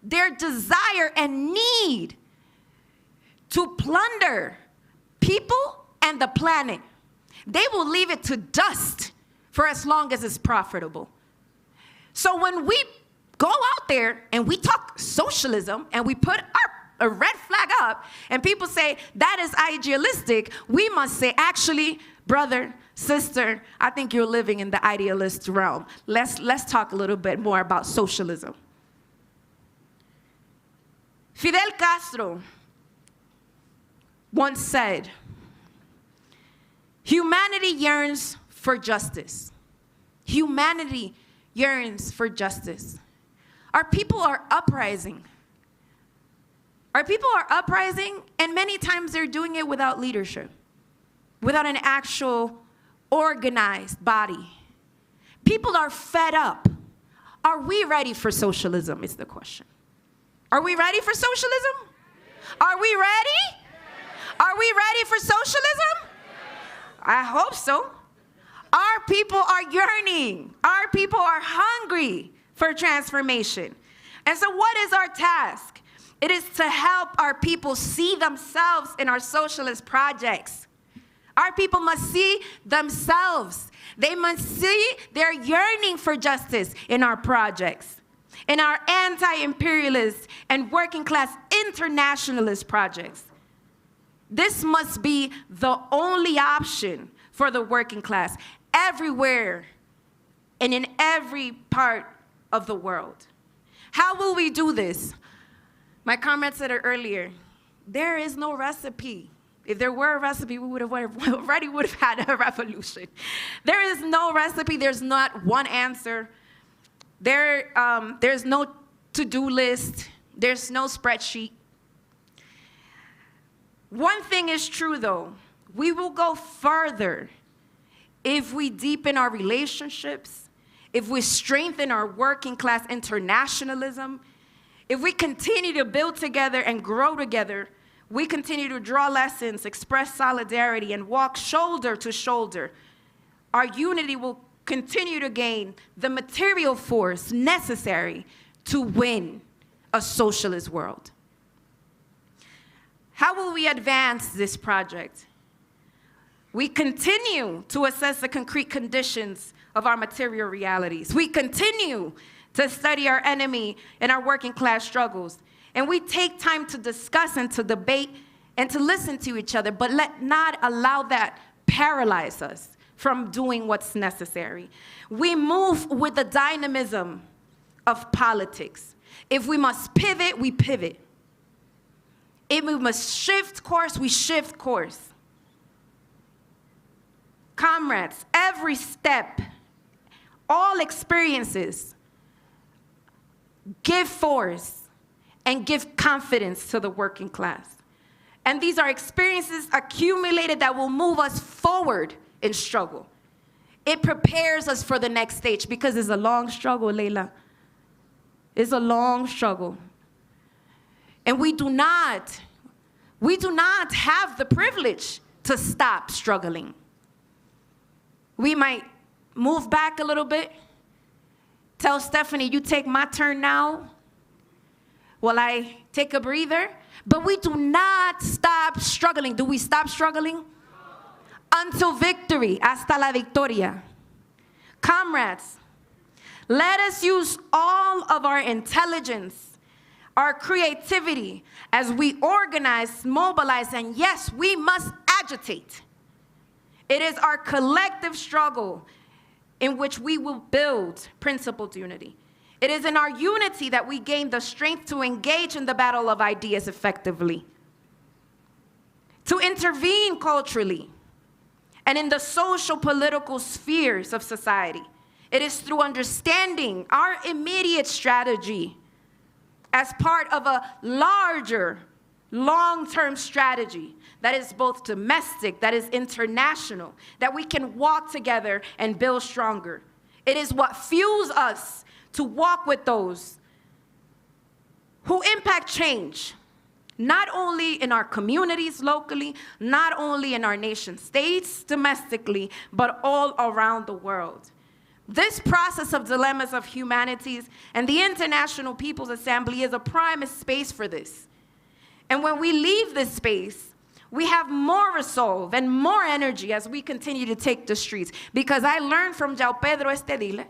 their desire and need to plunder people and the planet. They will leave it to dust for as long as it's profitable. So when we go out there and we talk socialism and we put a red flag up and people say that is idealistic, we must say, actually, brother, sister, I think you're living in the idealist realm. Let's talk a little bit more about socialism. Fidel Castro once said, humanity yearns for justice. Humanity yearns for justice. Our people are uprising. Our people are uprising, and many times they're doing it without leadership, without an actual organized body. People are fed up. Are we ready for socialism is the question. Are we ready for socialism? Are we ready? Are we ready for socialism? I hope so. Our people are yearning. Our people are hungry for transformation. And so what is our task? It is to help our people see themselves in our socialist projects. Our people must see themselves. They must see their yearning for justice in our projects, in our anti-imperialist and working class internationalist projects. This must be the only option for the working class everywhere and in every part of the world. How will we do this? My comrade said it earlier. There is no recipe. If there were a recipe, we would have had a revolution. There is no recipe. There's not one answer. There's no to-do list. There's no spreadsheet. One thing is true, though. We will go further if we deepen our relationships, if we strengthen our working class internationalism, if we continue to build together and grow together, we continue to draw lessons, express solidarity, and walk shoulder to shoulder, our unity will continue to gain the material force necessary to win a socialist world. How will we advance this project? We continue to assess the concrete conditions of our material realities. We continue to study our enemy and our working class struggles. And we take time to discuss and to debate and to listen to each other, but let not allow that paralyze us from doing what's necessary. We move with the dynamism of politics. If we must pivot, we pivot. If we must shift course, we shift course. Comrades, every step, all experiences give force and give confidence to the working class. And these are experiences accumulated that will move us forward in struggle. It prepares us for the next stage because it's a long struggle, Leila. It's a long struggle. And we do not have the privilege to stop struggling. We might move back a little bit, tell Stephanie, you take my turn now while I take a breather. But we do not stop struggling. Do we stop struggling? Until victory, hasta la victoria. Comrades, let us use all of our intelligence, our creativity, as we organize, mobilize, and yes, we must agitate. It is our collective struggle in which we will build principled unity. It is in our unity that we gain the strength to engage in the battle of ideas effectively, to intervene culturally, and in the social political spheres of society. It is through understanding our immediate strategy as part of a larger, long-term strategy that is both domestic, that is international, that we can walk together and build stronger. It is what fuels us to walk with those who impact change, not only in our communities locally, not only in our nation states domestically, but all around the world. This process of dilemmas of humanities and the International People's Assembly is a prime space for this. And when we leave this space, we have more resolve and more energy as we continue to take the streets. Because I learned from João Pedro Estedile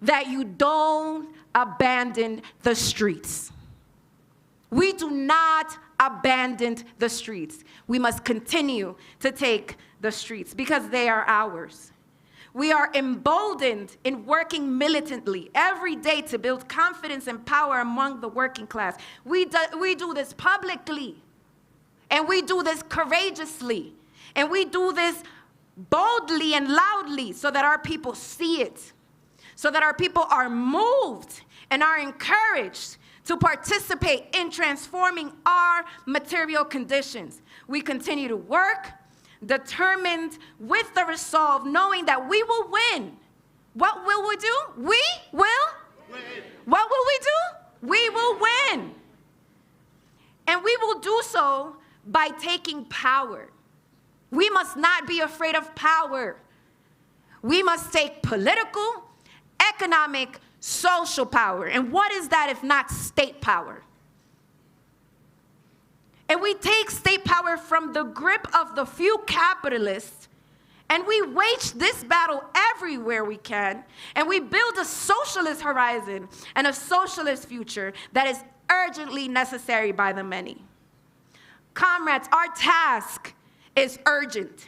that you don't abandon the streets. We do not abandon the streets. We must continue to take the streets because they are ours. We are emboldened in working militantly every day to build confidence and power among the working class. We do this publicly, and we do this courageously, and we do this boldly and loudly so that our people see it, so that our people are moved and are encouraged to participate in transforming our material conditions. We continue to work, determined with the resolve, knowing that we will win. What will we do? We will win. What will we do? We will win. And we will do so by taking power. We must not be afraid of power. We must take political, economic, social power. And what is that if not state power? And we take state power from the grip of the few capitalists, and we wage this battle everywhere we can, and we build a socialist horizon and a socialist future that is urgently necessary by the many. Comrades, our task is urgent.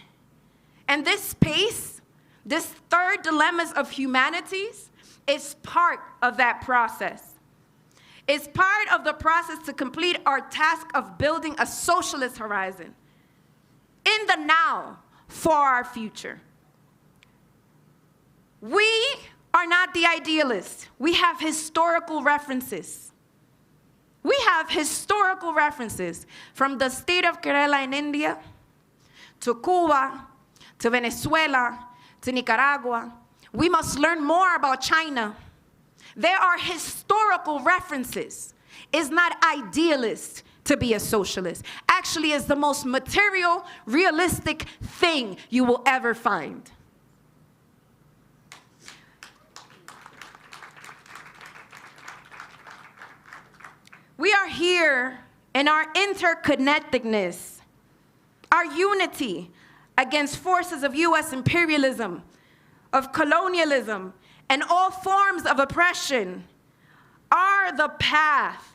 And this space, this third dilemmas of humanities, is part of that process. It's part of the process to complete our task of building a socialist horizon in the now for our future. We are not the idealists. We have historical references. We have historical references from the state of Kerala in India to Cuba, to Venezuela, to Nicaragua. We must learn more about China. There are historical references. It's not idealist to be a socialist. Actually, it's the most material, realistic thing you will ever find. We are here in our interconnectedness, our unity against forces of U.S. imperialism, of colonialism, and all forms of oppression are the path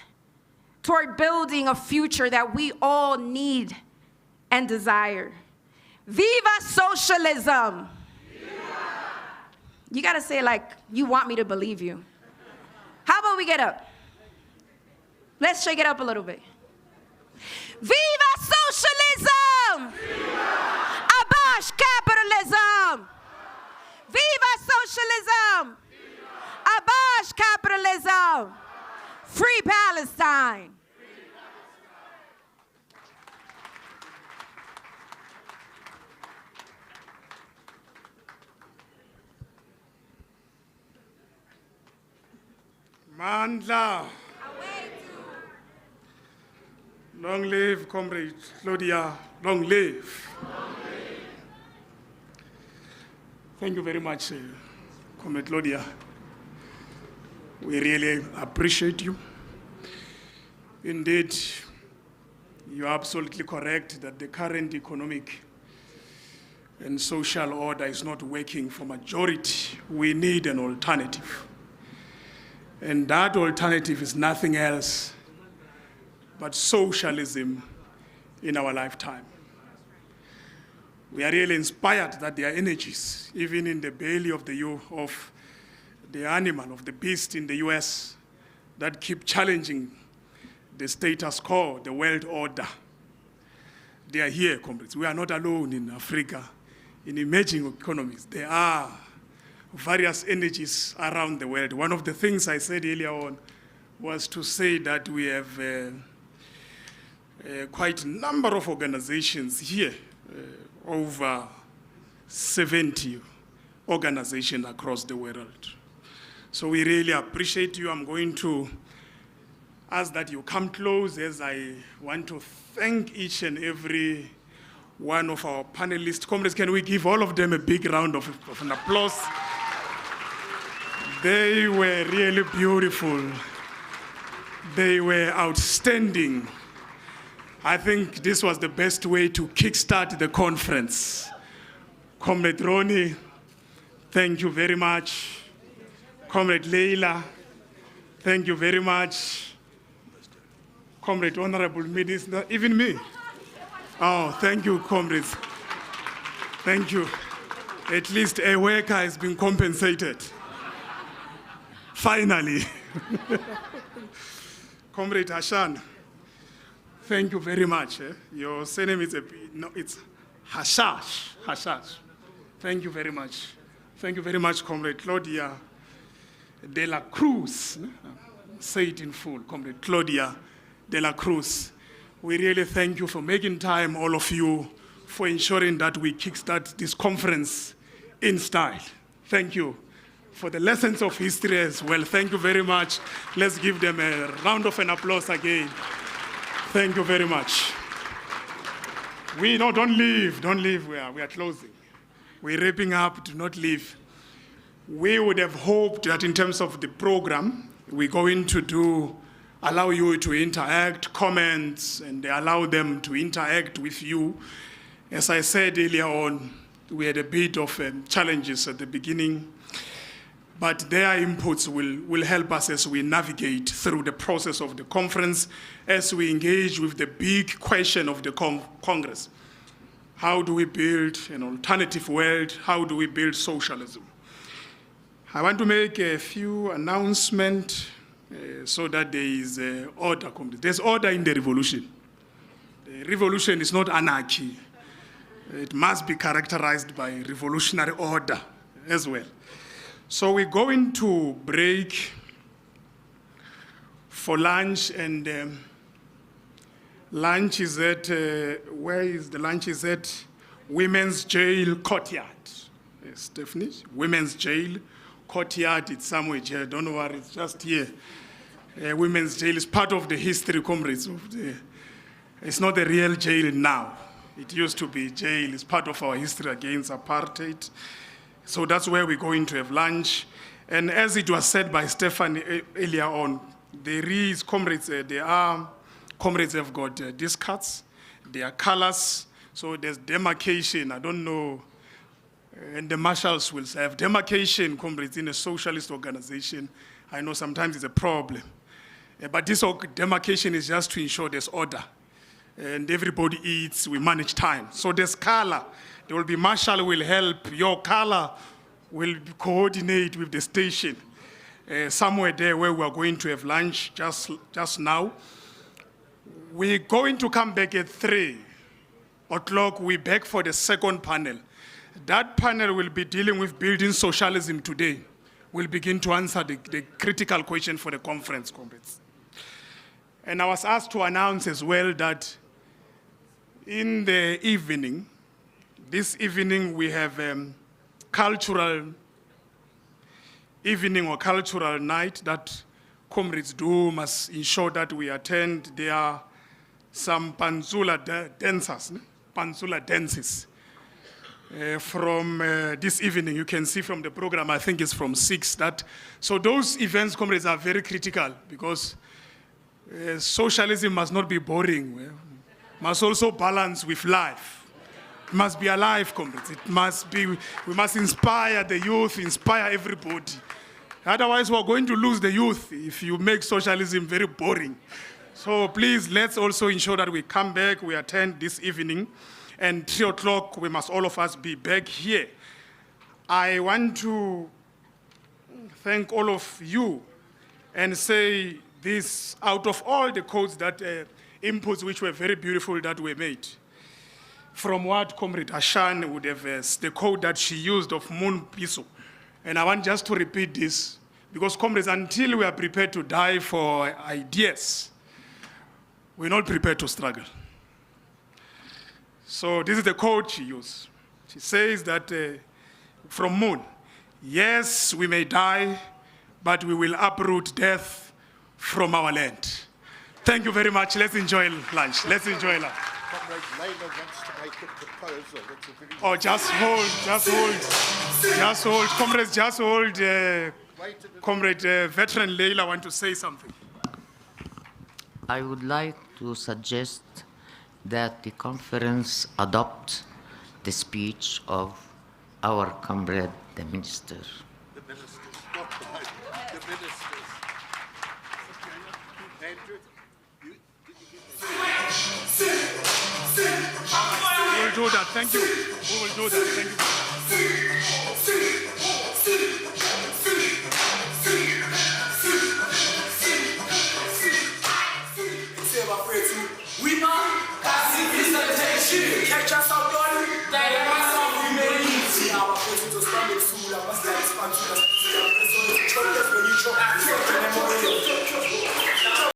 toward building a future that we all need and desire. Viva socialism! Viva! You gotta say it like you want me to believe you. How about we get up? Let's shake it up a little bit. Viva socialism! Abolish capitalism! Viva socialism! Abolish capitalism! Free Palestine! Mandla. Long live, Comrade Claudia. Long live. Thank you very much, Comrade Claudia. We really appreciate you. Indeed, you are absolutely correct that the current economic and social order is not working for majority. We need an alternative. And that alternative is nothing else but socialism in our lifetime. We are really inspired that there are energies, even in the belly of the animal, of the beast in the US, that keep challenging the status quo, the world order. They are here, comrades. We are not alone in Africa, in emerging economies. There are various energies around the world. One of the things I said earlier on was to say that we have quite a number of organizations here, over 70 organizations across the world. So we really appreciate you. I'm going to ask that you come close, as I want to thank each and every one of our panelists. Comrades, can we give all of them a big round of an applause? They were really beautiful. They were outstanding. I think this was the best way to kickstart the conference. Comrade Ronnie, thank you very much. Comrade Leila, thank you very much. Comrade Honorable Minister, even me. Oh, thank you, comrades. Thank you. At least a worker has been compensated. Finally. Comrade Hashan, thank you very much. Your surname is it's Hashash. Hashash. Thank you very much. Thank you very much, Comrade Claudia de la Cruz. Say it in full, Comrade Claudia de la Cruz. We really thank you for making time, all of you, for ensuring that we kickstart this conference in style. Thank you. For the lessons of history as well. Thank you very much. Let's give them a round of an applause again. Thank you very much. Don't leave, we are closing. We're wrapping up, do not leave. We would have hoped that in terms of the program, we're going to allow you to interact, comments, and allow them to interact with you. As I said earlier on, we had a bit of challenges at the beginning, but their inputs will help us as we navigate through the process of the conference, as we engage with the big question of the Congress. How do we build an alternative world? How do we build socialism? I want to make a few announcements so that there is order. There's order in the revolution. The revolution is not anarchy. It must be characterized by revolutionary order as well. So we're going to break for lunch, and lunch is at, where is the lunch? Is at Women's Jail Courtyard. Yes, Stephanie, Women's Jail Courtyard, it's somewhere here, don't worry, it's just here. Women's Jail is part of the history, comrades. It's not the real jail now. It used to be jail, it's part of our history against apartheid. So that's where we're going to have lunch. And as it was said by Stephanie earlier on, there is comrades, there are comrades have got discards, there are colors, so there's demarcation, I don't know, and the marshals will have demarcation, comrades, in a socialist organization. I know sometimes it's a problem. But this demarcation is just to ensure there's order. And everybody eats, we manage time. So there's color. There will be marshal will help. Your color will coordinate with the station. Somewhere there where we are going to have lunch just now. We're going to come back at 3 o'clock. We're back for the second panel. That panel will be dealing with building socialism today. We'll begin to answer the critical question for the conference, comrades. And I was asked to announce as well that in the evening, this evening we have cultural evening or cultural night that comrades do must ensure that we attend. There are some Panzula dancers, Panzula dances. From this evening, you can see from the program, I think it's from 6. So those events, comrades, are very critical because socialism must not be boring. Must also balance with life. It must be alive, comrades. It must be, we must inspire the youth, inspire everybody. Otherwise, we're going to lose the youth if you make socialism very boring. So please, let's also ensure that we come back, we attend this evening, and 3 o'clock, we must all of us be back here. I want to thank all of you and say this, out of all the codes that, inputs which were very beautiful that were made, from what Comrade Ashan would have, the code that she used of Moon Piso. And I want just to repeat this, because comrades, until we are prepared to die for ideas, we're not prepared to struggle. So this is the code she used. She says that from Moon, yes, we may die, but we will uproot death from our land. Thank you very much. Let's enjoy lunch. Let's enjoy lunch. Comrade Layla wants to make a proposal. It's a very Oh, just hold. Comrades, just hold. Comrade veteran Layla want to say something. I would like to suggest that the conference adopt the speech of our comrade, the minister. The ministers, not the ministers. Andrew, did you get We will do that. Thank you. We will do that. Thank you.